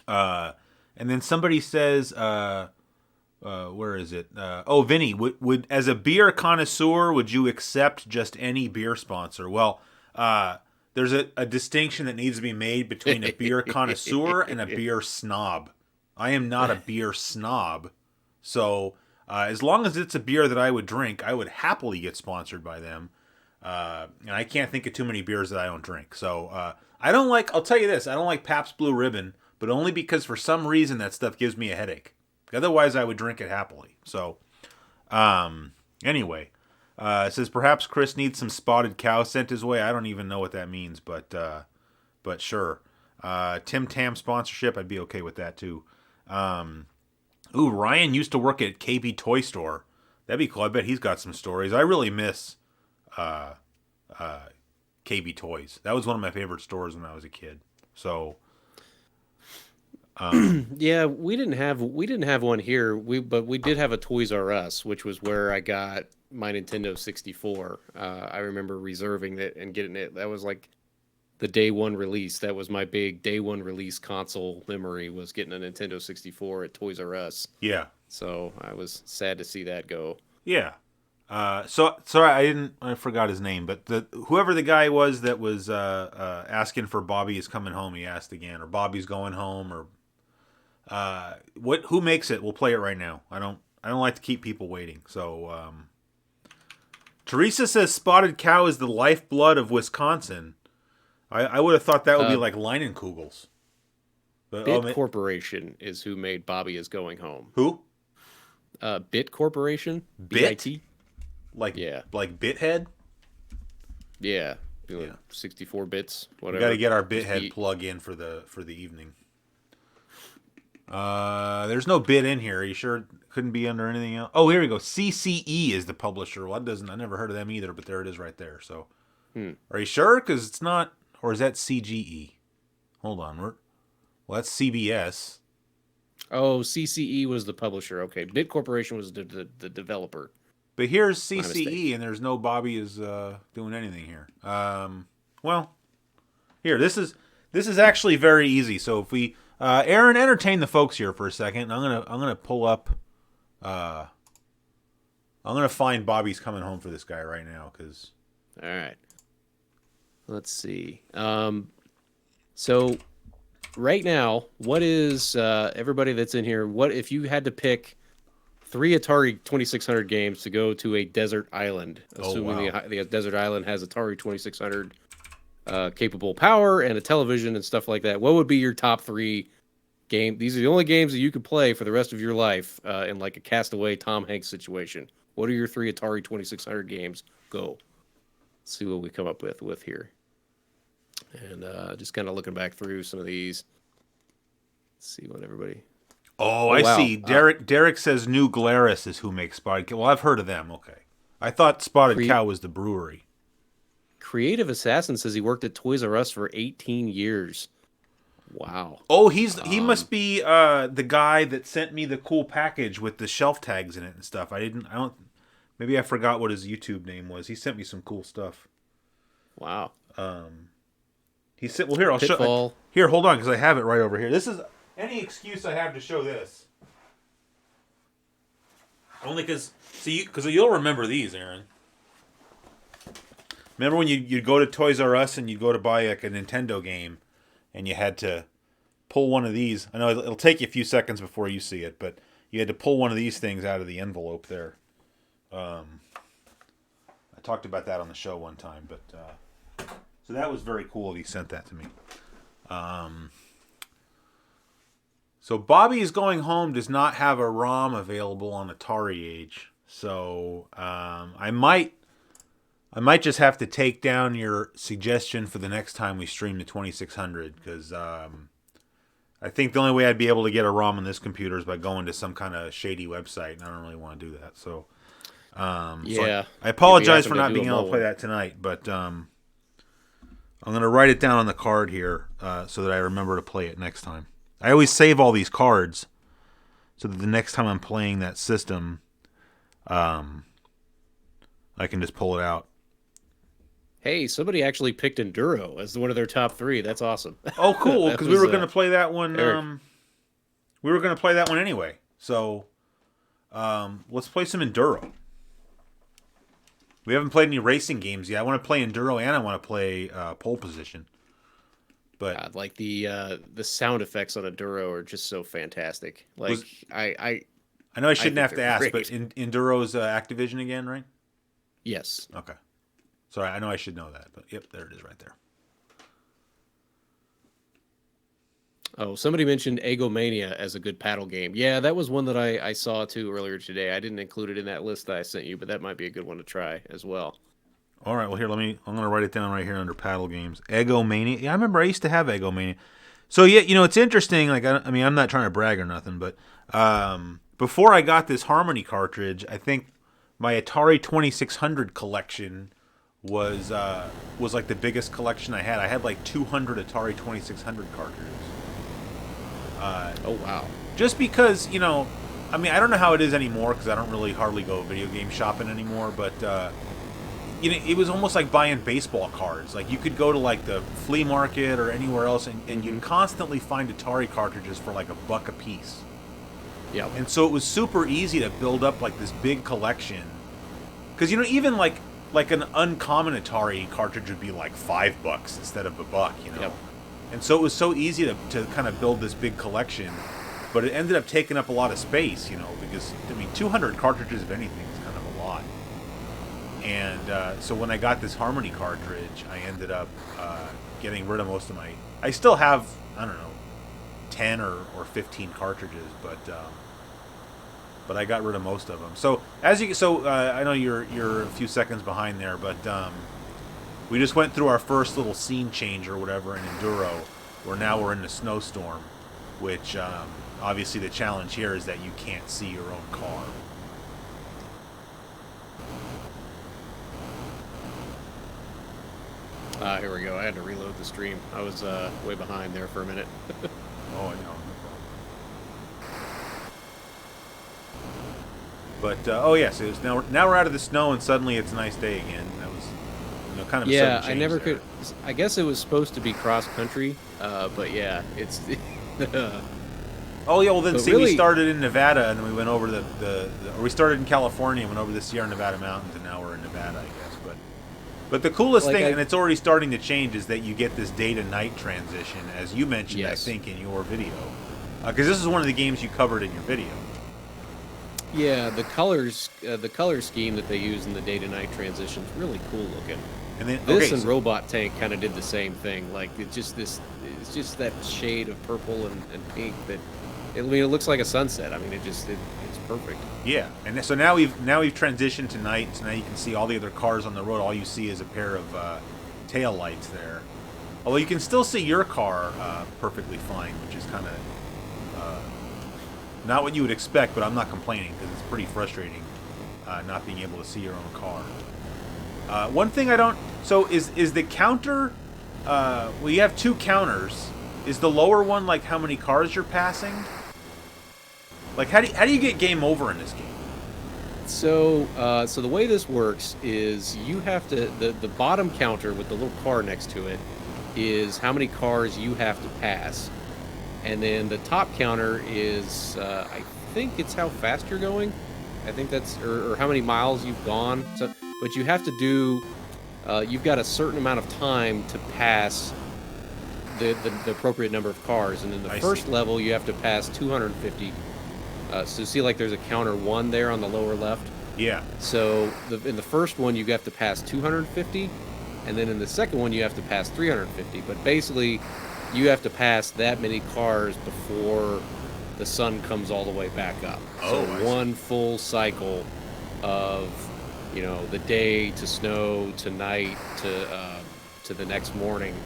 and then somebody says, where is it? Vinny, would as a beer connoisseur, would you accept just any beer sponsor? Well, there's a distinction that needs to be made between a beer connoisseur and a beer snob. I am not a beer snob. So, as long as it's a beer that I would drink, I would happily get sponsored by them. And I can't think of too many beers that I don't drink. So I don't like, I'll tell you this, I don't like Pabst Blue Ribbon, but only because for some reason that stuff gives me a headache. Otherwise I would drink it happily. So anyway, it says perhaps Chris needs some spotted cow sent his way. I don't even know what that means, but sure. Tim Tam sponsorship, I'd be okay with that too. Ryan used to work at KB Toy Store. That'd be cool. I bet he's got some stories. I really miss KB Toys. That was one of my favorite stores when I was a kid. So yeah, we didn't have one here. But we did have a Toys R Us, which was where I got my Nintendo 64. I remember reserving it and getting it. That was like the day one release. That was my big day one release console memory, was getting a Nintendo 64 at Toys R Us. Yeah. So I was sad to see that go. Yeah. So sorry, I forgot his name, but whoever the guy was that was asking for Bobby is coming home, he asked again, or Bobby's going home, or who makes it? We'll play it right now. I don't like to keep people waiting. So Teresa says spotted cow is the lifeblood of Wisconsin. I would have thought that would be like Leinenkugels. But, Bit Corporation is who made Bobby is Going Home. Who? Bit Corporation. Bit? BIT? Like Bithead? Yeah. 64 bits, whatever. We got to get our Bithead plug in for the evening. There's no bit in here. Are you sure it couldn't be under anything else? Oh, here we go. CCE is the publisher. Well, I never heard of them either, but there it is right there. So, Are you sure? Because it's not, or is that CGE? Hold on. Well, that's CBS. Oh, CCE was the publisher. Okay, Bit Corporation was the developer. But here's CCE, and there's no Bobby is doing anything here. Well, here, this is actually very easy. So if we, Aaron, entertain the folks here for a second. I'm gonna pull up. I'm gonna find Bobby's Coming Home for this guy right now, because. All right. Let's see. So right now, what is everybody that's in here? What if you had to pick 3 Atari 2600 games to go to a desert island, assuming the desert island has Atari 2600 capable power and a television and stuff like that? What would be your top 3 game. These are the only games that you could play for the rest of your life in like a Castaway Tom Hanks situation. What are your 3 Atari 2600 games? Go. Let's see what we come up with here. And just kind of looking back through some of these. Let's see what everybody. Oh, I see. Derek says New Glarus is who makes Spotted Cow. Well, I've heard of them. Okay. I thought Spotted Cow was the brewery. Creative Assassin says he worked at Toys R Us for 18 years. Wow. Oh, he must be the guy that sent me the cool package with the shelf tags in it and stuff. Maybe I forgot what his YouTube name was. He sent me some cool stuff. Wow. He said, "Well, here I'll show. Here, hold on, because I have it right over here. This is any excuse I have to show this. Only because you'll remember these, Aaron. Remember when you'd go to Toys R Us and you'd go to buy like a Nintendo game, and you had to pull one of these. I know it'll take you a few seconds before you see it, but you had to pull one of these things out of the envelope there. I talked about that on the show one time, but so that was very cool. He sent that to me. So Bobby is Going Home does not have a ROM available on Atari Age, so I might just have to take down your suggestion for the next time we stream the 2600, because I think the only way I'd be able to get a ROM on this computer is by going to some kind of shady website, and I don't really want to do that. So, yeah, so I apologize for not being able to play that tonight, but I'm going to write it down on the card here so that I remember to play it next time. I always save all these cards so that the next time I'm playing that system, I can just pull it out. Hey, somebody actually picked Enduro as one of their top 3. That's awesome. Oh, cool! Because we were going to play that one. We were going to play that one anyway. So, let's play some Enduro. We haven't played any racing games yet. I want to play Enduro and I want to play Pole Position. But God, like the sound effects on Enduro are just so fantastic. Like I know I shouldn't have to ask, but Enduro's Activision again, right? Yes. Okay. Sorry, I know I should know that, but yep, there it is right there. Oh, somebody mentioned Egomania as a good paddle game. Yeah, that was one that I saw too earlier today. I didn't include it in that list that I sent you, but that might be a good one to try as well. All right, well here, I'm going to write it down right here under paddle games. Egomania. Yeah, I remember I used to have Egomania. So yeah, it's interesting. Like I mean, I'm not trying to brag or nothing, but before I got this Harmony cartridge, I think my Atari 2600 collection was like the biggest collection I had. I had like 200 Atari 2600 cartridges. Oh wow! Just because I mean, I don't know how it is anymore because I don't really hardly go video game shopping anymore. But it was almost like buying baseball cards. Like you could go to like the flea market or anywhere else, and you'd constantly find Atari cartridges for like $1 a piece. Yeah. And so it was super easy to build up like this big collection. Because even like an uncommon Atari cartridge would be like $5 instead of $1. Yep. And so it was so easy to kind of build this big collection, but it ended up taking up a lot of space, because, I mean, 200 cartridges of anything is kind of a lot. And so when I got this Harmony cartridge, I ended up getting rid of most of my... I still have, I don't know, 10 or 15 cartridges, but I got rid of most of them. So I know you're a few seconds behind there, but we just went through our first little scene change or whatever in Enduro, where now we're in the snowstorm, which obviously the challenge here is that you can't see your own car. Here we go. I had to reload the stream. I was way behind there for a minute. Oh, I know. But so now we're out of the snow and suddenly it's a nice day again. That was kind of a sudden change I never there. could. I guess it was supposed to be cross country, but yeah, it's. Oh yeah, well then But we really- started in Nevada and then we went over or we started in California and went over the Sierra Nevada mountains and now we're in Nevada, I guess. But the coolest thing, and it's already starting to change, is that you get this day to night transition, as you mentioned, Yes. I think, in your video, because this is one of the games you covered in your video. Yeah, the color scheme that they use in the day to night transition is really cool looking. And then This and Robot Tank kind of did the same thing. Like it's just that shade of purple and pink that it looks like a sunset. I mean, it's perfect. Yeah, and so now we've transitioned to night. So now you can see all the other cars on the road. All you see is a pair of tail lights there. Although you can still see your car perfectly fine, which is kind of not what you would expect. But I'm not complaining because it's pretty frustrating not being able to see your own car. One thing I don't. So is the counter? Well, you have two counters. Is the lower one like how many cars you're passing? Like how do you get game over in this game? So the way this works is you have to the bottom counter with the little car next to it is how many cars you have to pass, and then the top counter is I think it's how fast you're going. I think that's or how many miles you've gone. So, but you have to do. You've got a certain amount of time to pass the appropriate number of cars, and in the first level you have to pass 250. So see, like there's a counter 1 there on the lower left. Yeah. So in the first one you have to pass 250, and then in the second one you have to pass 350. But basically, you have to pass that many cars before the sun comes all the way back up. Oh, so one full cycle of the day to snow to night to the next morning.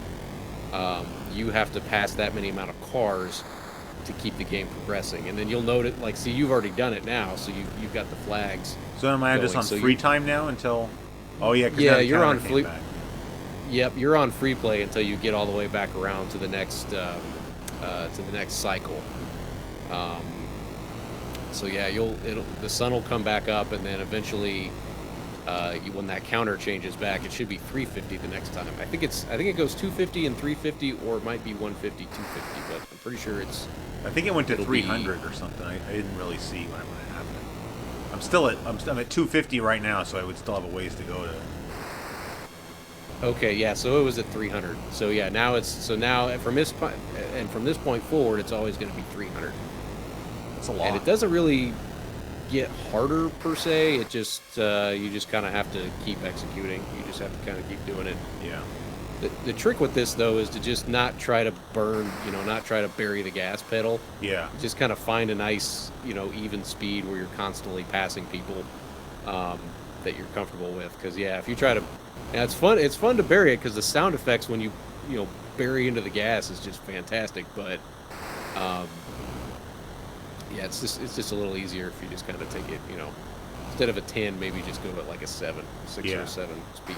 You have to pass that many amount of cars to keep the game progressing, and then you'll note it. Like, see, you've already done it now, so you've got the flags. So am I just on free time now until? Oh yeah, yeah, you're on free. Yep, you're on free play until you get all the way back around to the next cycle. So yeah, the sun will come back up, and then eventually, when that counter changes back, it should be 350 the next time. I think it goes 250 and 350, or it might be 150, 250, but I'm pretty sure it's. I think it went to 300 or something. I didn't really see when it happened. I'm at 250 right now, so I would still have a ways to go to. Okay, yeah, so it was at 300. So yeah, now from this point forward, it's always going to be 300. That's a lot. And it doesn't really get harder per se. It just you just kind of have to keep executing. You just have to kind of keep doing it. Yeah. The trick with this though is to just not try to burn, not try to bury the gas pedal. Yeah. Just kind of find a nice, even speed where you're constantly passing people that you're comfortable with. Because yeah, if you try to, it's fun to bury it because the sound effects when you bury into the gas is just fantastic. But yeah, it's just a little easier if you just kind of take it, instead of a 10, maybe just go at like a 6 or 7 speed.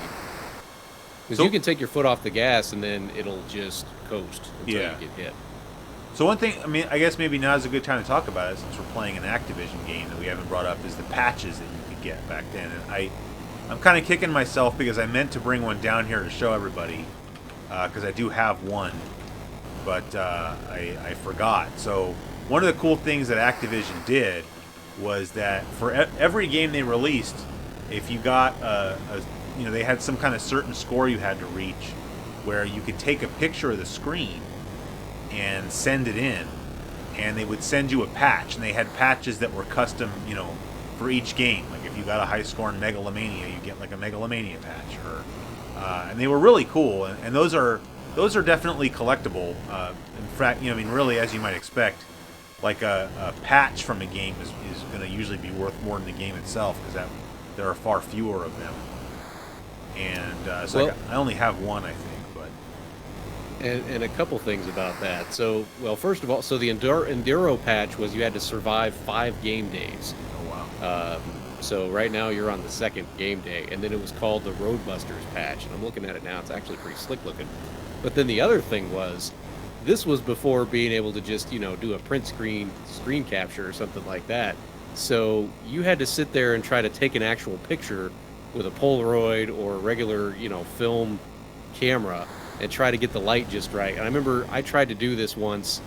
Because you can take your foot off the gas and then it'll just coast until you get hit. So one thing, I guess maybe now is a good time to talk about it since we're playing an Activision game that we haven't brought up, is the patches that you could get back then. And I'm kind of kicking myself because I meant to bring one down here to show everybody because I do have one, but I forgot. So one of the cool things that Activision did was that for every game they released, if you got they had some kind of certain score you had to reach where you could take a picture of the screen and send it in, and they would send you a patch, and they had patches that were custom, for each game. Like if you got a high score in Megalomania, you get like a Megalomania patch, and they were really cool, and those are definitely collectible. In fact, really, as you might expect, like a patch from a game is going to usually be worth more than the game itself because there are far fewer of them. And so I only have one, I think. But and a couple things about that. So, first of all, so the Enduro patch was you had to survive 5 game days. Oh wow. So right now you're on the 2nd game day, and then it was called the Roadbusters patch. And I'm looking at it now; it's actually pretty slick looking. But then the other thing was, this was before being able to just do a print screen capture or something like that. So you had to sit there and try to take an actual picture with a Polaroid or a regular, film camera and try to get the light just right. And I remember I tried to do this once,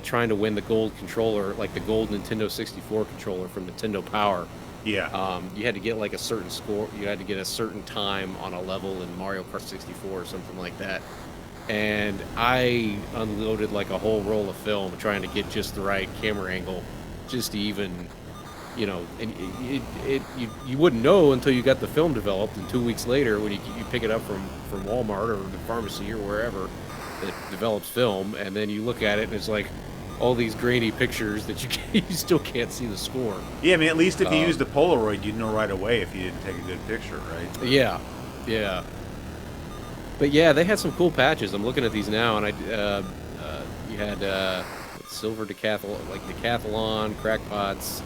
trying to win the gold controller, like the gold Nintendo 64 controller from Nintendo Power. Yeah. You had to get like a certain score. You had to get a certain time on a level in Mario Kart 64 or something like that. And I unloaded like a whole roll of film trying to get just the right camera angle just to even you know, and you wouldn't know until you got the film developed, and 2 weeks later, when you pick it up from Walmart or the pharmacy or wherever that develops film, and then you look at it and it's like all these grainy pictures that you still can't see the score. Yeah, I mean, at least if you used a Polaroid, you'd know right away if you didn't take a good picture, right? Yeah, yeah. But yeah, they had some cool patches. I'm looking at these now, and you had Silver Decathlon, Crackpots,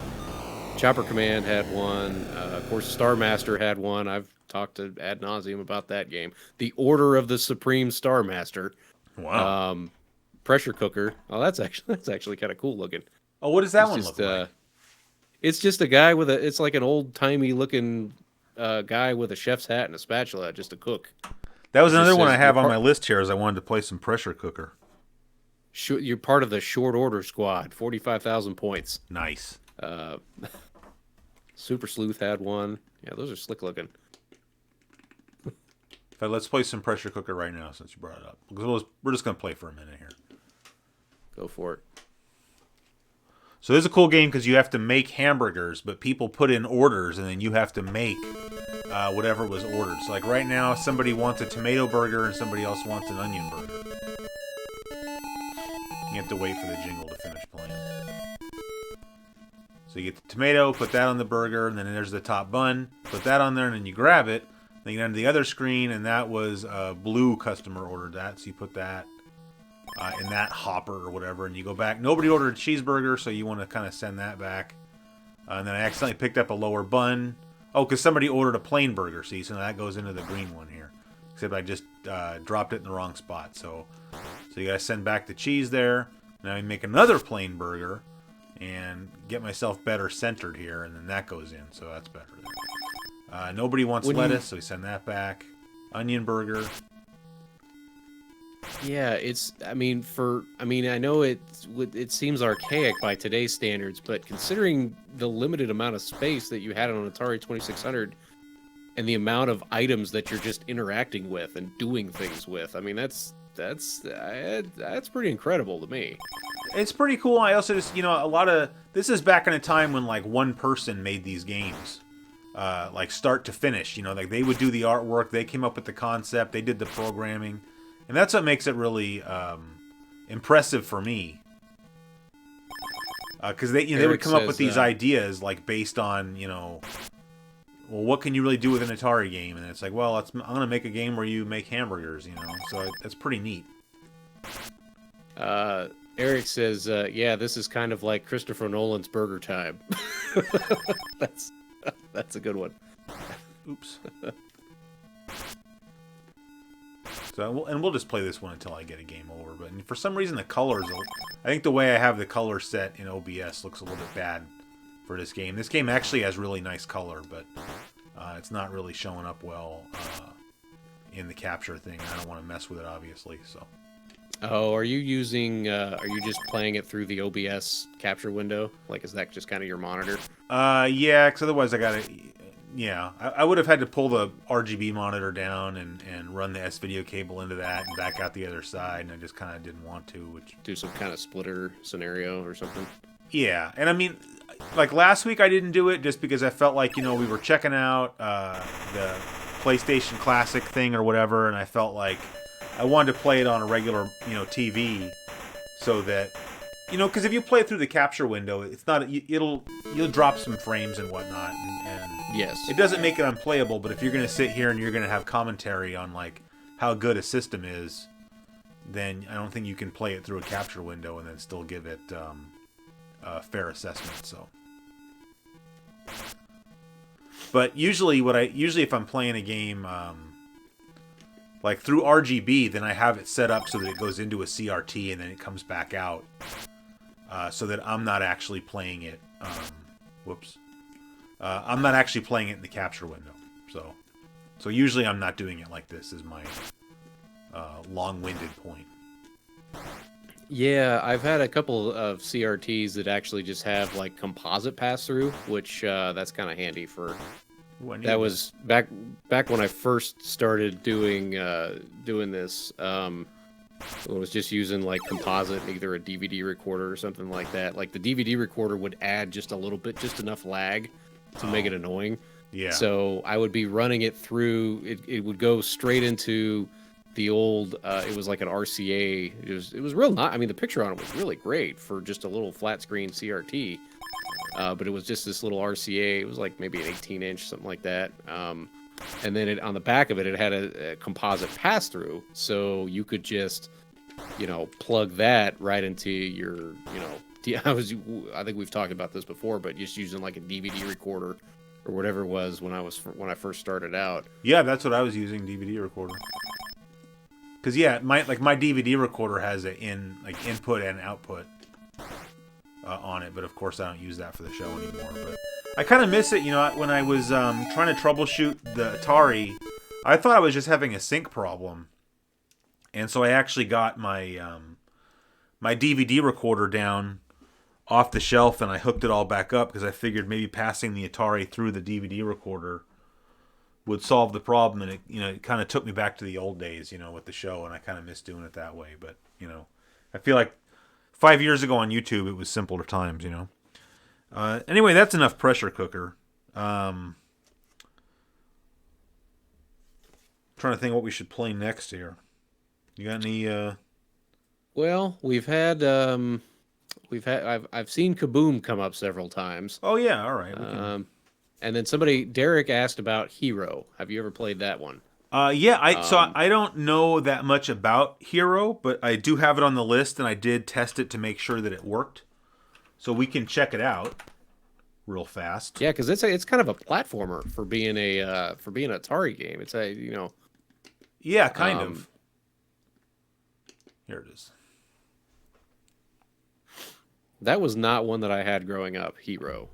Chopper Command had one. Of course, Star Master had one. I've talked to ad nauseum about that game. The Order of the Supreme Star Master. Wow. Pressure cooker. Oh, that's actually kind of cool looking. Oh, what does that one look like? It's just a guy with it's like an old timey looking guy with a chef's hat and a spatula, just a cook. That was another one I have on my list here, as I wanted to play some pressure cooker. You're part of the short order squad. 45,000 points. Nice. Super Sleuth had one. Yeah, those are slick looking. Let's play some pressure cooker right now since you brought it up. We're just going to play for a minute here. Go for it. So this is a cool game because you have to make hamburgers, but people put in orders, and then you have to make whatever was ordered. So like right now, somebody wants a tomato burger and somebody else wants an onion burger. You have to wait for the jingle to finish playing. So you get the tomato, put that on the burger, and then there's the top bun. Put that on there, and then you grab it. Then you go to the other screen, and that was a blue customer ordered that. So you put that in that hopper or whatever, and you go back. Nobody ordered a cheeseburger, so you want to kind of send that back. And then I accidentally picked up a lower bun. Oh, because somebody ordered a plain burger, see? So that goes into the green one here. Except I just dropped it in the wrong spot. So you got to send back the cheese there. Now I make another plain burger and get myself better centered here, and then that goes in. So that's better there. Nobody wants lettuce, so we send that back. Onion burger. Yeah, I know it seems archaic by today's standards, but considering the limited amount of space that you had on an Atari 2600 and the amount of items that you're just interacting with and doing things with, I mean, that's pretty incredible to me. It's pretty cool. I also just, this is back in a time when like one person made these games. Like start to finish, like they would do the artwork, they came up with the concept, they did the programming. And that's what makes it really impressive for me, because they would come up with these ideas like based on well, what can you really do with an Atari game? And it's like, well, I'm gonna make a game where you make hamburgers, So that's pretty neat. Eric says, yeah, this is kind of like Christopher Nolan's Burger Time. That's a good one. Oops. So, we'll just play this one until I get a game over. But for some reason, the colors, I think the way I have the color set in OBS looks a little bit bad for this game. This game actually has really nice color, but it's not really showing up well in the capture thing. I don't want to mess with it, obviously. So. Oh, are you just playing it through the OBS capture window? Like, is that just kind of your monitor? Yeah, because otherwise I gotta. Yeah, I would have had to pull the RGB monitor down and run the S-video cable into that and back out the other side, and I just kind of didn't want to. Do some kind of splitter scenario or something? Yeah, and I mean, like last week I didn't do it just because I felt like, we were checking out the PlayStation Classic thing or whatever, and I felt like I wanted to play it on a regular, TV so that... because if you play it through the capture window, it's not. You'll drop some frames and whatnot, and yes, it doesn't make it unplayable. But if you're going to sit here and you're going to have commentary on like how good a system is, then I don't think you can play it through a capture window and then still give it a fair assessment. So, but usually if I'm playing a game like through RGB, then I have it set up so that it goes into a CRT and then it comes back out. So that I'm not actually playing it. I'm not actually playing it in the capture window. So usually I'm not doing it like this. Is my long-winded point. Yeah, I've had a couple of CRTs that actually just have like composite pass-through, which that's kind of handy for. That was back when I first started doing this. It was just using like composite, either a DVD recorder or something like that. Like the DVD recorder would add just a little bit, just enough lag to make it annoying. Yeah. So I would be running it through. It would go straight into the old. It was like an RCA. It was real. Not. I mean, the picture on it was really great for just a little flat screen CRT. But it was just this little RCA. It was like maybe an 18-inch, something like that. And then on the back of it, it had a composite pass-through, so you could just, plug that right into your, I think we've talked about this before, but just using like a DVD recorder or whatever it was when I first started out. Yeah, that's what I was using, DVD recorder. Because my DVD recorder has input and output on it, but of course I don't use that for the show anymore. But I kind of miss it, when I was trying to troubleshoot the Atari, I thought I was just having a sync problem. And so I actually got my my DVD recorder down off the shelf and I hooked it all back up because I figured maybe passing the Atari through the DVD recorder would solve the problem. And it kind of took me back to the old days, with the show, and I kind of miss doing it that way. But, I feel like 5 years ago on YouTube, it was simpler times, Anyway, that's enough pressure cooker. Trying to think what we should play next here. You got any? Well, I've seen Kaboom come up several times. Oh yeah, all right. And then Derek asked about Hero. Have you ever played that one? Yeah, so I don't know that much about Hero, but I do have it on the list, and I did test it to make sure that it worked. So we can check it out real fast. Yeah, because it's kind of a platformer for being an Atari game. It's Yeah, kind of. Here it is. That was not one that I had growing up. Hero.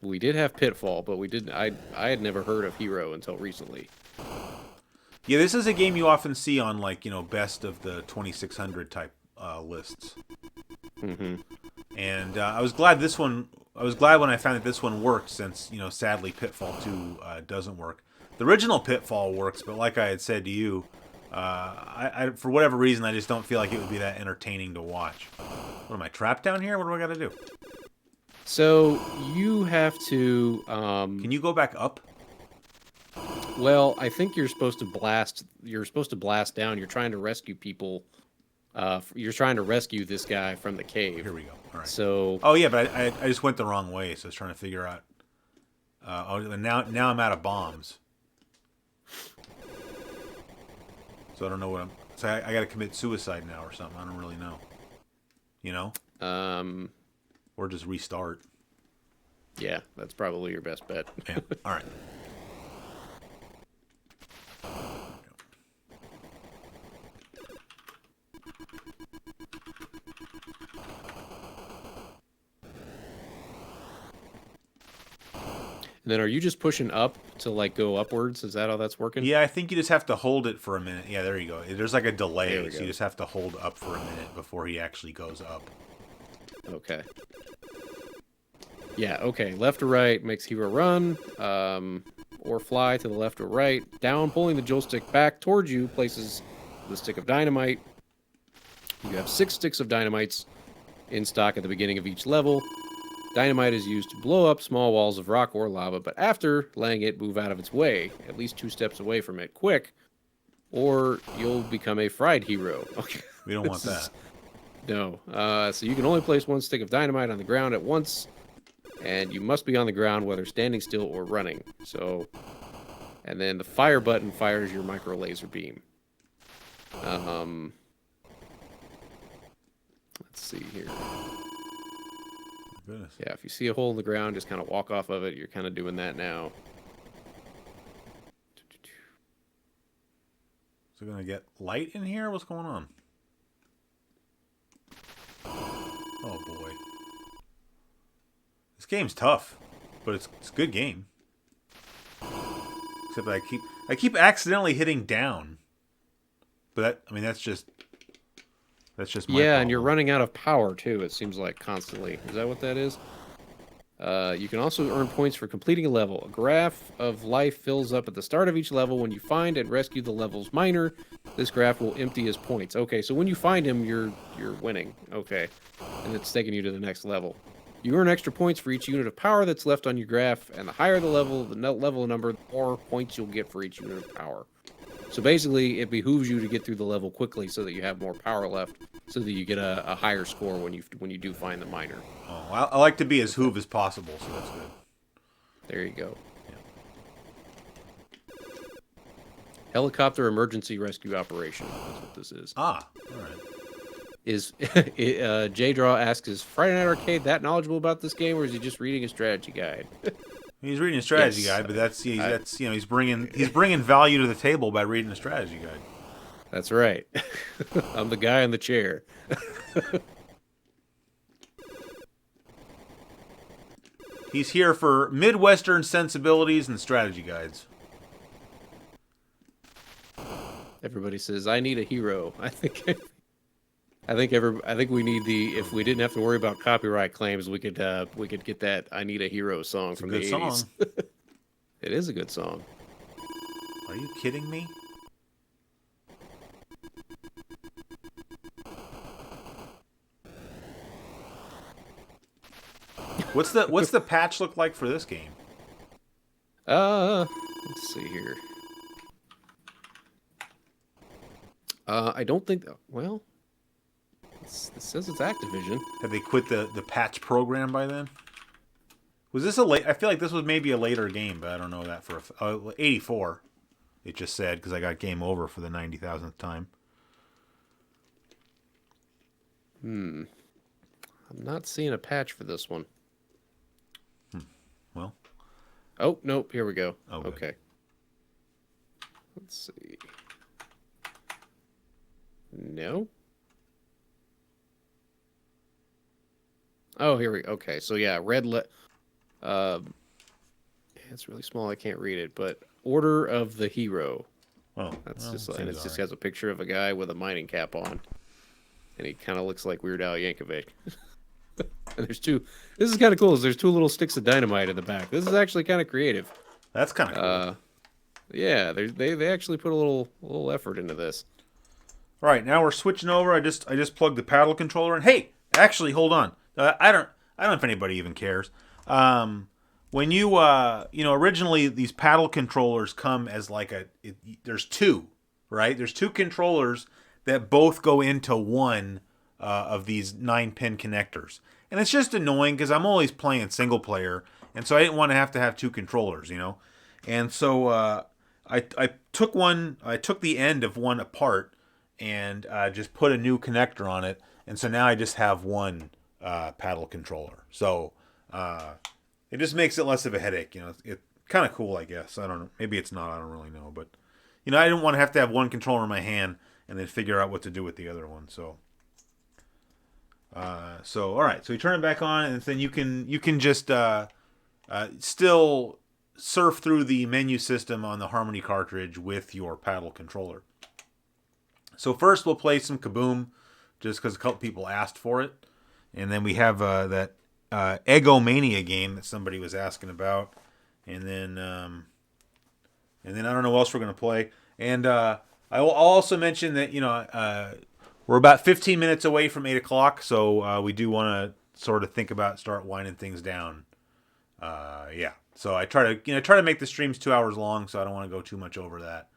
We did have Pitfall, but we didn't. I had never heard of Hero until recently. Yeah, this is a game you often see on best of the 2600 type lists. Mm-hmm. And I was glad when I found that this one worked, since sadly Pitfall 2 doesn't work. The original Pitfall works, but like I had said to you, I for whatever reason I just don't feel like it would be that entertaining to watch. What am I, trapped down here? What do I got to do? So you have to. Can you go back up? Well, I think you're supposed to blast. You're supposed to blast down. You're trying to rescue people. You're trying to rescue this guy from the cave. Here we go. All right. So. Oh yeah, but I just went the wrong way, so I was trying to figure out. Now I'm out of bombs. So I don't know what I'm. So I got to commit suicide now or something. I don't really know. Or just restart. Yeah, that's probably your best bet. Yeah. All right. And then are you just pushing up to go upwards? Is that how that's working? Yeah, I think you just have to hold it for a minute. Yeah, there you go. There's like a delay, so you just have to hold up for a minute before he actually goes up. Okay. Yeah, okay. Left or right makes Hero run, or fly to the left or right. Down, pulling the joystick back towards you, places the stick of dynamite. You have 6 sticks of dynamites in stock at the beginning of each level. Dynamite is used to blow up small walls of rock or lava, but after laying it, move out of its way, at least 2 steps away from it, quick, or you'll become a fried hero. Okay. We don't want that. No. So you can only place 1 stick of dynamite on the ground at once, and you must be on the ground whether standing still or running. So, and then the fire button fires your micro laser beam. Let's see here. Goodness. Yeah, if you see a hole in the ground, just kind of walk off of it. You're kind of doing that now. Is it gonna get light in here? What's going on? Oh boy. This game's tough, but it's a good game. Except that I keep accidentally hitting down. But that's just my yeah, and problem. you're running out of power too. It seems like constantly. Is that what that is? You can also earn points for completing a level. A graph of life fills up at the start of each level when you find and rescue the level's miner. This graph will empty his points. Okay, so when you find him, you're winning. Okay, and it's taking you to the next level. You earn extra points for each unit of power that's left on your graph, and the higher the level number, the more points you'll get for each unit of power. So basically, it behooves you to get through the level quickly so that you have more power left, so that you get a higher score when you do find the miner. Oh, I like to be as hoov as possible, so that's good. There you go. Helicopter emergency rescue operation. That's what this is. Ah, all right. J-Draw asks, is Friday Night Arcade that knowledgeable about this game, or is he just reading a strategy guide? He's reading a strategy guide, but that's he's bringing value to the table by reading a strategy guide. That's right. I'm the guy in the chair. He's here for Midwestern sensibilities and strategy guides. Everybody says, "I need a hero." I think we need the. If we didn't have to worry about copyright claims, we could get that "I Need a Hero" song from the 80s. It is a good song. Are you kidding me? What's the patch look like for this game? Let's see here. I don't think. Well, it says it's Activision. Have they quit the patch program by then? Was this a late? I feel like this was maybe a later game, but I don't know that for 84. It just said because I got game over for the 90,000th time. I'm not seeing a patch for this one. Well. Oh nope. Here we go. Oh, okay. Let's see. No. Oh, here we go. Okay, so yeah, it's really small. I can't read it, but Order of the Hero. Oh, that's just and it just has a picture of a guy with a mining cap on, and he kind of looks like Weird Al Yankovic. And there's two. This is kind of cool. There's two little sticks of dynamite in the back. This is actually kind of creative. That's kind of cool. Yeah, they actually put a little effort into this. All right, now we're switching over. I just plugged the paddle controller in. Hey, actually, hold on. I don't know if anybody even cares. When you originally these paddle controllers come as like there's two, right? There's two controllers that both go into one of these 9-pin connectors, and it's just annoying because I'm always playing single player, and so I didn't want to have two controllers, and so I took the end of one apart and just put a new connector on it, and so now I just have one paddle controller. So it just makes it less of a headache. It's kind of cool, I guess. I don't know. Maybe it's not. I don't really know. But I didn't want to have one controller in my hand and then figure out what to do with the other one. So all right. So you turn it back on, and then you can just still surf through the menu system on the Harmony cartridge with your paddle controller. So first we'll play some Kaboom, just because a couple people asked for it, and then we have that Egomania game that somebody was asking about, and then I don't know what else we're gonna play. And I will also mention that we're about 15 minutes away from 8 o'clock, so we do want to sort of think about start winding things down. Yeah. So I try to make the streams 2 hours long, so I don't want to go too much over that.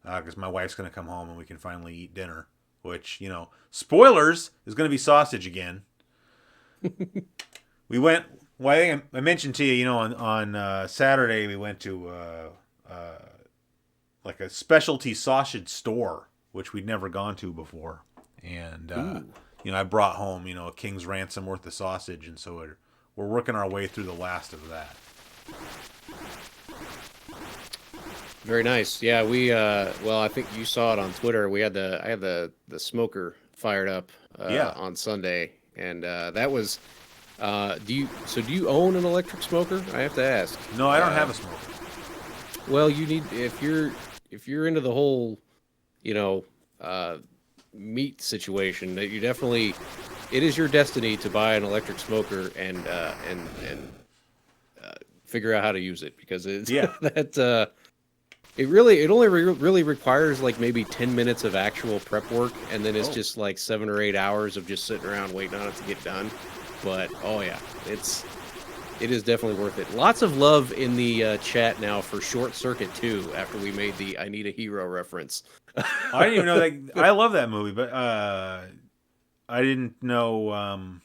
Because my wife's going to come home and we can finally eat dinner. Which, spoilers, is going to be sausage again. We went, well, I think I mentioned to you, on Saturday we went to like a specialty sausage store, which we'd never gone to before. And, I brought home, a king's ransom worth of sausage. And so we're working our way through the last of that. Very nice. Yeah, we I think you saw it on Twitter. I had the smoker fired up on Sunday, and that was do you own an electric smoker? I have to ask. No, I don't have a smoker. Well, you need if you're into the whole, meat situation, that you definitely it is your destiny to buy an electric smoker and figure out how to use it, because it's it only really requires like maybe 10 minutes of actual prep work, and then it's Oh. just like 7 or 8 hours of just sitting around waiting on it to get done. But oh yeah, it is definitely worth it. Lots of love in the chat now for Short Circuit 2 after we made the I Need a Hero reference. I didn't even know that. I love that movie, but I didn't know.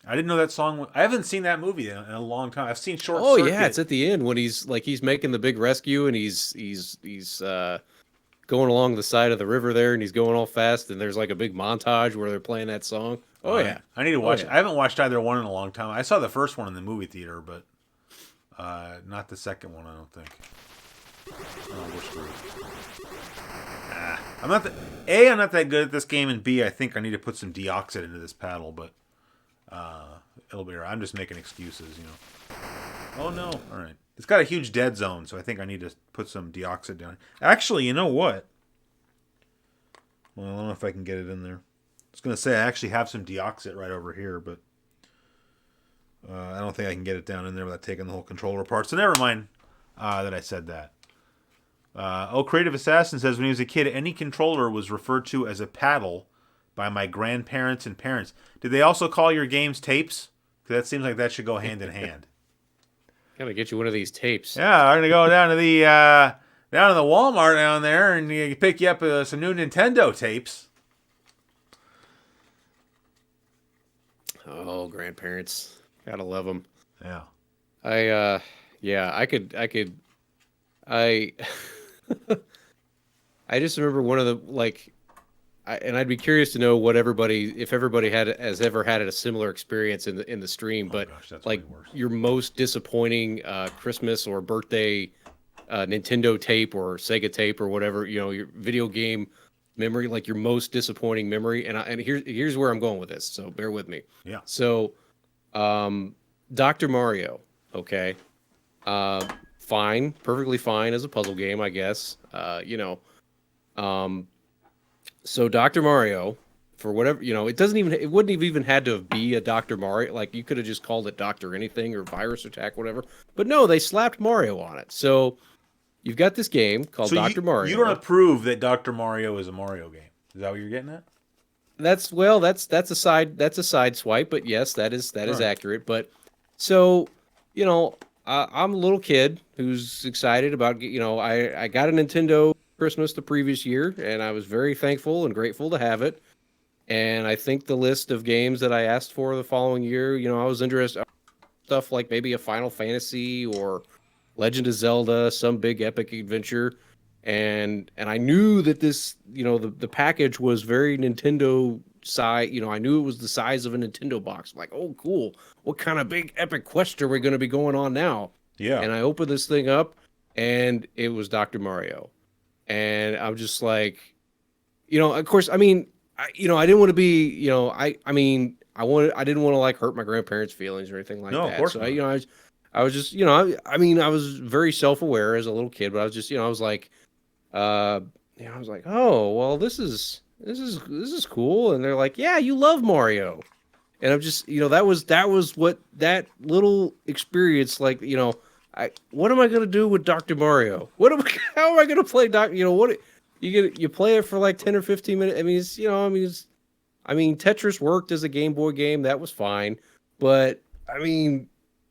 I didn't know that song. I haven't seen that movie in a long time. I've seen Short Oh yeah, it's Circuit. at the end when he's making the big rescue and he's going along the side of the river there and he's going all fast and there's like a big montage where they're playing that song. Oh yeah. I need to Oh watch it. yeah. I haven't watched either one in a long time. I saw the first one in the movie theater, but not the second one. I don't think. Oh, we're screwed. I'm not. I'm not that good at this game, and B, I think I need to put some deoxit into this paddle, but it'll be alright. I'm just making excuses, you know. Oh no! All right, it's got a huge dead zone, so I think I need to put some deoxit down. Actually, you know what? Well, I don't know if I can get it in there. I was gonna say I actually have some deoxit right over here, but I don't think I can get it down in there without taking the whole controller apart. So never mind that I said that. Creative Assassin says when he was a kid, any controller was referred to as a paddle by my grandparents and parents. Did they also call your games tapes? Because that seems like that should go hand in hand. Gotta get you one of these tapes. Yeah, I'm gonna go down to the Walmart down there and pick you up some new Nintendo tapes. Oh, grandparents. Gotta love them. Yeah. Yeah, I I just remember one of the like and I'd be curious to know what if everybody has ever had a similar experience in the stream, Oh but gosh, that's way like worse. your most disappointing Christmas or birthday Nintendo tape or Sega tape or whatever, you know, your video game memory, like your most disappointing memory. And here's where I'm going with this, so bear with me. Yeah. So, Dr. Mario, okay, fine, perfectly fine as a puzzle game, I guess. So Dr. Mario, for whatever, it wouldn't have even had to be a Dr. Mario. Like you could have just called it Dr. Anything or Virus Attack, whatever. But no, they slapped Mario on it. So you've got this game called So Dr. Mario. you don't approve that Dr. Mario is a Mario game? Is that what you're getting at? That's a side swipe, but yes, that is Right. accurate. But so, I'm a little kid who's excited about, I got a Nintendo Christmas the previous year, and I was very thankful and grateful to have it. And I think the list of games that I asked for the following year, I was interested in stuff like maybe a Final Fantasy or Legend of Zelda, some big epic adventure. And I knew that this, the package was very Nintendo size. I knew it was the size of a Nintendo box. I'm like, oh, cool. What kind of big epic quest are we going to be going on now? Yeah. And I opened this thing up, and it was Dr. Mario. And I'm just like, of course, I mean, I didn't want to be, I didn't want to like hurt my grandparents' feelings or anything like No, that. of course So not. I was just, I was very self-aware as a little kid, but I was just, I was like, I was like, oh, well, this is cool. And they're like, yeah, you love Mario. And I'm just, that was what that little experience, like, what am I going to do with Dr. Mario? How am I going to play what, you play it for like 10 or 15 minutes. I mean, Tetris worked as a Game Boy game. That was fine. But I mean,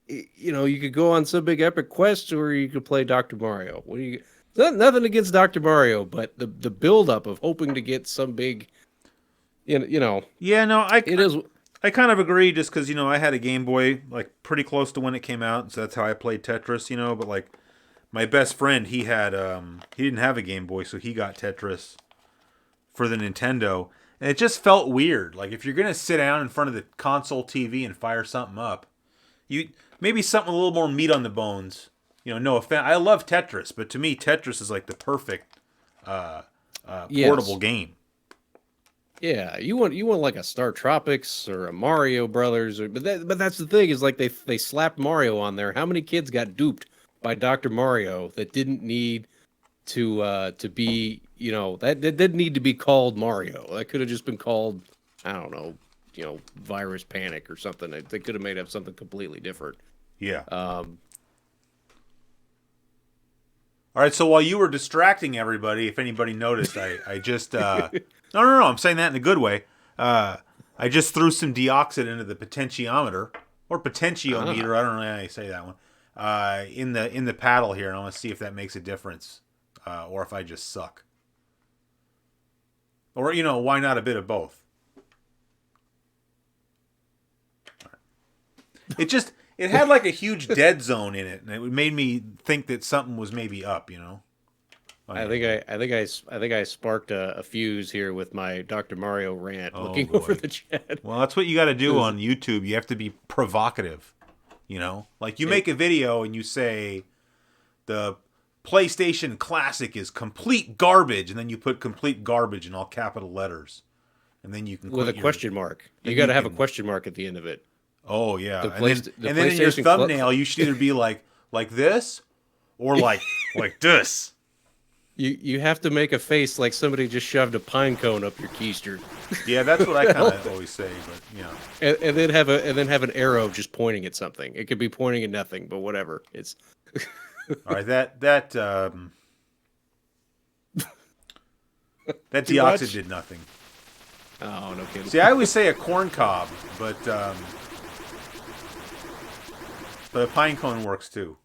you could go on some big epic quest or you could play Dr. Mario. Nothing against Dr. Mario, but the build up of hoping to get some big, Yeah, no, it is. I kind of agree just because, I had a Game Boy, like, pretty close to when it came out, so that's how I played Tetris, but, like, my best friend, he didn't have a Game Boy, so he got Tetris for the Nintendo, and it just felt weird. Like, if you're going to sit down in front of the console TV and fire something up, maybe something a little more meat on the bones. No offense. I love Tetris, but to me, Tetris is like the perfect portable game. Yeah, you want like a Star Tropics or a Mario Brothers, but that's the thing is like they slapped Mario on there. How many kids got duped by Dr. Mario that didn't need to be that didn't need to be called Mario. That could have just been called, I don't know, Virus Panic or something. They could have made up something completely different. Yeah. All right, so while you were distracting everybody, if anybody noticed, I just no, I'm saying that in a good way. I just threw some deoxit into the potentiometer or potentiometer. I don't know how you say that one. In the paddle here, and I want to see if that makes a difference, or if I just suck, or why not a bit of both? It had like a huge dead zone in it, and it made me think that something was maybe up. I think I sparked a fuse here with my Dr. Mario rant. Oh, looking boy. over the chat. Well, that's what you got to do on YouTube. You have to be provocative. Like you make a video and you say the PlayStation Classic is complete garbage, and then you put complete garbage in all capital letters, and then you can with a question mark. You got to have a question mark at the end of it. Oh yeah, the and then in your thumbnail, you should either be like this, or like this. You have to make a face like somebody just shoved a pine cone up your keister. Yeah, that's what I kind of always say, but and then have an arrow just pointing at something. It could be pointing at nothing, but whatever. It's all right. That deoxit did nothing. Oh, no kidding. See, I always say a corn cob, but a pine cone works too.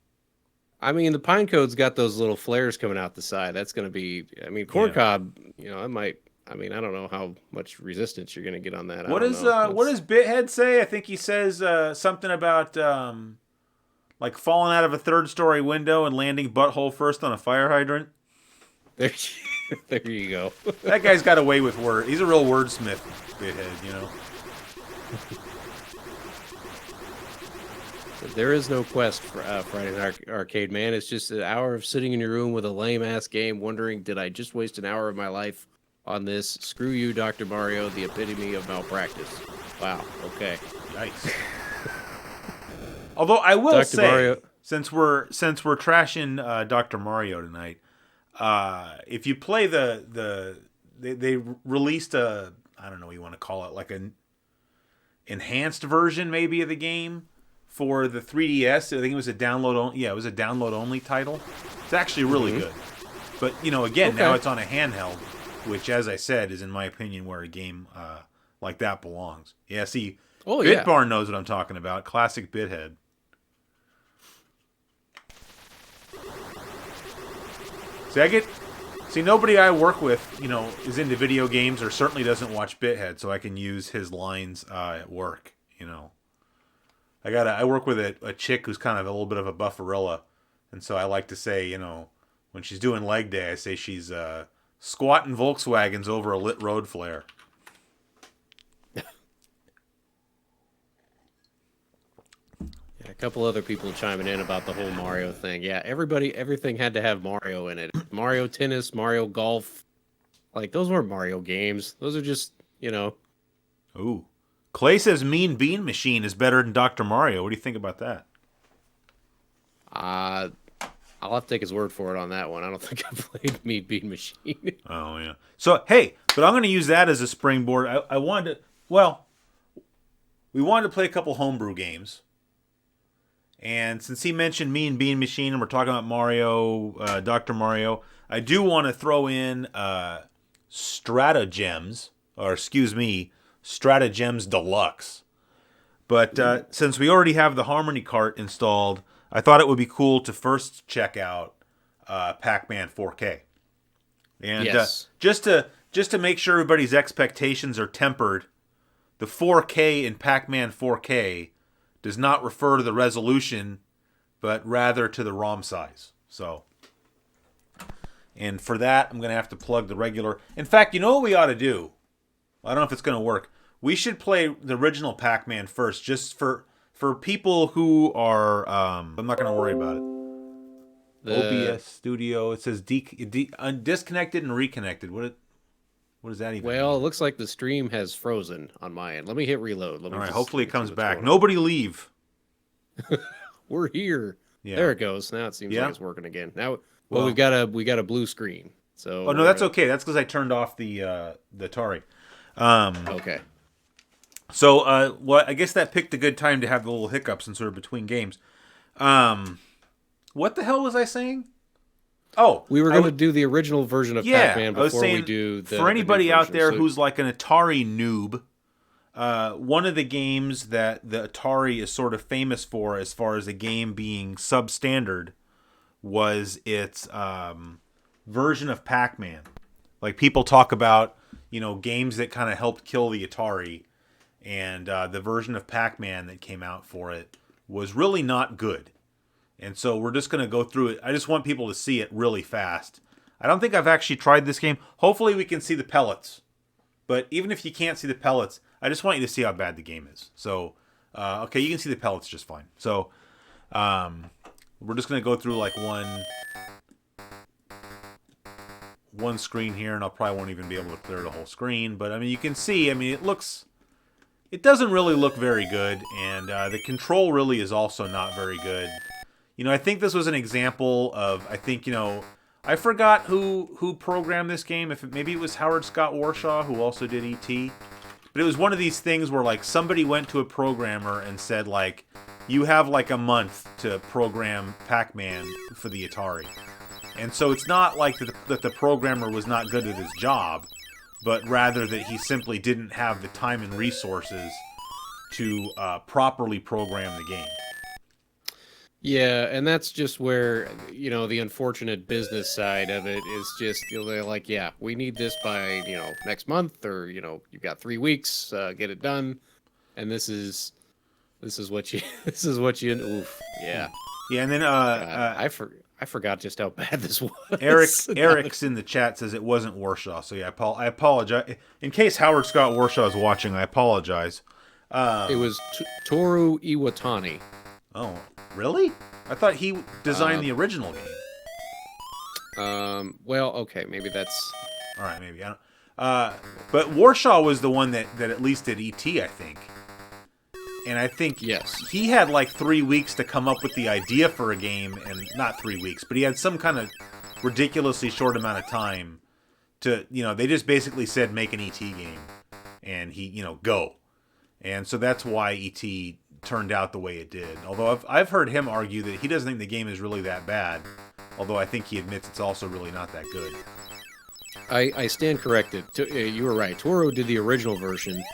I mean, the pine cone's got those little flares coming out the side. That's going to be. I mean, corn cob. It might. I mean, I don't know how much resistance you're going to get on that. What does Bithead say? I think he says something about like falling out of a third-story window and landing butthole first on a fire hydrant. There you go. That guy's got a way with words. He's a real wordsmith, Bithead. There is no quest for Friday Night Arcade, man. It's just an hour of sitting in your room with a lame-ass game, wondering, did I just waste an hour of my life on this? Screw you, Dr. Mario, the epitome of malpractice. Wow, okay. Yikes. Although I will Dr. say, Mario... since we're trashing Dr. Mario tonight, if you play they released a, I don't know what you want to call it, like an enhanced version maybe of the game for the 3DS. I think it was a download. It was a download only title. It's actually really good. But again, now it's on a handheld, which, as I said, is in my opinion where a game like that belongs. Yeah, see, BitBarn knows what I'm talking about. Classic Bithead. See, nobody I work with, is into video games or certainly doesn't watch Bithead, so I can use his lines at work. I work with a chick who's kind of a little bit of a bufferilla, and so I like to say, when she's doing leg day, I say she's squatting Volkswagens over a lit road flare. A couple other people chiming in about the whole Mario thing. Yeah, everything had to have Mario in it. Mario Tennis, Mario Golf. Like, those weren't Mario games. Those are just, Ooh. Clay says Mean Bean Machine is better than Dr. Mario. What do you think about that? I'll have to take his word for it on that one. I don't think I played Mean Bean Machine. Oh, yeah. So, hey, but I'm going to use that as a springboard. I wanted to, we wanted to play a couple homebrew games. And since he mentioned Mean Bean Machine and we're talking about Mario, Dr. Mario, I do want to throw in Stratagems, Stratagems Deluxe. But since we already have the Harmony cart installed, I thought it would be cool to first check out Pac-Man 4K. And yes. Just to make sure everybody's expectations are tempered, the 4K in Pac-Man 4K does not refer to the resolution, but rather to the ROM size. So, and for that, I'm going to have to plug the regular. In fact, you know what we ought to do? I don't know if it's going to work. We should play the original Pac-Man first, just for people who are. I'm not going to worry about it. OBS Studio. It says disconnected and reconnected. What does that even mean? Well, it looks like the stream has frozen on my end. Let me hit reload. All right, hopefully it comes back. Nobody leave. We're here. Yeah. There it goes. Now it seems like it's working again. Now, we got a blue screen. So. Oh no, that's okay. That's because I turned off the Atari. Okay. So, I guess that picked a good time to have the little hiccups and sort of between games. What the hell was I saying? Oh, We were going to do the original version of yeah, Pac-Man I was before saying, we do the for the anybody new out version. there So, who's like an Atari noob, one of the games that the Atari is sort of famous for, as far as a game being substandard, was its version of Pac-Man. Like, people talk about, games that kind of helped kill the Atari, and the version of Pac-Man that came out for it was really not good. And so we're just going to go through it. I just want people to see it really fast. I don't think I've actually tried this game. Hopefully we can see the pellets. But even if you can't see the pellets, I just want you to see how bad the game is. So, okay, you can see the pellets just fine. So, we're just going to go through like one screen here, and I probably won't even be able to clear the whole screen. But, I mean, you can see, it doesn't really look very good, and the control really is also not very good. I think this was an example of, I forgot who programmed this game. Maybe it was Howard Scott Warshaw, who also did E.T., but it was one of these things where, like, somebody went to a programmer and said, like, you have like a month to program Pac-Man for the Atari. And so it's not like that the programmer was not good at his job, but rather that he simply didn't have the time and resources to properly program the game. yeah, and that's just where, the unfortunate business side of it is just, they're like, yeah, we need this by, next month, or, you've got 3 weeks, get it done. And this is what you, oof, yeah. Yeah, and then I forgot just how bad this was. Eric's in the chat says it wasn't Warshaw. So yeah, I apologize. In case Howard Scott Warshaw is watching, I apologize. It was Toru Iwatani. Oh, really? I thought he designed the original game. Well, okay, maybe that's... All right, maybe. I don't... but Warshaw was the one that at least did E.T., I think. And I think yes, he had like 3 weeks to come up with the idea for a game, and not 3 weeks, but he had some kind of ridiculously short amount of time to, they just basically said make an E.T. game, and he, go. And so that's why E.T. turned out the way it did. Although I've heard him argue that he doesn't think the game is really that bad, although I think he admits it's also really not that good. I stand corrected. You were right. Toro did the original version.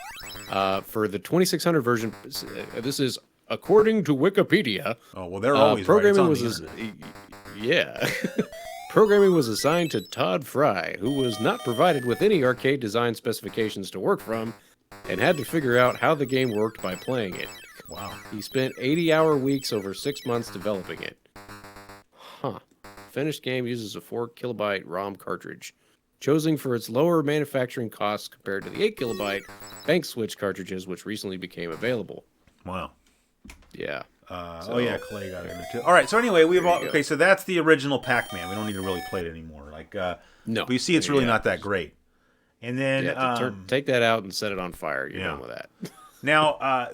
For the 2600 version, this is according to Wikipedia. Oh, well, they're always programming right. was yeah. Programming was assigned to Todd Fry, who was not provided with any arcade design specifications to work from, and had to figure out how the game worked by playing it. Wow. He spent 80-hour weeks over 6 months developing it. Huh. Finished game uses a 4 kilobyte ROM cartridge, chosen for its lower manufacturing costs compared to the 8 kilobyte bank switch cartridges, which recently became available. Wow. Yeah. Oh yeah, Clay got it in there too. All right, so anyway, okay, so that's the original Pac-Man. We don't need to really play it anymore. Like, no, but you see, it's really not that great. And then take that out and set it on fire. You're done with that. Now, I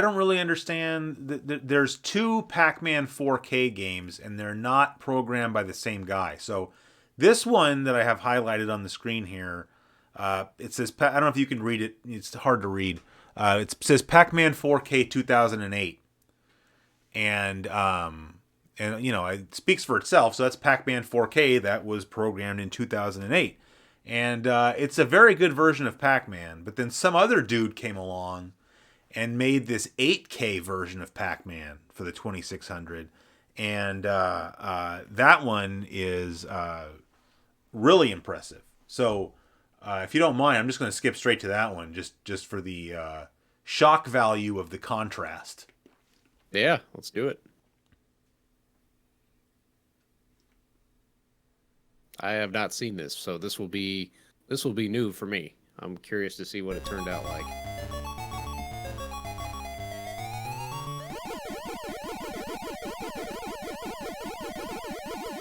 don't really understand. There's 2 Pac-Man 4K games, and they're not programmed by the same guy. So this one that I have highlighted on the screen here, it says, I don't know if you can read it. It's hard to read. It says Pac-Man 4K 2008. And it speaks for itself. So that's Pac-Man 4K that was programmed in 2008. And it's a very good version of Pac-Man. But then some other dude came along and made this 8K version of Pac-Man for the 2600. And that one is really impressive. So if you don't mind, I'm just going to skip straight to that one, just for the shock value of the contrast. Yeah, let's do it. I have not seen this, so this will be new for me. I'm curious to see what it turned out like.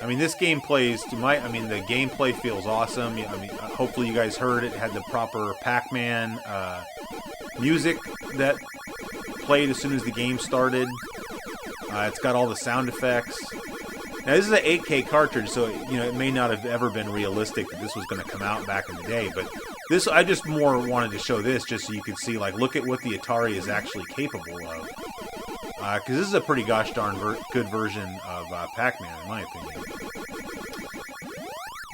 I mean, this game plays the gameplay feels awesome. I mean, hopefully you guys heard it had the proper Pac-Man music that played as soon as the game started. It's got all the sound effects. Now, this is an 8K cartridge, so it may not have ever been realistic that this was going to come out back in the day. But this, I just more wanted to show this just so you could see, like, look at what the Atari is actually capable of. Because this is a pretty gosh darn good version of Pac-Man, in my opinion.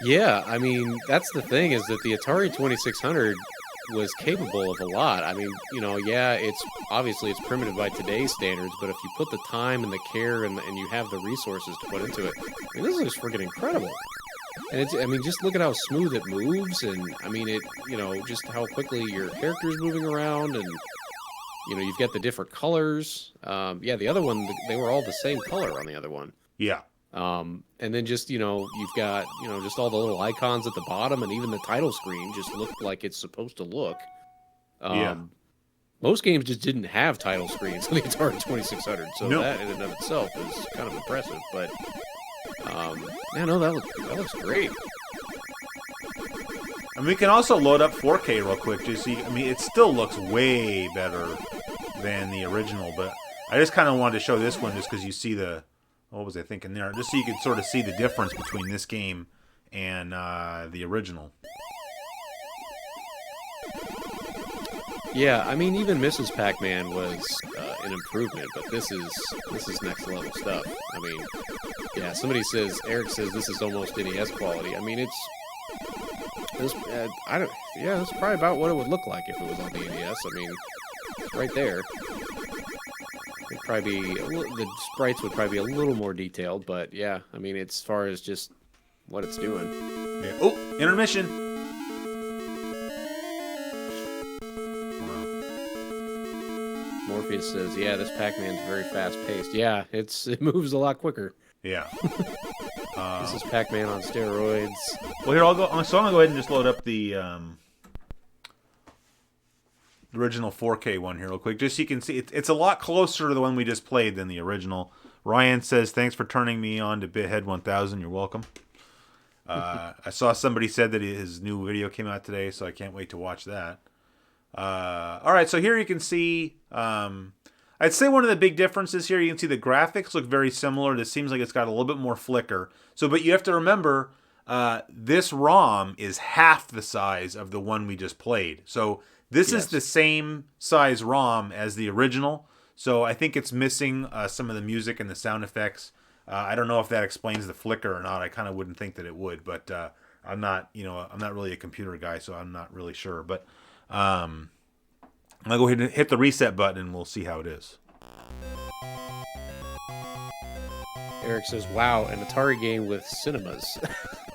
Yeah, I mean, that's the thing is that the Atari 2600 was capable of a lot. I mean, yeah, it's obviously it's primitive by today's standards, but if you put the time and the care and you have the resources to put into it, I mean, this is just freaking incredible. And I mean, just look at how smooth it moves, and I mean, just how quickly your character's moving around, and you've got the different colors. Yeah, the other one, they were all the same color on the other one. Yeah. And then just, you've got, just all the little icons at the bottom, and even the title screen just looked like it's supposed to look. Yeah. Most games just didn't have title screens on the Atari 2600, so No. that in and of itself is kind of impressive. But yeah, no, that looks great. And we can also load up 4K real quick. Just see, I mean, it still looks way better than the original, but I just kind of wanted to show this one just because you see the, what was I thinking there? Just so you could sort of see the difference between this game and the original. Yeah, I mean, even Mrs. Pac-Man was an improvement, but this is next level stuff. I mean, yeah, Eric says this is almost NES quality. I mean, that's probably about what it would look like if it was on the NES. I mean, right there. It'd probably be the sprites would probably be a little more detailed, but yeah, I mean, as far as just what it's doing. Yeah. Oh, intermission. Morpheus says, "Yeah, this Pac-Man's very fast-paced. Yeah, it moves a lot quicker. Yeah. This is Pac-Man on steroids." Well, here I'll go. So I'm gonna go ahead and just load up the original 4K one here real quick, just so you can see. It's a lot closer to the one we just played than the original. Ryan says, "Thanks for turning me on to BitHead 1000. You're welcome." I saw somebody said that his new video came out today, so I can't wait to watch that. All right, so here you can see. I'd say one of the big differences here, you can see the graphics look very similar. This seems like it's got a little bit more flicker. So, but you have to remember, this ROM is half the size of the one we just played. So this is the same size ROM as the original. So I think it's missing some of the music and the sound effects. I don't know if that explains the flicker or not. I kind of wouldn't think that it would, but I'm not really a computer guy, so I'm not really sure. But I'll go ahead and hit the reset button and we'll see how it is. Eric says, "Wow, an Atari game with cinemas."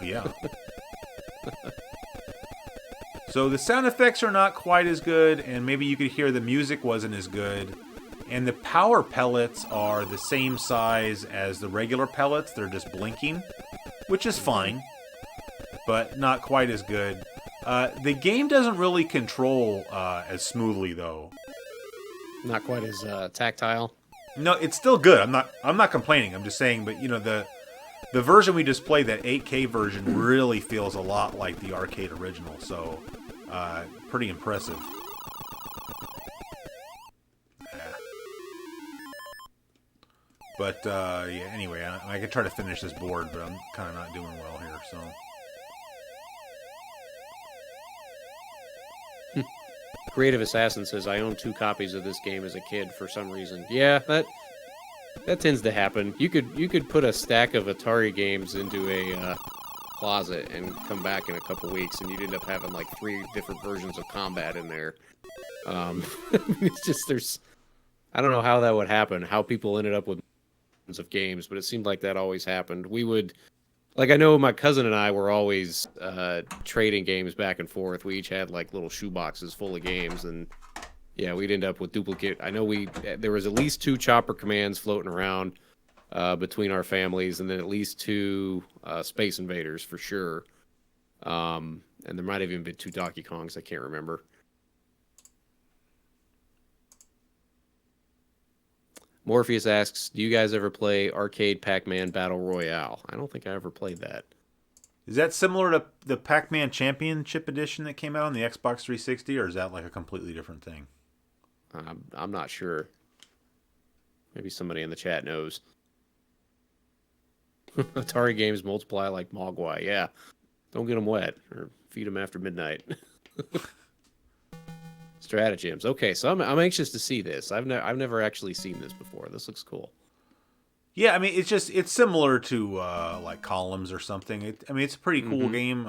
Yeah. So the sound effects are not quite as good, and maybe you could hear the music wasn't as good. And the power pellets are the same size as the regular pellets. They're just blinking, which is fine, but not quite as good. The game doesn't really control as smoothly, though. Not quite as tactile. No, it's still good. I'm not complaining. I'm just saying, but the version we just played, that 8K version, really feels a lot like the arcade original. So, pretty impressive. But yeah. Anyway, I could try to finish this board, but I'm kind of not doing well here. So. Creative Assassin says, "I own 2 copies of this game as a kid for some reason." Yeah, that tends to happen. You could put a stack of Atari games into a closet and come back in a couple weeks, and you'd end up having like 3 different versions of Combat in there. It's just I don't know how that would happen. How people ended up with of games, but it seemed like that always happened. We would. Like, I know my cousin and I were always trading games back and forth. We each had, like, little shoe boxes full of games, and, yeah, we'd end up with duplicate. I know there was at least 2 Chopper commands floating around between our families, and then at least 2 Space Invaders, for sure. And there might have even been 2 Donkey Kongs. I can't remember. Morpheus asks, "Do you guys ever play Arcade Pac-Man Battle Royale?" I don't think I ever played that. Is that similar to the Pac-Man Championship Edition that came out on the Xbox 360, or is that like a completely different thing? I'm not sure. Maybe somebody in the chat knows. Atari games multiply like Mogwai. Yeah. Don't get them wet or feed them after midnight. Stratagems. Okay, so I'm anxious to see this. I've never actually seen this before. This looks cool. Yeah, I mean, it's similar to like Columns or something. I mean, it's a pretty cool Mm-hmm. game.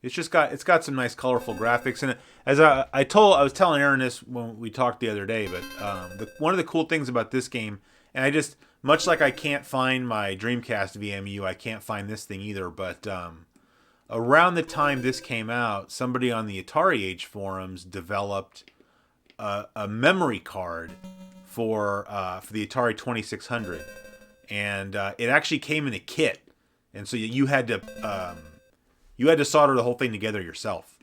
It's got some nice colorful graphics, and as I was telling Aaron this when we talked the other day, but one of the cool things about this game, and I just much like I can't find my Dreamcast VMU, I can't find this thing either. But around the time this came out, somebody on the Atari Age forums developed a memory card for the Atari 2600, and it actually came in a kit, and so you had to solder the whole thing together yourself.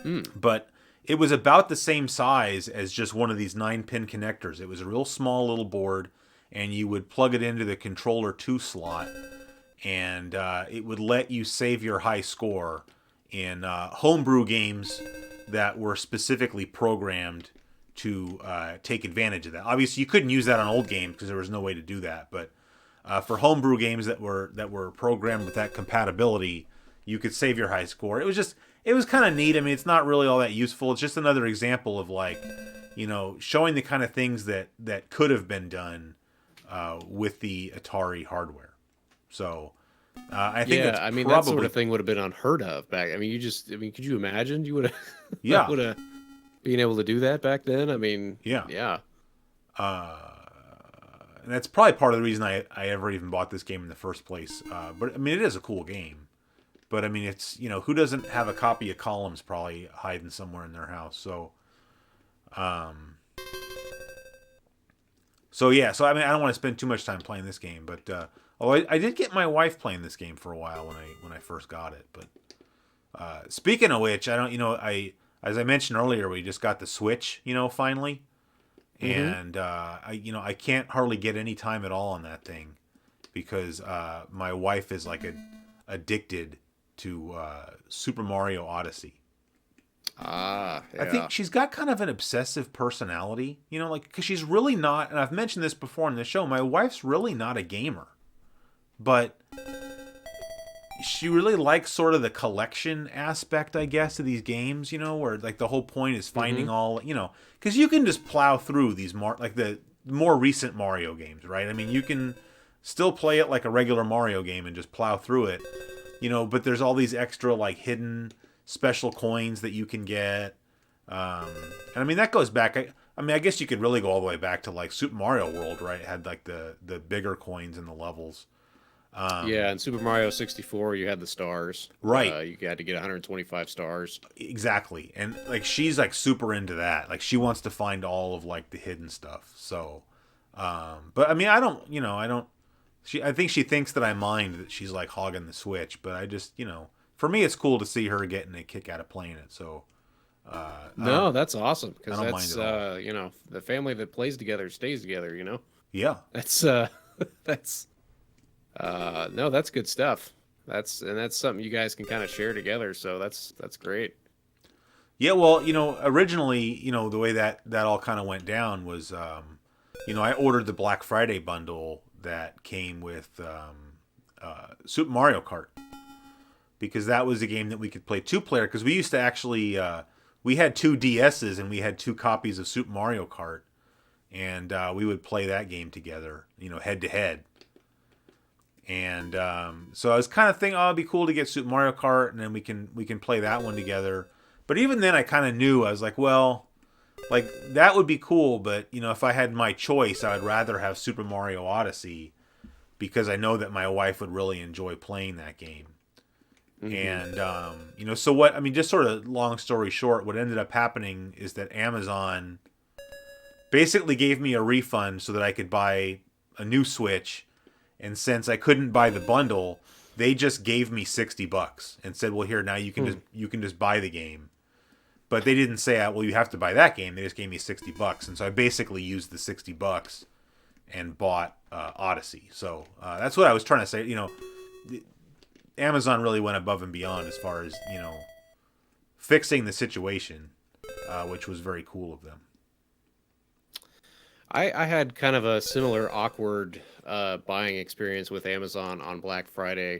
Mm. But it was about the same size as just one of these 9-pin connectors. It was a real small little board, and you would plug it into the controller 2 slot, and it would let you save your high score in homebrew games that were specifically programmed to take advantage of that. Obviously, you couldn't use that on old games because there was no way to do that. But for homebrew games that were programmed with that compatibility, you could save your high score. It was kind of neat. I mean, it's not really all that useful. It's just another example of like, showing the kind of things that could have been done with the Atari hardware. So I think Yeah, that's I mean that sort probably of thing would have been unheard of back. I mean, could you imagine? You would have yeah, would have been able to do that back then. I mean, yeah. yeah, And that's probably part of the reason I ever even bought this game in the first place. But I mean, it is a cool game. But I mean, it's who doesn't have a copy of Columns probably hiding somewhere in their house. Um, so yeah. So I mean, I don't want to spend too much time playing this game, but although I did get my wife playing this game for a while when I first got it. But speaking of which, I don't I as I mentioned earlier, we just got the Switch, finally, hmm and I can't hardly get any time at all on that thing because my wife is like addicted to Super Mario Odyssey. I yeah, think she's got kind of an obsessive personality, like because she's really not. And I've mentioned this before in the show. My wife's really not a gamer, but she really likes sort of the collection aspect, I guess, of these games. Where like the whole point is hmm finding all, because you can just plow through these like the more recent Mario games, right? I mean, you can still play it like a regular Mario game and just plow through it, but there's all these extra like hidden special coins that you can get. And I mean that goes back. I mean, I guess you could really go all the way back to like Super Mario World, right? It had like the bigger coins in the levels. yeah. In Super Mario 64, you had the stars. Right, You had to get 125 stars. exactly. And like she's like super into that. Like she wants to find all of like the hidden stuff. So, but I mean, I don't. I think she thinks that I mind that she's like hogging the Switch, but I just, for me, it's cool to see her getting a kick out of playing it. So, No, that's awesome I because don't mind that's at all. the family that plays together stays together. Yeah. That's that's no, that's good stuff. That's something you guys can kind of share together. So that's great. Yeah, well, originally, the way that all kind of went down was, I ordered the Black Friday bundle that came with Super Mario Kart because that was a game that we could play 2-player. Because we used to actually, we had 2 DSs and we had 2 copies of Super Mario Kart, and we would play that game together, head to head. And so I was kind of thinking, oh, it'd be cool to get Super Mario Kart, and then we can play that one together. But even then, I kind of knew I was like, well, like that would be cool, but if I had my choice, I would rather have Super Mario Odyssey because I know that my wife would really enjoy playing that game. hmm And so what? I mean, just sort of long story short, what ended up happening is that Amazon basically gave me a refund so that I could buy a new Switch. And since I couldn't buy the bundle, they just gave me $60 and said, "Well, here now you can just buy the game." But they didn't say, "Well, you have to buy that game." They just gave me $60, and so I basically used the $60 and bought Odyssey. So that's what I was trying to say. Amazon really went above and beyond as far as fixing the situation, which was very cool of them. I had kind of a similar awkward buying experience with Amazon on Black Friday.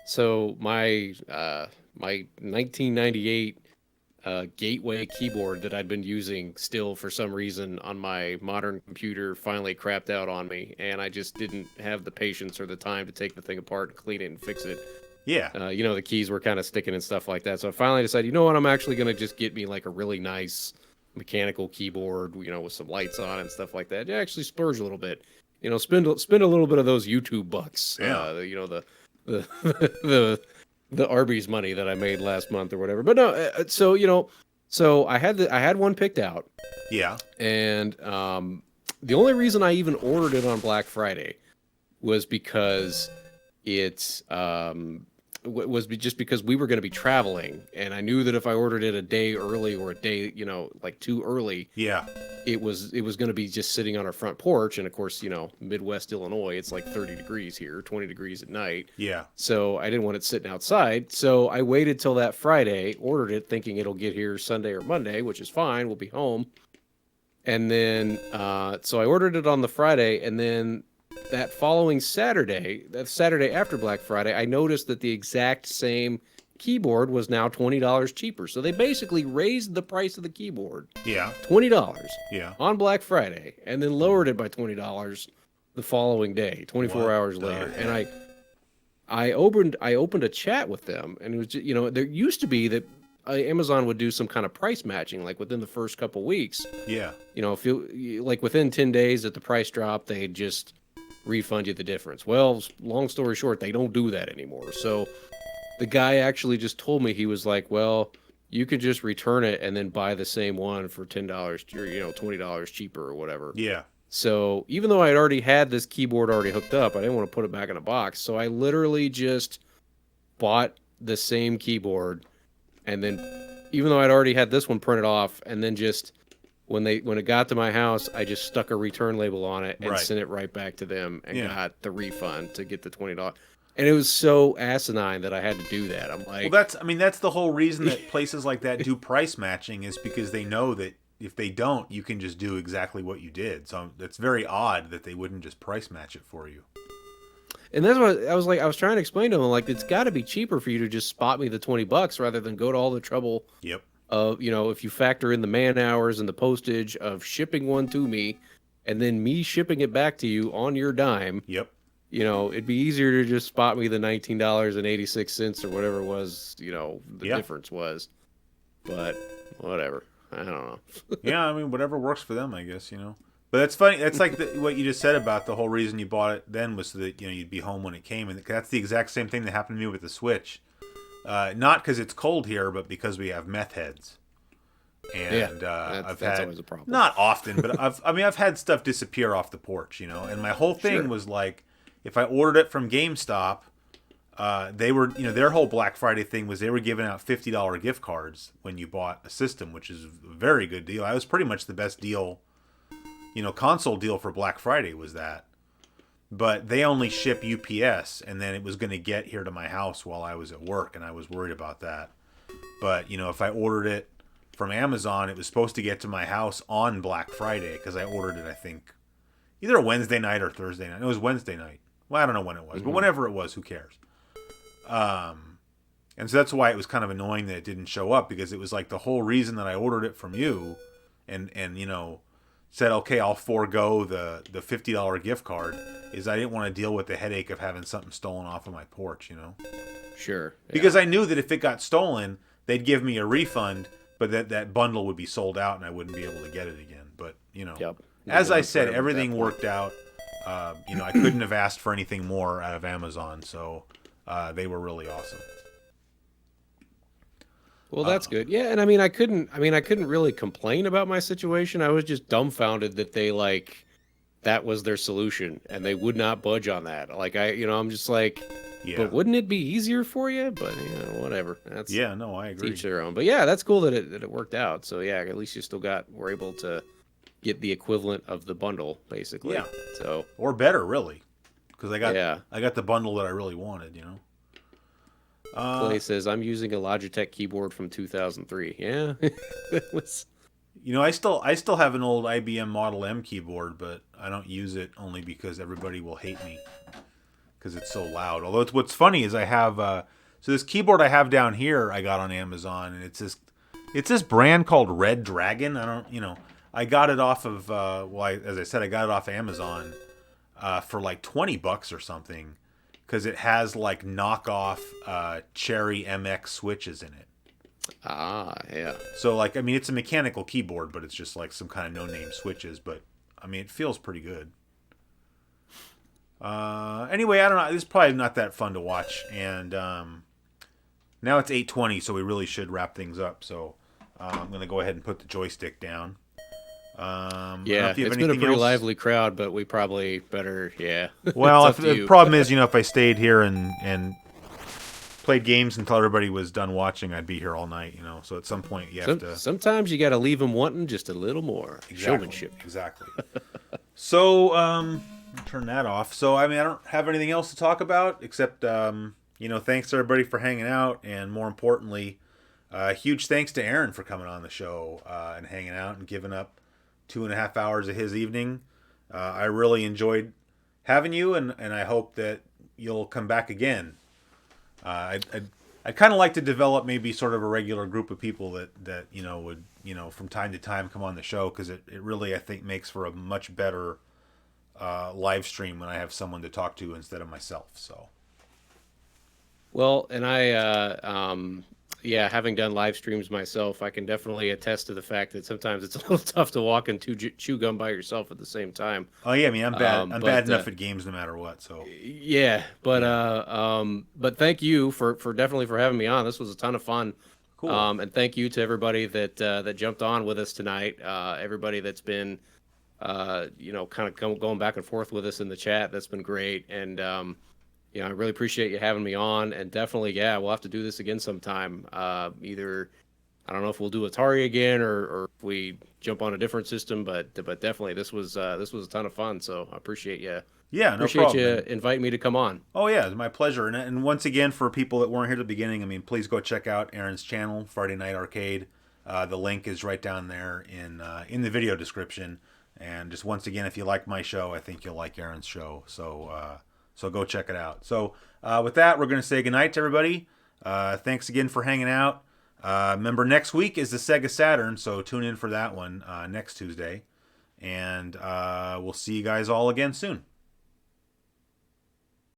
So my 1998 gateway keyboard that I'd been using still for some reason on my modern computer finally crapped out on me, and I just didn't have the patience or the time to take the thing apart and clean it and fix it. Yeah. The keys were kind of sticking and stuff like that. So I finally decided, you know what, I'm actually going to just get me like a really nice mechanical keyboard, with some lights on and stuff like that. It actually splurge a little bit. Spend a little bit of those YouTube bucks. Yeah. The the Arby's money that I made last month or whatever. But no, so I had one picked out. Yeah. And the only reason I even ordered it on Black Friday was because it's was just because we were going to be traveling, and I knew that if I ordered it a day early or a day, like too early, yeah, it was going to be just sitting on our front porch. And of course, Midwest Illinois, it's like 30 degrees here, 20 degrees at night. Yeah. So I didn't want it sitting outside. So I waited till that Friday, ordered it thinking it'll get here Sunday or Monday, which is fine. We'll be home. And then, so I ordered it on the Friday, and then that following Saturday, that Saturday after Black Friday, I noticed that the exact same keyboard was now $20 cheaper. So they basically raised the price of the keyboard. Yeah. $20. Yeah. On Black Friday, and then lowered it by $20 the following day, 24 hours later. Heck? And I opened a chat with them, and it was just, there used to be that Amazon would do some kind of price matching, like within the first couple weeks. Yeah. If you like within 10 days that the price dropped, they'd just refund you the difference. Well, long story short, they don't do that anymore. So the guy actually just told me, he was like, well, you could just return it and then buy the same one for $10 or $20 cheaper or whatever. Yeah. So even though I'd already had this keyboard already hooked up, I didn't want to put it back in a box. So I literally just bought the same keyboard, and then even though I'd already had this one printed off, and then just when it got to my house, I just stuck a return label on it and sent it right back to them and got the refund to get the $20. And it was so asinine that I had to do that. I'm like, well, that's the whole reason that places like that do price matching, is because they know that if they don't, you can just do exactly what you did. So it's very odd that they wouldn't just price match it for you. And that's what I was like. I was trying to explain to them, like, it's got to be cheaper for you to just spot me the $20 rather than go to all the trouble. Yep. Of, if you factor in the man hours and the postage of shipping one to me, and then me shipping it back to you on your dime. Yep. It'd be easier to just spot me the $19.86 or whatever it was. The difference was. But whatever. I don't know. Yeah, I mean, whatever works for them, I guess. But that's funny. That's like what you just said about the whole reason you bought it then was so that you'd be home when it came, and that's the exact same thing that happened to me with the Switch. Not because it's cold here, but because we have meth heads. And that's always a problem. Not often, but I've had stuff disappear off the porch, and my whole thing was like, if I ordered it from GameStop, they were, their whole Black Friday thing was they were giving out $50 gift cards when you bought a system, which is a very good deal. That was pretty much the best deal, console deal for Black Friday was that. But they only ship UPS, and then it was going to get here to my house while I was at work, and I was worried about that. But, if I ordered it from Amazon, it was supposed to get to my house on Black Friday, because I ordered it, I think, either Wednesday night or Thursday night. It was Wednesday night. Well, I don't know when it was, but whenever it was, who cares? And so that's why it was kind of annoying that it didn't show up, because it was like the whole reason that I ordered it from you and said, okay, I'll forego the $50 gift card, is I didn't want to deal with the headache of having something stolen off of my porch, Sure. Yeah. Because I knew that if it got stolen, they'd give me a refund, but that bundle would be sold out and I wouldn't be able to get it again. But, as I said, everything worked out. I couldn't have asked for anything more out of Amazon, so they were really awesome. Well, that's good. Yeah, and I couldn't really complain about my situation. I was just dumbfounded that that was their solution and they would not budge on that. Like I'm just like, but wouldn't it be easier for you? But whatever. That's I agree. Each their own. But yeah, that's cool that it worked out. So yeah, at least you still were able to get the equivalent of the bundle, basically. Yeah. So or better, really, because I got the bundle that I really wanted. Clay says, I'm using a Logitech keyboard from 2003. Yeah. It was... I still have an old IBM Model M keyboard, but I don't use it only because everybody will hate me because it's so loud. Although what's funny is I have so this keyboard I have down here I got on Amazon, and it's this It's this brand called Red Dragon. I don't, I got it off of, as I said, I got it off Amazon for like $20 or something, because it has like knockoff Cherry MX switches in it. Ah, yeah. So like, I mean, it's a mechanical keyboard, but it's just like some kind of no-name switches. But I mean, it feels pretty good. Anyway, I don't know. This is probably not that fun to watch, and now it's 8:20, so we really should wrap things up. So I'm gonna go ahead and put the joystick down. I don't know Yeah, if you have it's been a anything pretty else. lively crowd, but we probably better, yeah. Well, It's if up to the you. problem is, if I stayed here and played games until everybody was done watching, I'd be here all night. So at some point you have to. Sometimes you got to leave them wanting just a little more showmanship. Exactly. So turn that off. So I mean, I don't have anything else to talk about except thanks to everybody for hanging out, and more importantly, huge thanks to Aaron for coming on the show and hanging out and giving up 2.5 hours of his evening. I really enjoyed having you, and I hope that you'll come back again. I'd kind of like to develop maybe sort of a regular group of people that would from time to time come on the show, because it really, I think, makes for a much better live stream when I have someone to talk to instead of myself. So. Well, and yeah, having done live streams myself, I can definitely attest to the fact that sometimes it's a little tough to walk and chew gum by yourself at the same time. Oh yeah, I mean, I'm bad. I'm bad enough But at games no matter what. So. yeah, but thank you for definitely for having me on. This was a ton of fun. Cool. And thank you to everybody that jumped on with us tonight. Everybody that's been kind of going back and forth with us in the chat. That's been great. And I really appreciate you having me on. And definitely, yeah, we'll have to do this again sometime. Either I don't know if we'll do Atari again or if we jump on a different system, but definitely this was a ton of fun. So I appreciate you. Yeah, no Appreciate problem. you inviting me to come on. Oh yeah, it's my pleasure. And once again, for people that weren't here at the beginning, I mean, please go check out Aaron's channel, Friday Night Arcade. The link is right down there in the video description. And just once again, if you like my show, I think you'll like Aaron's show. So go check it out. So with that, we're going to say goodnight to everybody. Thanks again for hanging out. Remember, next week is the Sega Saturn, so tune in for that one next Tuesday. And we'll see you guys all again soon.